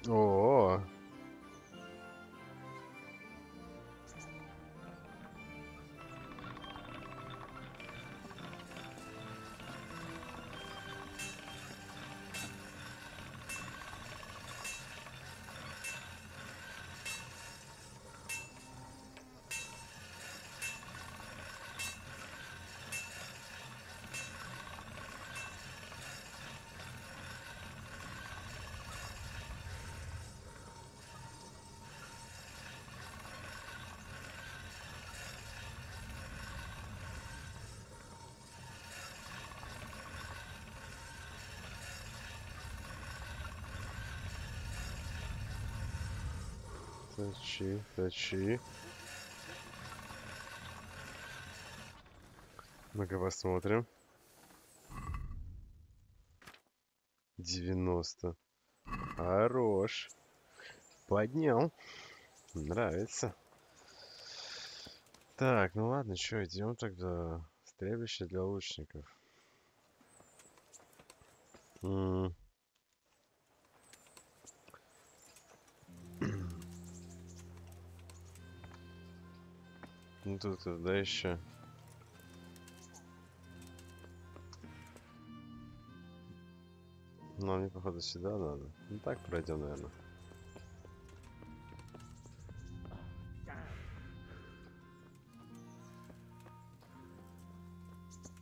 A: О-о-о! Точи, точи. Ну-ка посмотрим. 90. Хорош. Поднял. Нравится. Так, ну ладно, что, идем тогда. Стрельбище для лучников. Ну тут, да, еще. Но мне, походу, сюда надо. Ну так пройдем, наверное.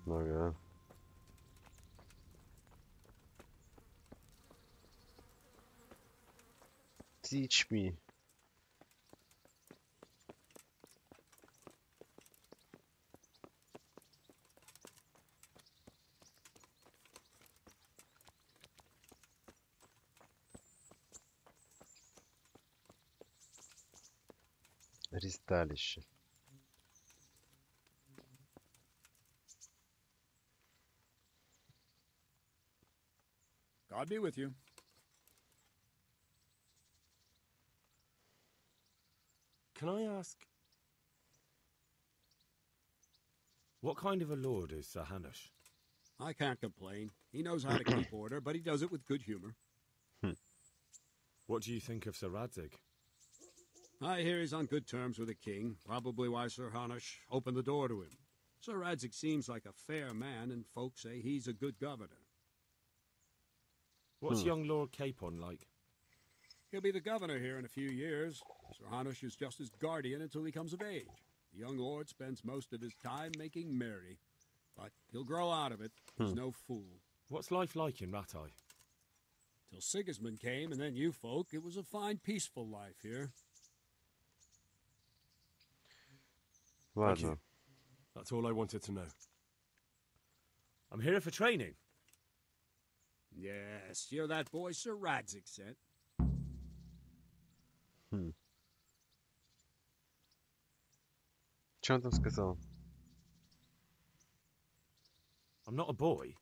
A: Ага. Teach me. Ристалище.
V: God be with you.
F: Can I ask, what kind of a lord is Sir Hanush?
V: I can't complain. He knows how to keep order, but he does it with good humor.
F: What do you think of Sir Radzig?
V: I hear he's on good terms with the king, probably why Sir Hanush opened the door to him. Sir Radzig seems like a fair man, and folks say he's a good governor.
F: What's young Lord Capon like?
V: He'll be the governor here in a few years. Sir Hanush is just his guardian until he comes of age. The young lord spends most of his time making merry, but he'll grow out of it. He's no fool.
F: What's life like in Rattay?
V: Till Sigismund came, and then you folk, it was a fine, peaceful life here.
F: Thank you. That's all I wanted to know. I'm here for training.
V: Yes, you're that boy Sir Radzig sent.
A: Что он там сказал?
F: I'm not a boy.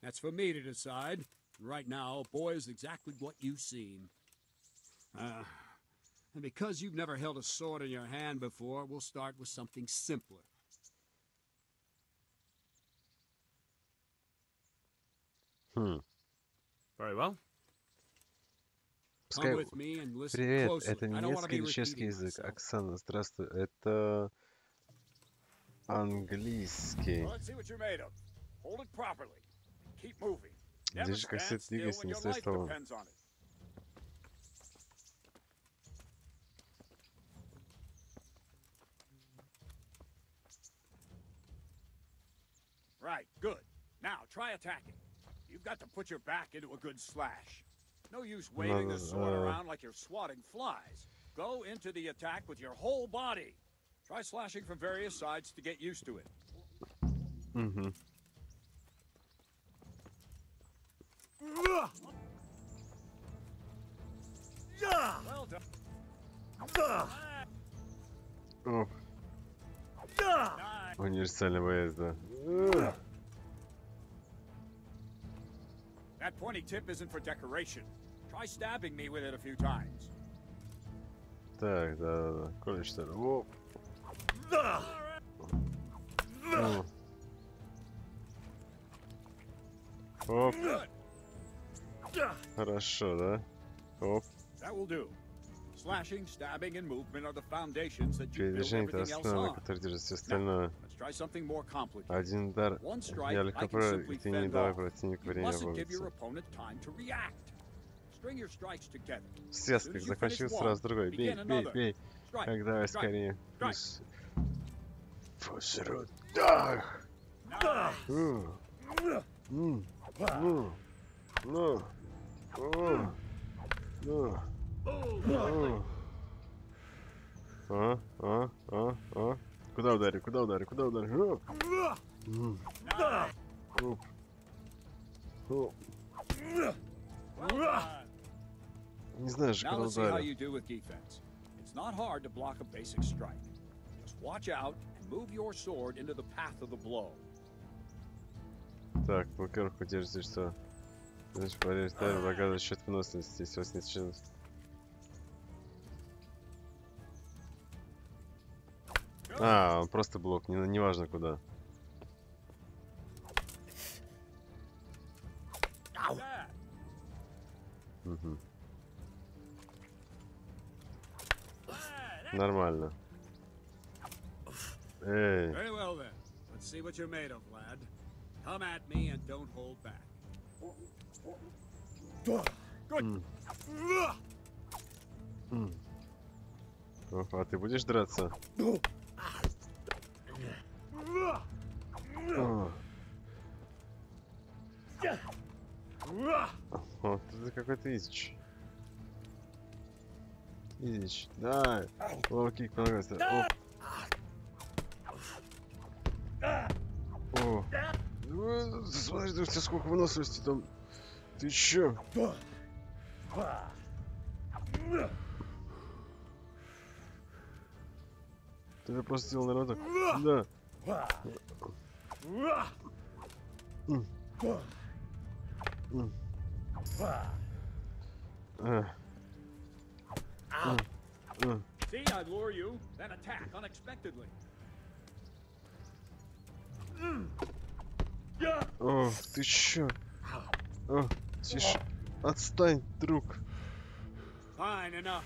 V: That's for me to decide. Right now, a boy is exactly what you seem. And because you've never held a sword in your hand before, we'll start with something simpler.
F: Very well.
A: Пускай...
V: Come with me and listen
A: Привет,
V: closely.
A: это
V: I don't want to
A: немецкий
V: be
A: или чешский
V: repeating
A: язык?
V: myself.
A: Оксана, здравствуй. Это английский.
V: Well, let's see what you're made of. Hold it properly. Keep moving. Never
A: Держи
V: stand
A: кассет,
V: still
A: двигайся,
V: when
A: не
V: your
A: стой
V: life
A: столом.
V: depends on it. Right, good. Now, try attacking. You've got to put your back into a good slash. No use waving the sword around like you're swatting flies. Go into the attack with your whole body. Try slashing from various sides to get used to it. Well done.
A: О. Универсальный боец, да.
V: That pointy tip isn't for decoration. Try stabbing me with it a few times.
A: Так, да. Коля, что ли? Оп. Оп. Хорошо, да? Оп.
V: That will do. Slashing, stabbing, and movement are the foundations that you build
A: Передвижение — это
V: everything else
A: основа, на
V: on.
A: которой держится все остальное.
V: Let's try something more complicated.
A: Один удар,
V: One strike,
A: я
V: I
A: легко
V: can
A: прав,
V: simply
A: и ты не
V: fend
A: давай
V: off.
A: противнику
V: You
A: время
V: mustn't give your
A: опомниться.
V: opponent time to react. String your strikes together.
A: Связка, закончил сразу другой. Бей, бей, бей. Так, давай скорее. Плюс. Фусрудах! Куда ударить, куда ударить, куда ударить? Не знаю же,
V: Now
A: куда
V: let's see how
A: ударить.
V: you do with defense. It's not hard to block a basic strike. Just watch out and move your sword into the path of the blow.
A: Так, блокировку держите, что? Значит, порежь, да, врага за счет выносливости, если у вас нет шансов. Он просто блок, не важно куда. Угу. Нормально. Эй.
V: Very well then. Let's see what you're made of, lad. Come at me and don't hold back. Good.
A: А ты будешь драться? О, ты какой-то изич. Иди, давай. Лоу-кик, пожалуйста. О. Смотри, у тебя сколько выносливости там. Ты чё? Ты же просто сделал, наверное, так. Да.
V: See, I lure you, then attack unexpectedly.
A: О, ты чё? О, тише. Отстань, друг.
V: Fine enough.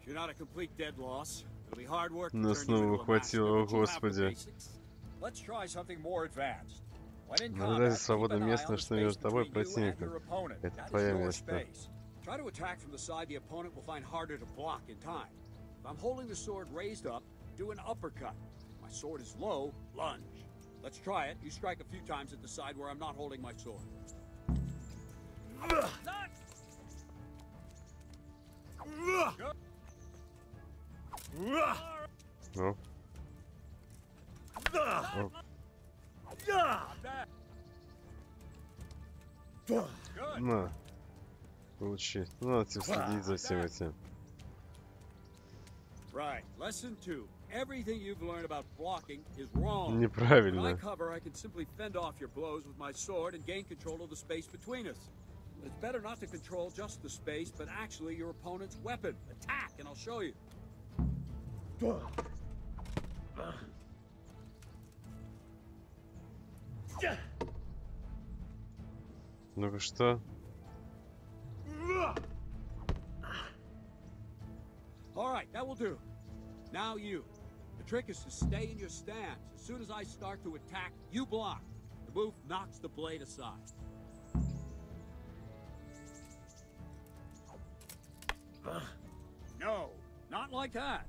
V: You're not a complete dead loss. It'll be hard work to
A: Нас
V: turn you
A: снова
V: into a
A: хватило,
V: master,
A: о
V: but you have the
A: господи.
V: basics. Let's try something more advanced. When in
A: Наблюдай за
V: combat, keep
A: свободным
V: an eye
A: местом,
V: on the
A: что
V: space
A: между тобой и
V: between you and
A: противником.
V: your opponent.
A: Это
V: That is
A: твое
V: your
A: место.
V: space. Try to attack from the side the opponent will find harder to block in time. If I'm holding the sword raised up, do an uppercut. If my sword is low, lunge. Let's try it. You strike a few times at the side where I'm not holding my sword.
A: Ну. На. Получи. Ну, надо тебе следить за всем этим.
V: Right. Lesson 2. Everything you've learned about blocking is wrong.
A: Неправильно.
V: When I cover, I can simply fend off your blows with my sword and gain control of the space between us. But it's better not to control just the space, but actually your opponent's weapon. Attack, and I'll show you.
A: Ну-ка, что?
V: All right, that will do. Now you. The trick is to stay in your stance. As soon as I start to attack, you block. The move knocks the blade aside. No, not like that.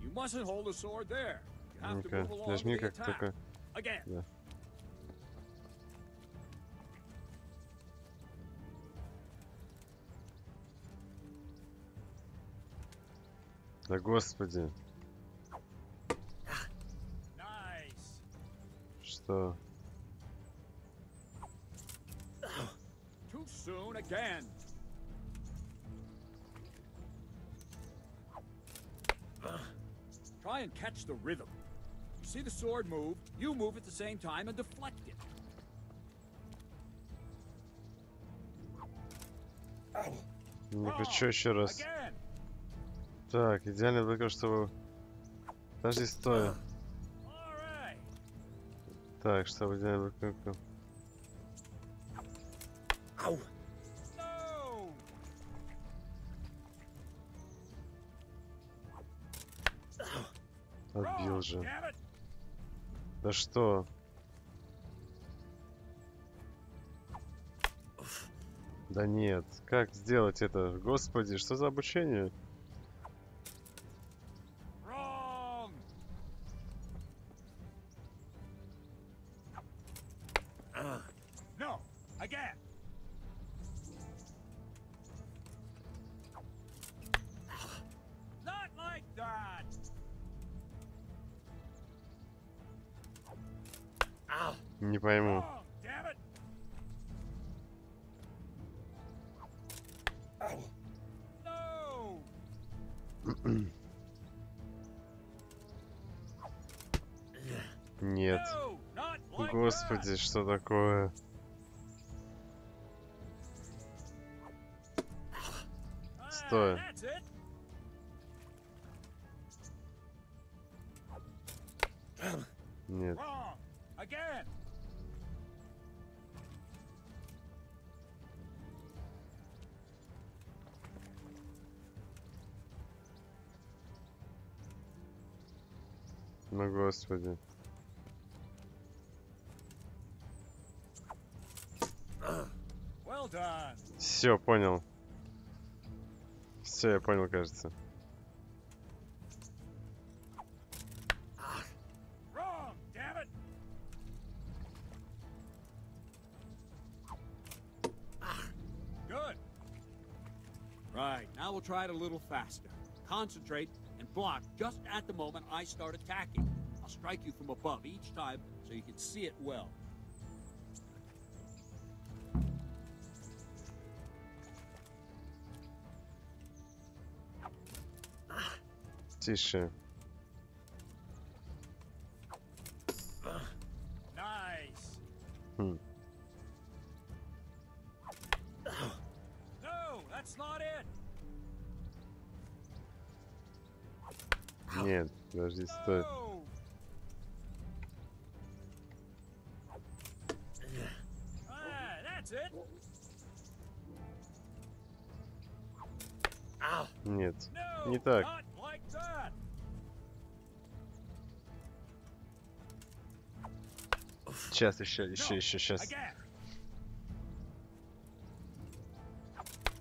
V: You mustn't hold the sword there. You have to
A: Ну-ка,
V: move along
A: нажми
V: with the
A: как
V: attack.
A: только...
V: Again.
A: Да. Да господи.
V: Nice.
A: Что?
V: Too soon again. Try and catch the rhythm. You see the sword move, you move at the same time and deflect it.
A: Ну-ка, что еще раз? Так, идеально только чтобы... Подожди, стой. Так, чтобы идеально только... Отбил же. Да что? Да нет, как сделать это? Господи, что за обучение?
V: No, again. Not like that.
A: Не пойму.
V: Damn it. No.
A: Нет. Господи, что такое? Стой. Нет.
V: Again.
A: Ну, господи.
V: Well done.
A: Все, понял. Все, я понял, кажется.
V: Wrong, damn it. Good. Right, now we'll try it a little faster. Concentrate and block just at the moment I start attacking. I'll strike you from above each time so you can see it well.
A: Тише.
V: Nice.
A: Хм.
V: No, that's not it.
A: Нет, подожди, стой.
V: That's it.
A: Нет, не так.
V: Not like that.
A: Сейчас, еще, сейчас. Я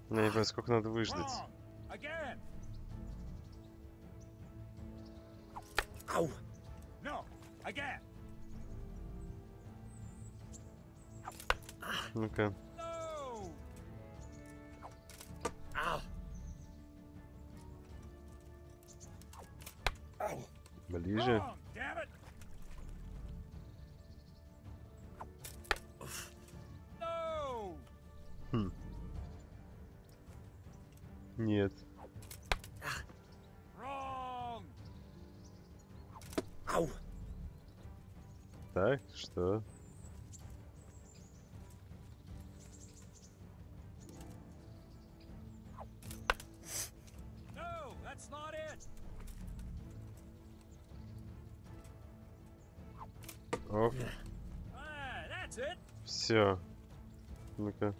A: не знаю, сколько надо выждать.
V: Again. No, again.
A: Ну-ка. Ближе.
V: Damn it. No.
A: Хм. Нет.
V: Wrong.
A: Так, что?
V: No, that's not it.
A: Оп.
V: That's it.
A: Все. Ну-ка.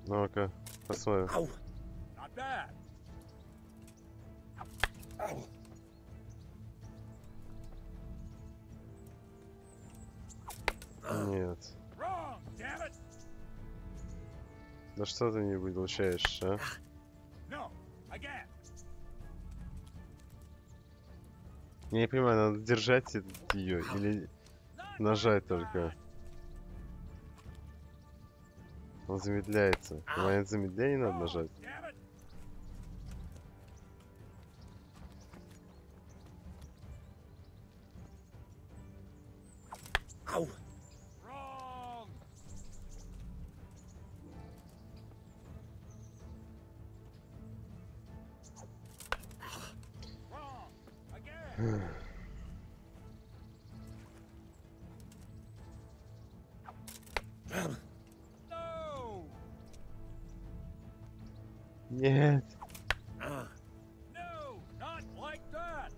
A: Ну-ка, посмотрим.
V: Not bad.
A: Нет.
V: Wrong, damn it.
A: Да что ты не выключаешь, а?
V: No, again.
A: Я не понимаю, надо держать ее или нажать только. Он замедляется. В момент замедления надо нажать.
V: Wrong. Wrong. Again. No.
A: Нет.
V: No, not like that.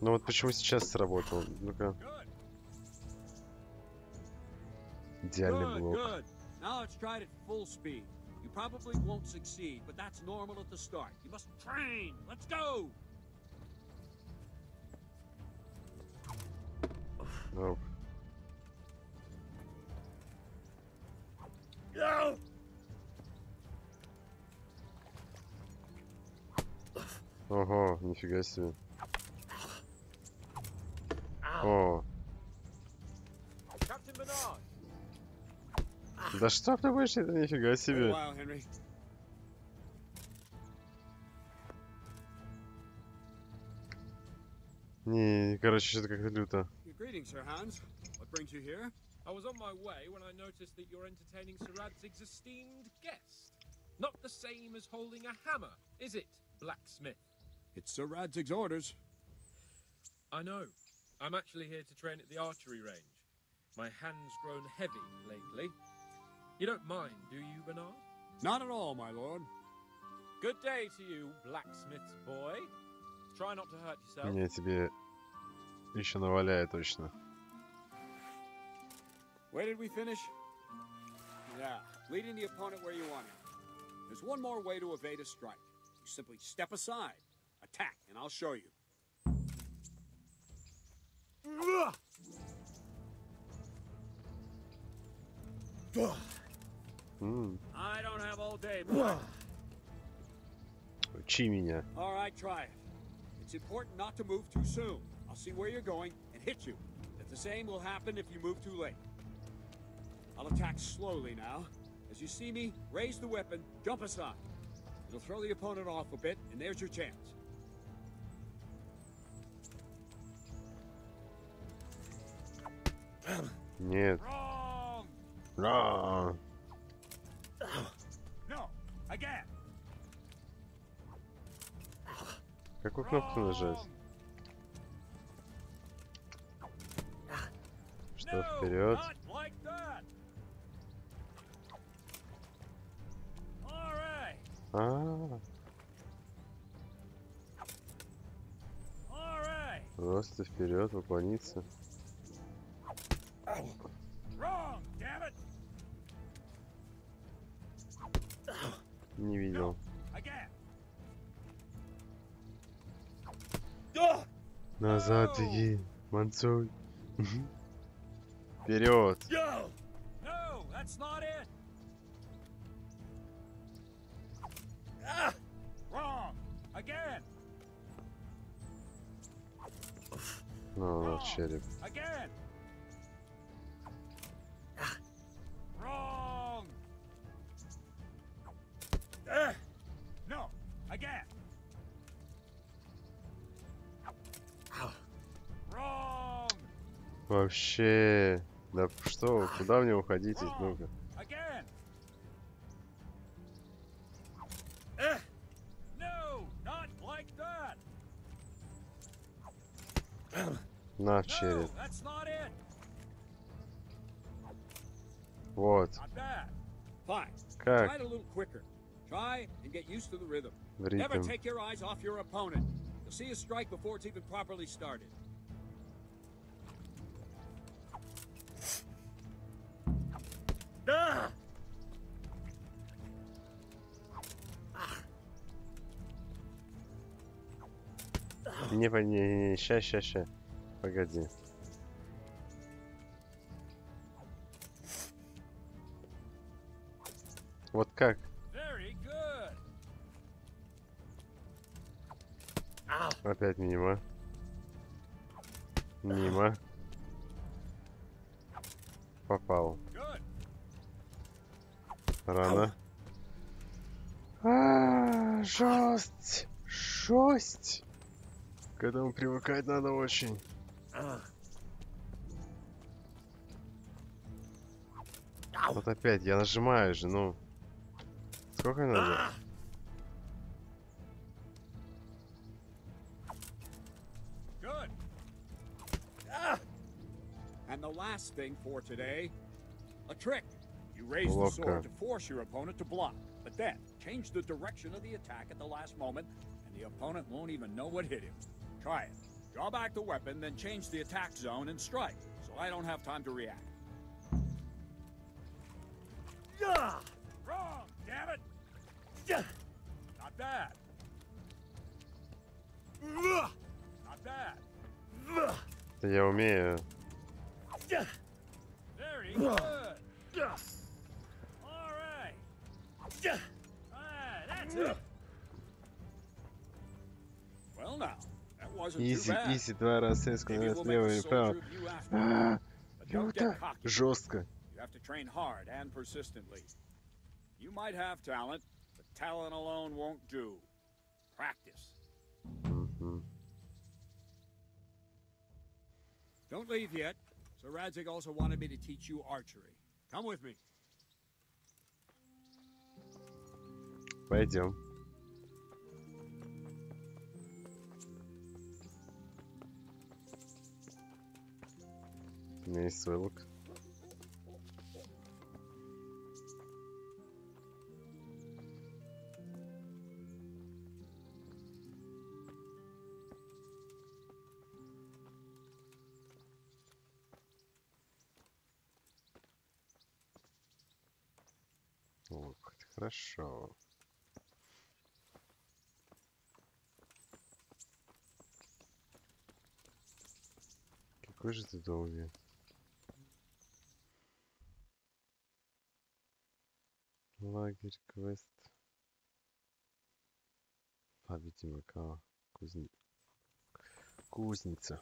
A: Ну вот почему сейчас сработал? Ну-ка. Идеальный блок.
V: Good. Now let's try it at full speed. You probably won't succeed, but that's normal at the start. You must train. Let's go.
A: Оп.
V: No.
A: Ого, нифига себе. О. Да что ты будешь, это нифига себе.
V: Wow, Henry.
A: Не, короче, что-то как-то люто.
V: Greetings, Sir Hans. What brings you here?
N: I was on my way when I noticed that you're entertaining Sir Radzig's esteemed guest. Not the same as holding a hammer, is it, blacksmith?
V: It's Sir Radzig's orders.
N: I know. I'm actually here to train at the archery range. My hand's grown heavy lately. You don't mind, do you, Bernard?
V: Not at all, my lord.
N: Good day to you, blacksmith's boy. Try not to hurt yourself.
A: Я тебе еще наваляю точно.
V: Where did we finish? Yeah, leading the opponent where you want him. There's one more way to evade a strike. You simply step aside, attack, and I'll show you. I don't have all day, boy.
A: Учи меня.
V: All right, try it. It's important not to move too soon. I'll see where you're going and hit you. But the same will happen if you move too late. I'll attack slowly now. As you see me, raise the weapon, jump aside. It'll throw the opponent off a bit, and there's your chance.
A: Нет.
V: Wrong. No. Again.
A: Какую кнопку нажать? Что вперед?
V: Like that. All right.
A: А,
V: All right.
A: просто вперед, уклониться.
V: Wrong, damn it.
A: Не видел.
V: Again.
A: Назад беги, Мансуй. Вперед.
V: No, that's not it. Wrong. Again.
A: Ну, череп.
V: Again. Wrong. No. Again. Wrong.
A: Вообще. Да что вы, куда мне уходить? Ну-ка.
V: Again. No, not like that.
A: На, в череп.
V: No, that's not it.
A: Вот.
V: Not bad. Fine.
A: Как?
V: Try it a little quicker. Try and get used to the rhythm.
A: В ритм.
V: Never take your eyes off your opponent. You'll see a strike before it's even properly started.
A: Не, ща. Погоди. Вот как?
V: Very good.
A: Опять мимо. Мимо. Попал.
V: Good.
A: Рано. Жесть. Жесть. К этому привыкать надо очень. Вот опять, я нажимаю же, ну. Сколько надо?
V: Good. And the last thing for today, a trick. You raise the sword to force your opponent to block, but then change the direction of the attack at the last moment, and the opponent won't even know what hit him. Try it. Draw back the weapon, then change the attack zone and strike, so I don't have time to react. Wrong, damn it! Not bad. Not bad.
A: Я умею.
V: Very good. All right. That's it. Well now, that wasn't too bad.
A: Изи, два раза слева и право. Круто. Жестко.
V: You have to train hard and persistently. You might have talent, but talent alone won't do. Practice. Don't leave yet. So Radzik also wanted me to teach you archery. Come with me.
A: Пойдем. У меня есть свой лук. Лук, хорошо. Какой же ты долгий. Лагерь, квест. Победи Макао. Кузница.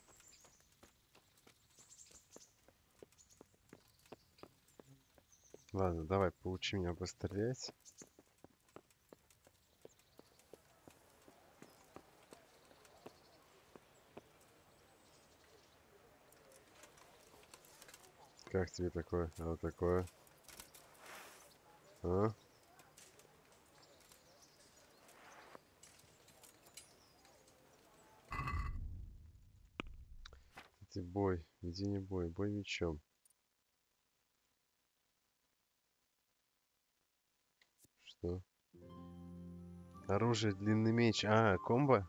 A: Ладно, давай, поучи меня пострелять. Как тебе такое? А вот такое? А? Иди бой, иди не бой, бой мечом. Что? Оружие, длинный меч. А, комбо?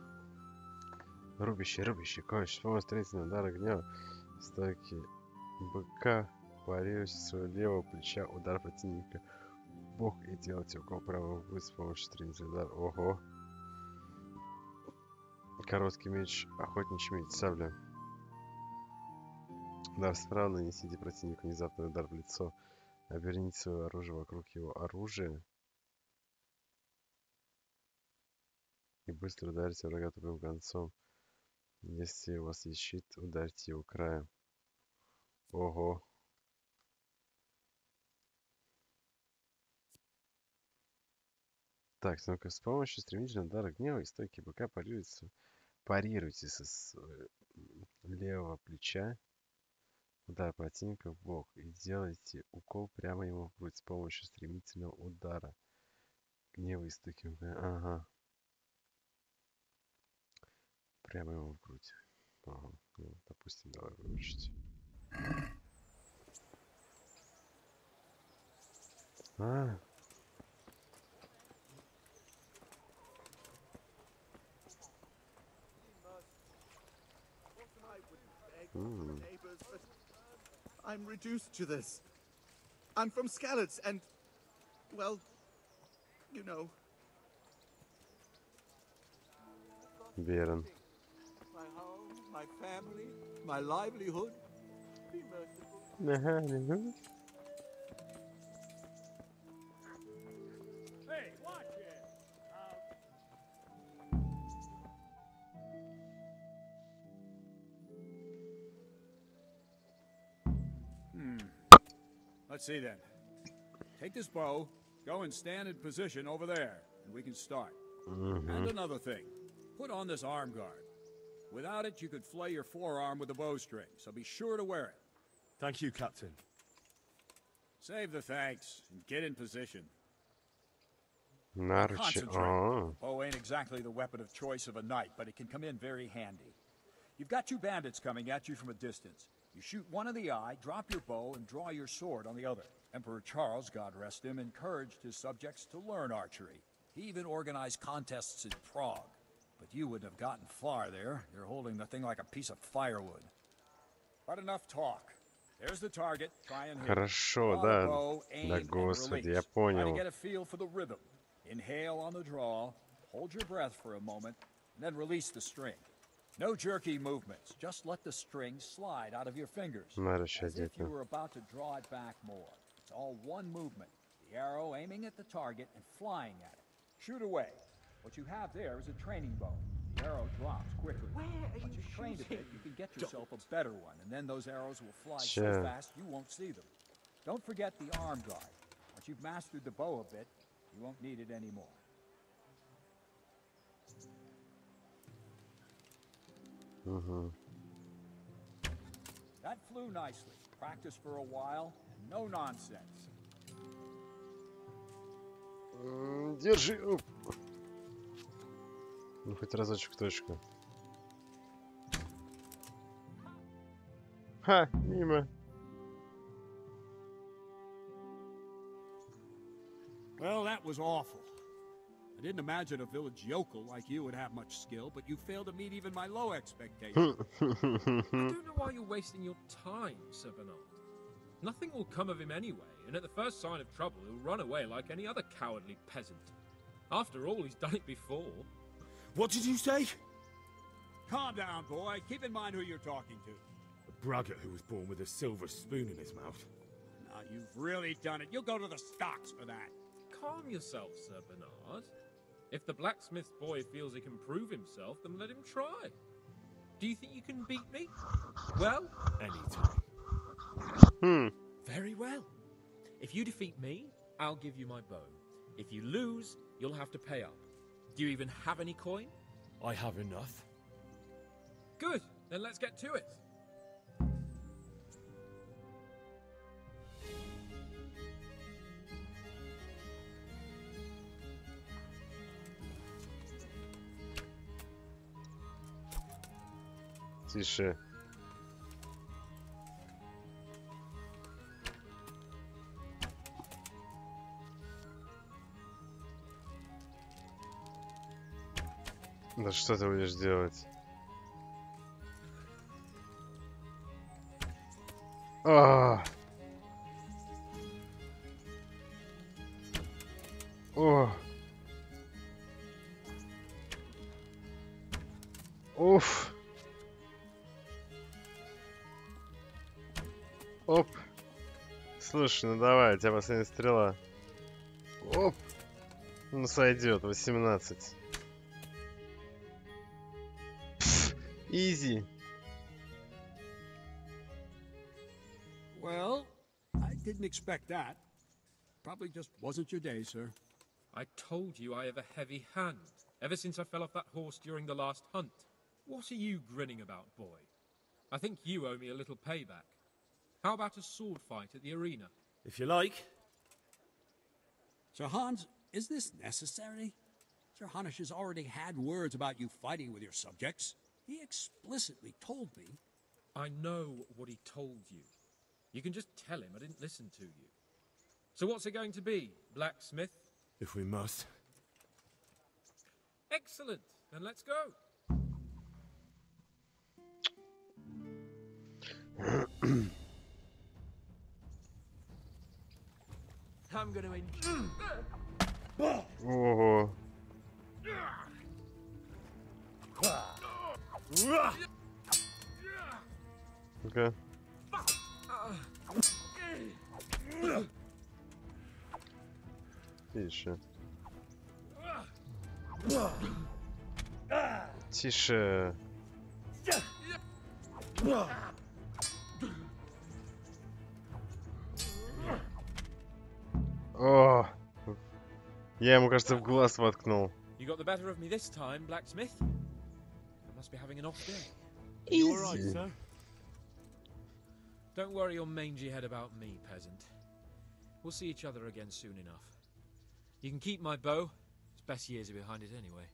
A: Рубящий, колющий, помощь строительного удара гнева. Стойки быка. Парируйте своего левого плеча, удар противника. Бог и делайте укол правого грудь с помощью строительного удара. Ого. Короткий меч, охотничий меч, сабля. Удар справа, нанесите противнику внезапный удар в лицо. Оберните свое оружие вокруг его оружия. И быстро ударите врага тупым концом. Если у вас есть щит, ударьте его краем. Ого. Так, ну-ка, с помощью стремительного удара гнева и стойки быка парируйте со левого плеча удар противника в бок и делайте укол прямо ему в грудь с помощью стремительного удара гнева и стойки быка. Ага. Прямо ему в грудь. Ага. Ну, допустим, давай выучить. А.
O: I'm reduced to this. I'm from Skalitz and, well, you know.
A: Верен.
V: My home, my family, my livelihood. Be merciful. Hey, watch it. Let's see then. Take this bow, go and stand in position over there, and we can start. And another thing, put on this arm guard. Without it, you could flay your forearm with a bowstring, so be sure to wear it.
F: Thank you, Captain.
V: Save the thanks, and get in position.
A: Наручи.
V: Concentrate. Bow ain't exactly the weapon of choice of a knight, but it can come in very handy. You've got two bandits coming at you from a distance. You shoot one in the eye, drop your bow, and draw your sword on the other. Emperor Charles, God rest him, encouraged his subjects to learn archery. He even organized contests in Prague. But you wouldn't have gotten far there. You're holding the thing like a piece of firewood. But enough talk. There's the target. Try and hit.
A: Хорошо, да. Да, господи, я понял.
V: Try to get a feel for the rhythm. Inhale on the draw, hold your breath for a moment, and then release the string. No jerky movements. Just let the string slide out of your fingers. As if you were about to draw it back more. It's all one movement. The arrow aiming at the target and flying at it. Shoot away. What you have there is a training bow. The arrow drops quickly. Once you've trained a bit, you can get yourself a better one, and then those arrows will fly so fast you won't see them. Don't forget the arm guard. Once you've mastered the bow a bit, you won't need it anymore. That flew nicely. Practice for a while, and no nonsense.
A: Держи. Ну, хоть разочек точку. Ха, мимо.
V: Well, that was awful. I didn't imagine a village yokel like you would have much skill, but you failed to meet even my low expectations.
N: I don't know why you're wasting your time, Sir Bernard. Nothing will come of him anyway, and at the first sign of trouble, he'll run away like any other cowardly peasant. After all, he's done it before.
F: What did you say?
V: Calm down, boy. Keep in mind who you're talking to.
F: A braggart who was born with a silver spoon in his mouth.
V: Now, you've really done it. You'll go to the stocks for that.
N: Calm yourself, Sir Bernard. If the blacksmith boy feels he can prove himself, then let him try. Do you think you can beat me? Well,
F: anytime.
N: Very well. If you defeat me, I'll give you my bow. If you lose, you'll have to pay up. Do you even have any coin?
D: I have enough.
N: Good, then let's get to it.
A: Тише. Да что ты будешь делать? О! Уф! Оп! Слушай, ну давай, у тебя последняя стрела. Оп! Ну сойдет, 18. Easy.
V: Well, I didn't expect that. Probably just wasn't your day, sir.
N: I told you I have a heavy hand, ever since I fell off that horse during the last hunt. What are you grinning about, boy? I think you owe me a little payback. How about a sword fight at the arena?
F: If you like.
V: Sir Hans, is this necessary? Sir Hanush has already had words about you fighting with your subjects. He explicitly told me.
N: I know what he told you. You can just tell him I didn't listen to you. So what's it going to be, blacksmith?
F: If we must.
N: Excellent. Then let's go. I'm gonna enjoy.
A: Ого. Ну-ка. Тише. Тише. О! Я ему, кажется, в глаз воткнул.
N: You got the better of me this time, blacksmith. I must be having an off day.
F: You all right, sir?
N: Don't worry your mangy head about me, peasant. We'll see each other again soon enough. You can keep my bow. Its best years are behind it anyway.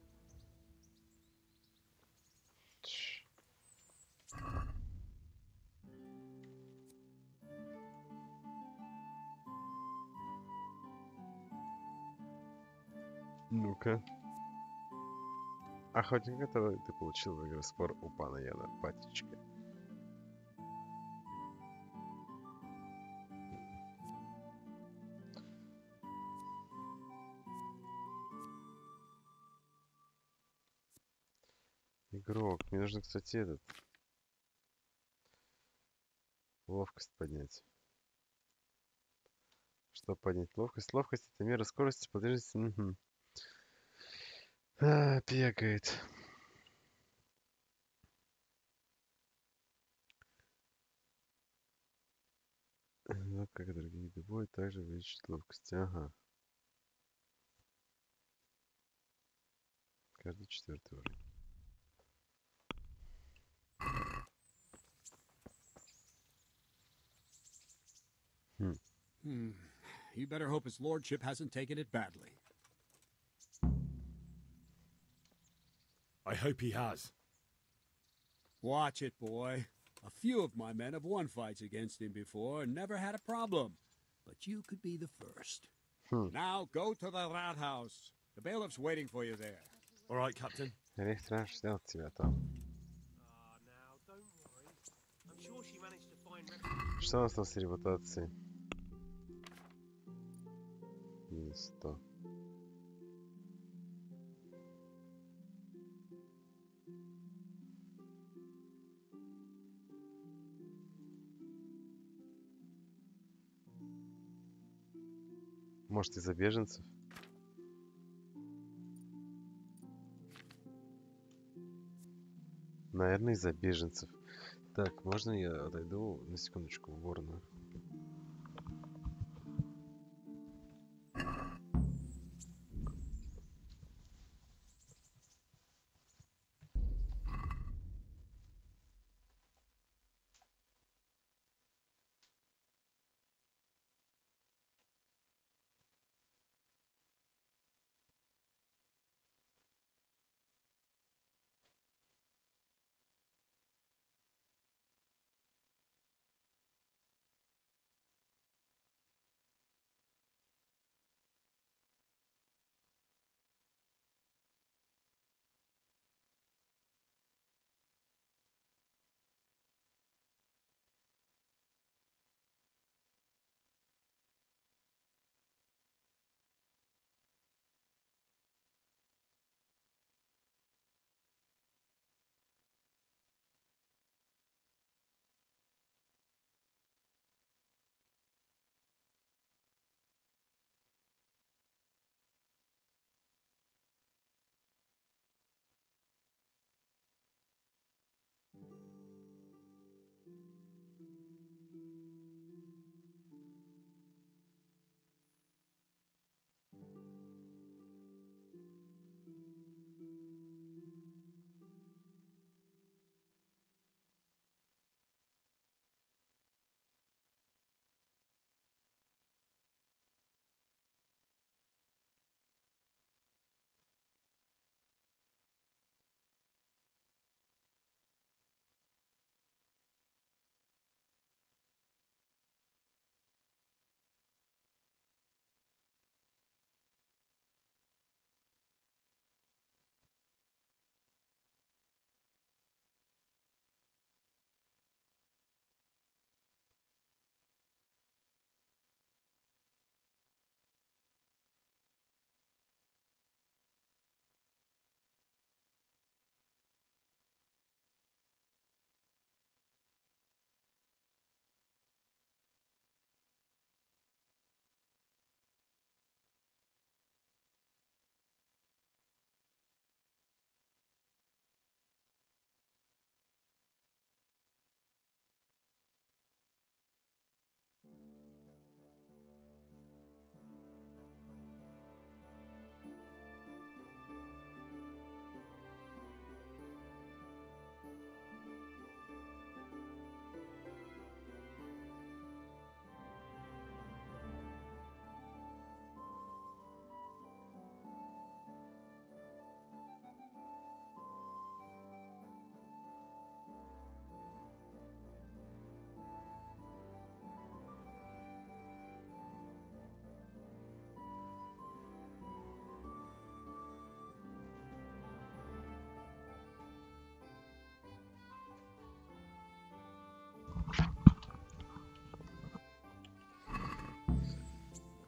A: Ну-ка. Охотник, которого ты получил, выиграв спор у пана Яна Патичка. Игрок, мне нужно, кстати, этот... ловкость поднять. Что поднять? Ловкость? Ловкость — это мера скорости, подвижности. Угу. Бегает. Ну, как другие виды боя, также увеличить ловкость. Ага. Каждый 4-й уровень.
V: You better hope his lordship hasn't taken it badly.
F: I hope he has.
V: Watch it, boy. A few of my men have won fights against him before and never had a problem. But you could be the first. Now go to the rat house. The bailiff's waiting for you there.
F: All right, Captain.
A: Рейхстраж ждал тебя там. Что у нас там с репутацией? Минус 100. Может, из-за беженцев? Наверное, из-за беженцев. Так, можно я отойду на секундочку в уборную?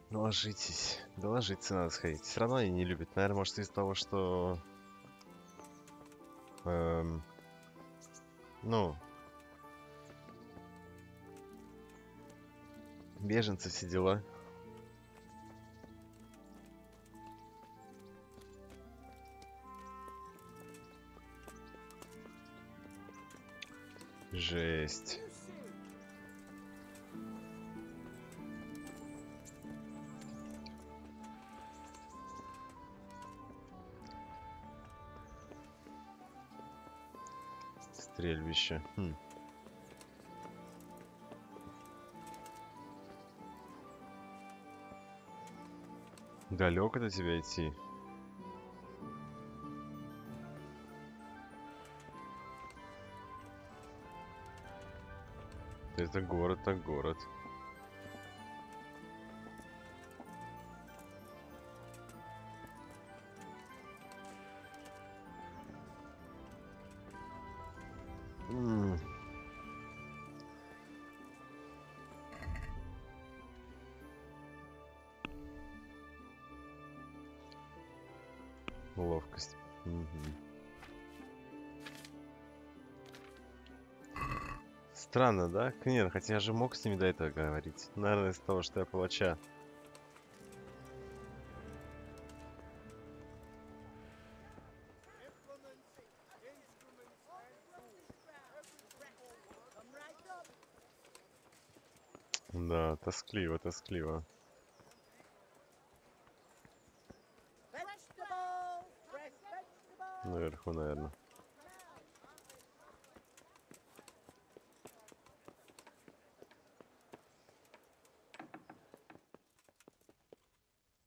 A: Доложитесь. Доложиться надо сходить. Все равно они не любят. Наверное, может из-за того, что... ну... беженцы, все дела. Жесть. Стрельбище. Далеко до тебя идти? Это город, так город. Ловкость. Странно, да? Нет, хотя я же мог с ними до этого говорить. Наверное, из-за того, что я палача. Да, тоскливо, тоскливо. Наверху, наверное.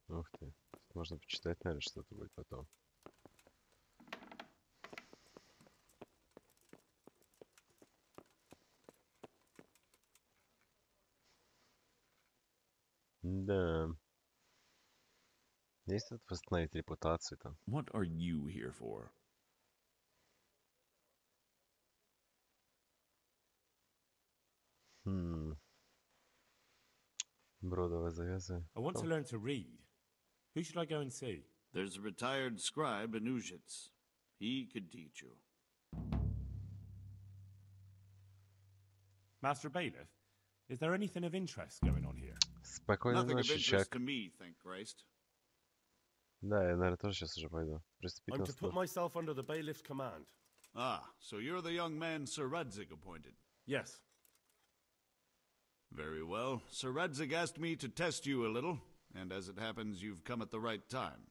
A: Ух ты. Можно почитать, наверное, что-то будет потом. Да. Есть тут восстановить репутацию там.
C: What are you here for?
A: Бродовая завязывай.
G: I want to learn to read. Who should I go and see?
I: There's a retired scribe in Ujits. He could teach you.
G: Master Bailiff, is there anything of interest going on here?
A: Спокойной
I: Nothing of
A: ночи,
I: interest
A: Чак.
I: to me, thank Christ.
A: Да, я, наверное, тоже сейчас уже пойду. Приступить
F: I'm
A: на
F: to put
A: службу.
F: myself under the bailiff's command.
I: Ah, so you're the young man Sir Radzig appointed.
F: Yes,
I: Very well. Sir Radzig asked me to test you a little, and as it happens, you've come at the right time.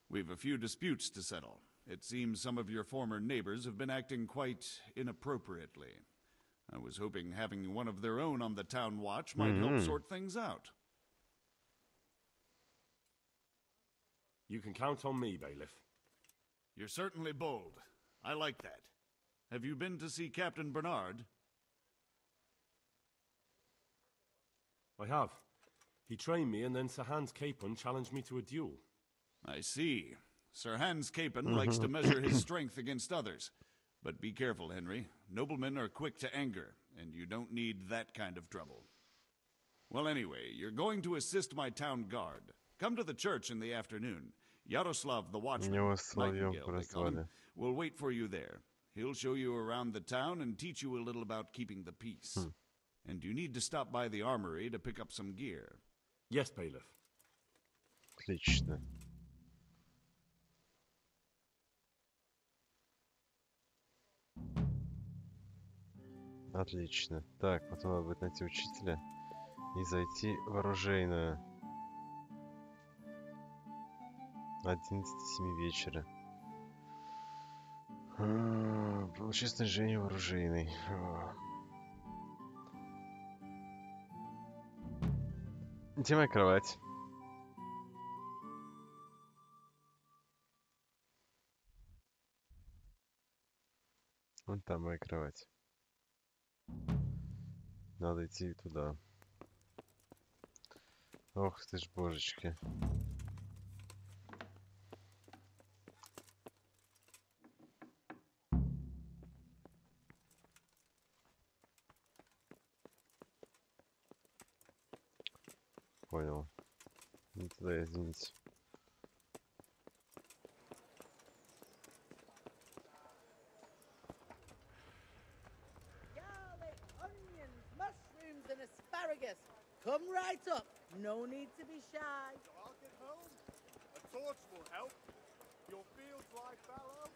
I: We've a few disputes to settle. It seems some of your former neighbors have been acting quite inappropriately. I was hoping having one of their own on the town watch might help sort things out.
B: You can count on me, Bailiff.
I: You're certainly bold. I like that. Have you been to see Captain Bernard?
B: I have. He trained me, and then Sir Hans Capon challenged me to a duel.
I: I see. Sir Hans Capon likes to measure his strength against others. But be careful, Henry. Noblemen are quick to anger, and you don't need that kind of trouble. Well, anyway, you're going to assist my town guard. Come to the church in the afternoon. Yaroslav the Watchman, Nightingale they call him, will wait for you there. He'll show you around the town and teach you a little about keeping the peace. And you need to stop by the armory to pick up some gear.
B: Yes, Bailiff.
A: Отлично. Отлично. Так, потом надо будет найти учителя и зайти в оружейную. 11:07 вечера. Получить снаряжение в оружейной. Где моя кровать? Вон там моя кровать. Надо идти туда. Ох ты ж, божечки. Понял. Не туда, извините.
W: Garlic, onions, mushrooms, and asparagus. Come right up. No need to be shy.
K: I'll get home. A torch will help. Your fields lie fallow.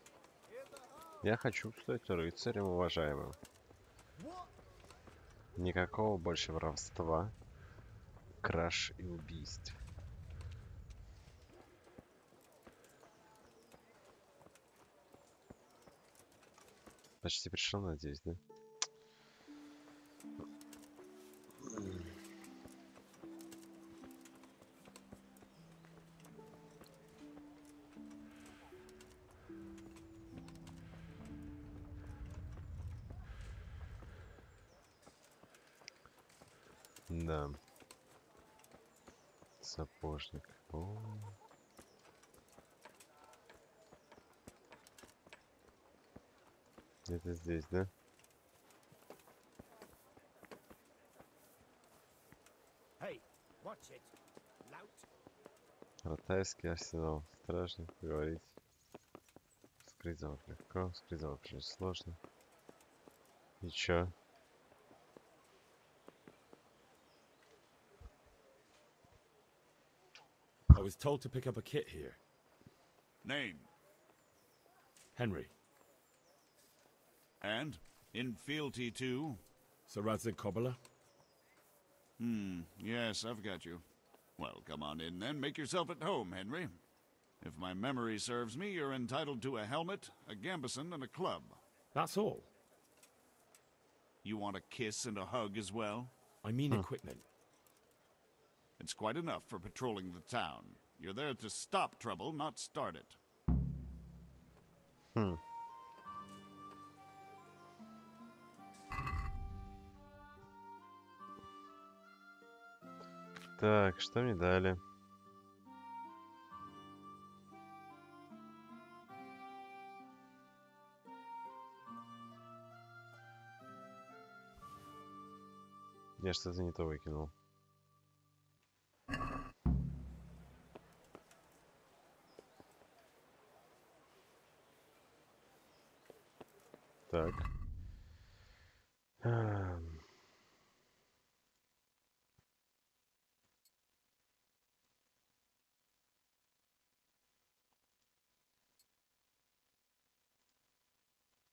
K: Here's a hoe.
A: Я хочу стать рыцарем, уважаемым. Никакого больше воровства, краж и убийств. Почти пришел, надеюсь, да? Да. Сапожник. О. Это здесь, да?
E: Hey, watch it, lout.
A: Ротайский арсенал. Страшно говорить. Скрыть замок легко, скрыть замок очень сложно. И чё?
B: I was told to pick up a kit here.
I: Name?
B: Henry.
I: And? In fealty to?
B: Sir Radzig Cobbler.
I: Yes, I've got you. Well, come on in then. Make yourself at home, Henry. If my memory serves me, you're entitled to a helmet, a gambeson, and a club.
B: That's all?
I: You want a kiss and a hug as well?
B: I mean equipment.
I: It's quite enough for patrolling the town. You're there to stop trouble, not start it.
A: Так, что мне дали? Я что-то не то выкинул. Так.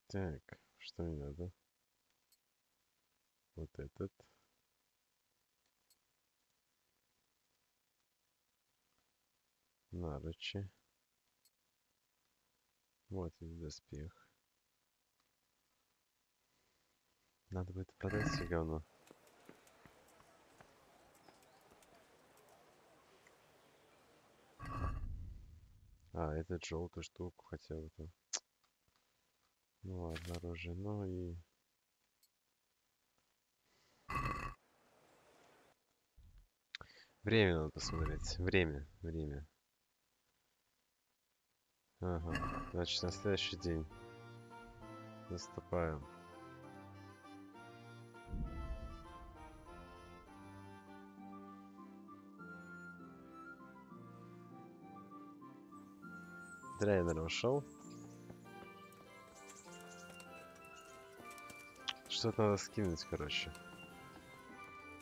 A: Так, что мне надо? Вот этот. Наручи. Вот и доспех. Надо будет продать все говно. А, это желтую штуку хотя бы там. Ну ладно, оружие. Ну и... Время надо посмотреть. Время. Ага. Значит, на следующий день. Наступаем. Драйвер ушел. Что-то надо скинуть, короче.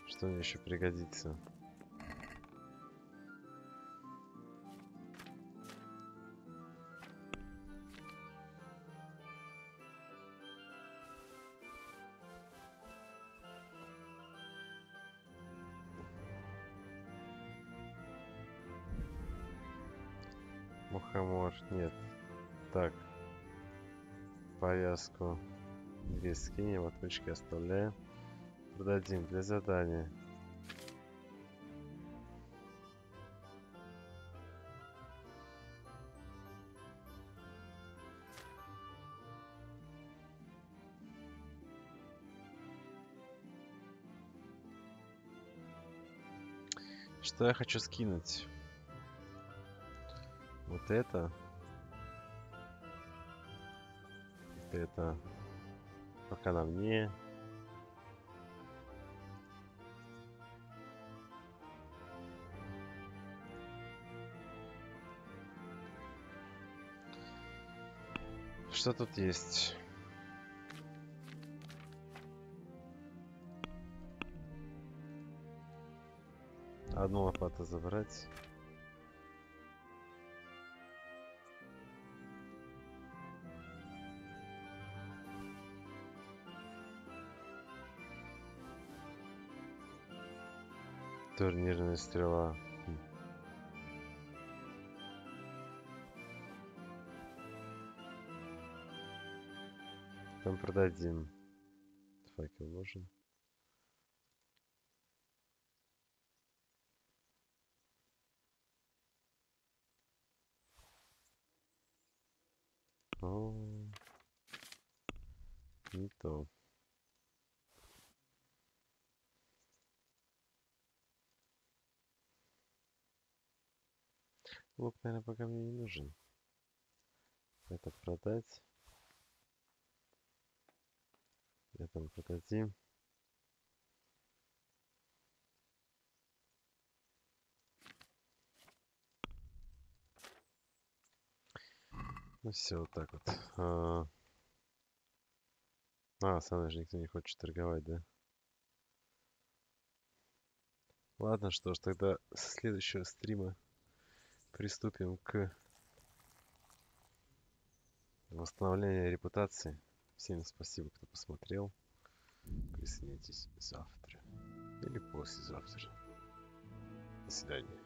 A: Что мне еще пригодится. Мухомор, нет. Так. Повязку. 2 скинем, отмычки оставляем. Продадим для задания. Что я хочу скинуть? Вот это. Вот это. Пока на мне. Что тут есть? Одну лопату забрать. Турнирная стрела. Там продадим. Факел нужен. О, не то. Лук, наверное, пока мне не нужен. Это продать. Это мы продадим. Ну все, вот так вот. Со мной же никто не хочет торговать, да? Ладно, что ж, тогда со следующего стрима приступим к восстановлению репутации. Всем спасибо, кто посмотрел. Присоединяйтесь завтра или послезавтра. До свидания.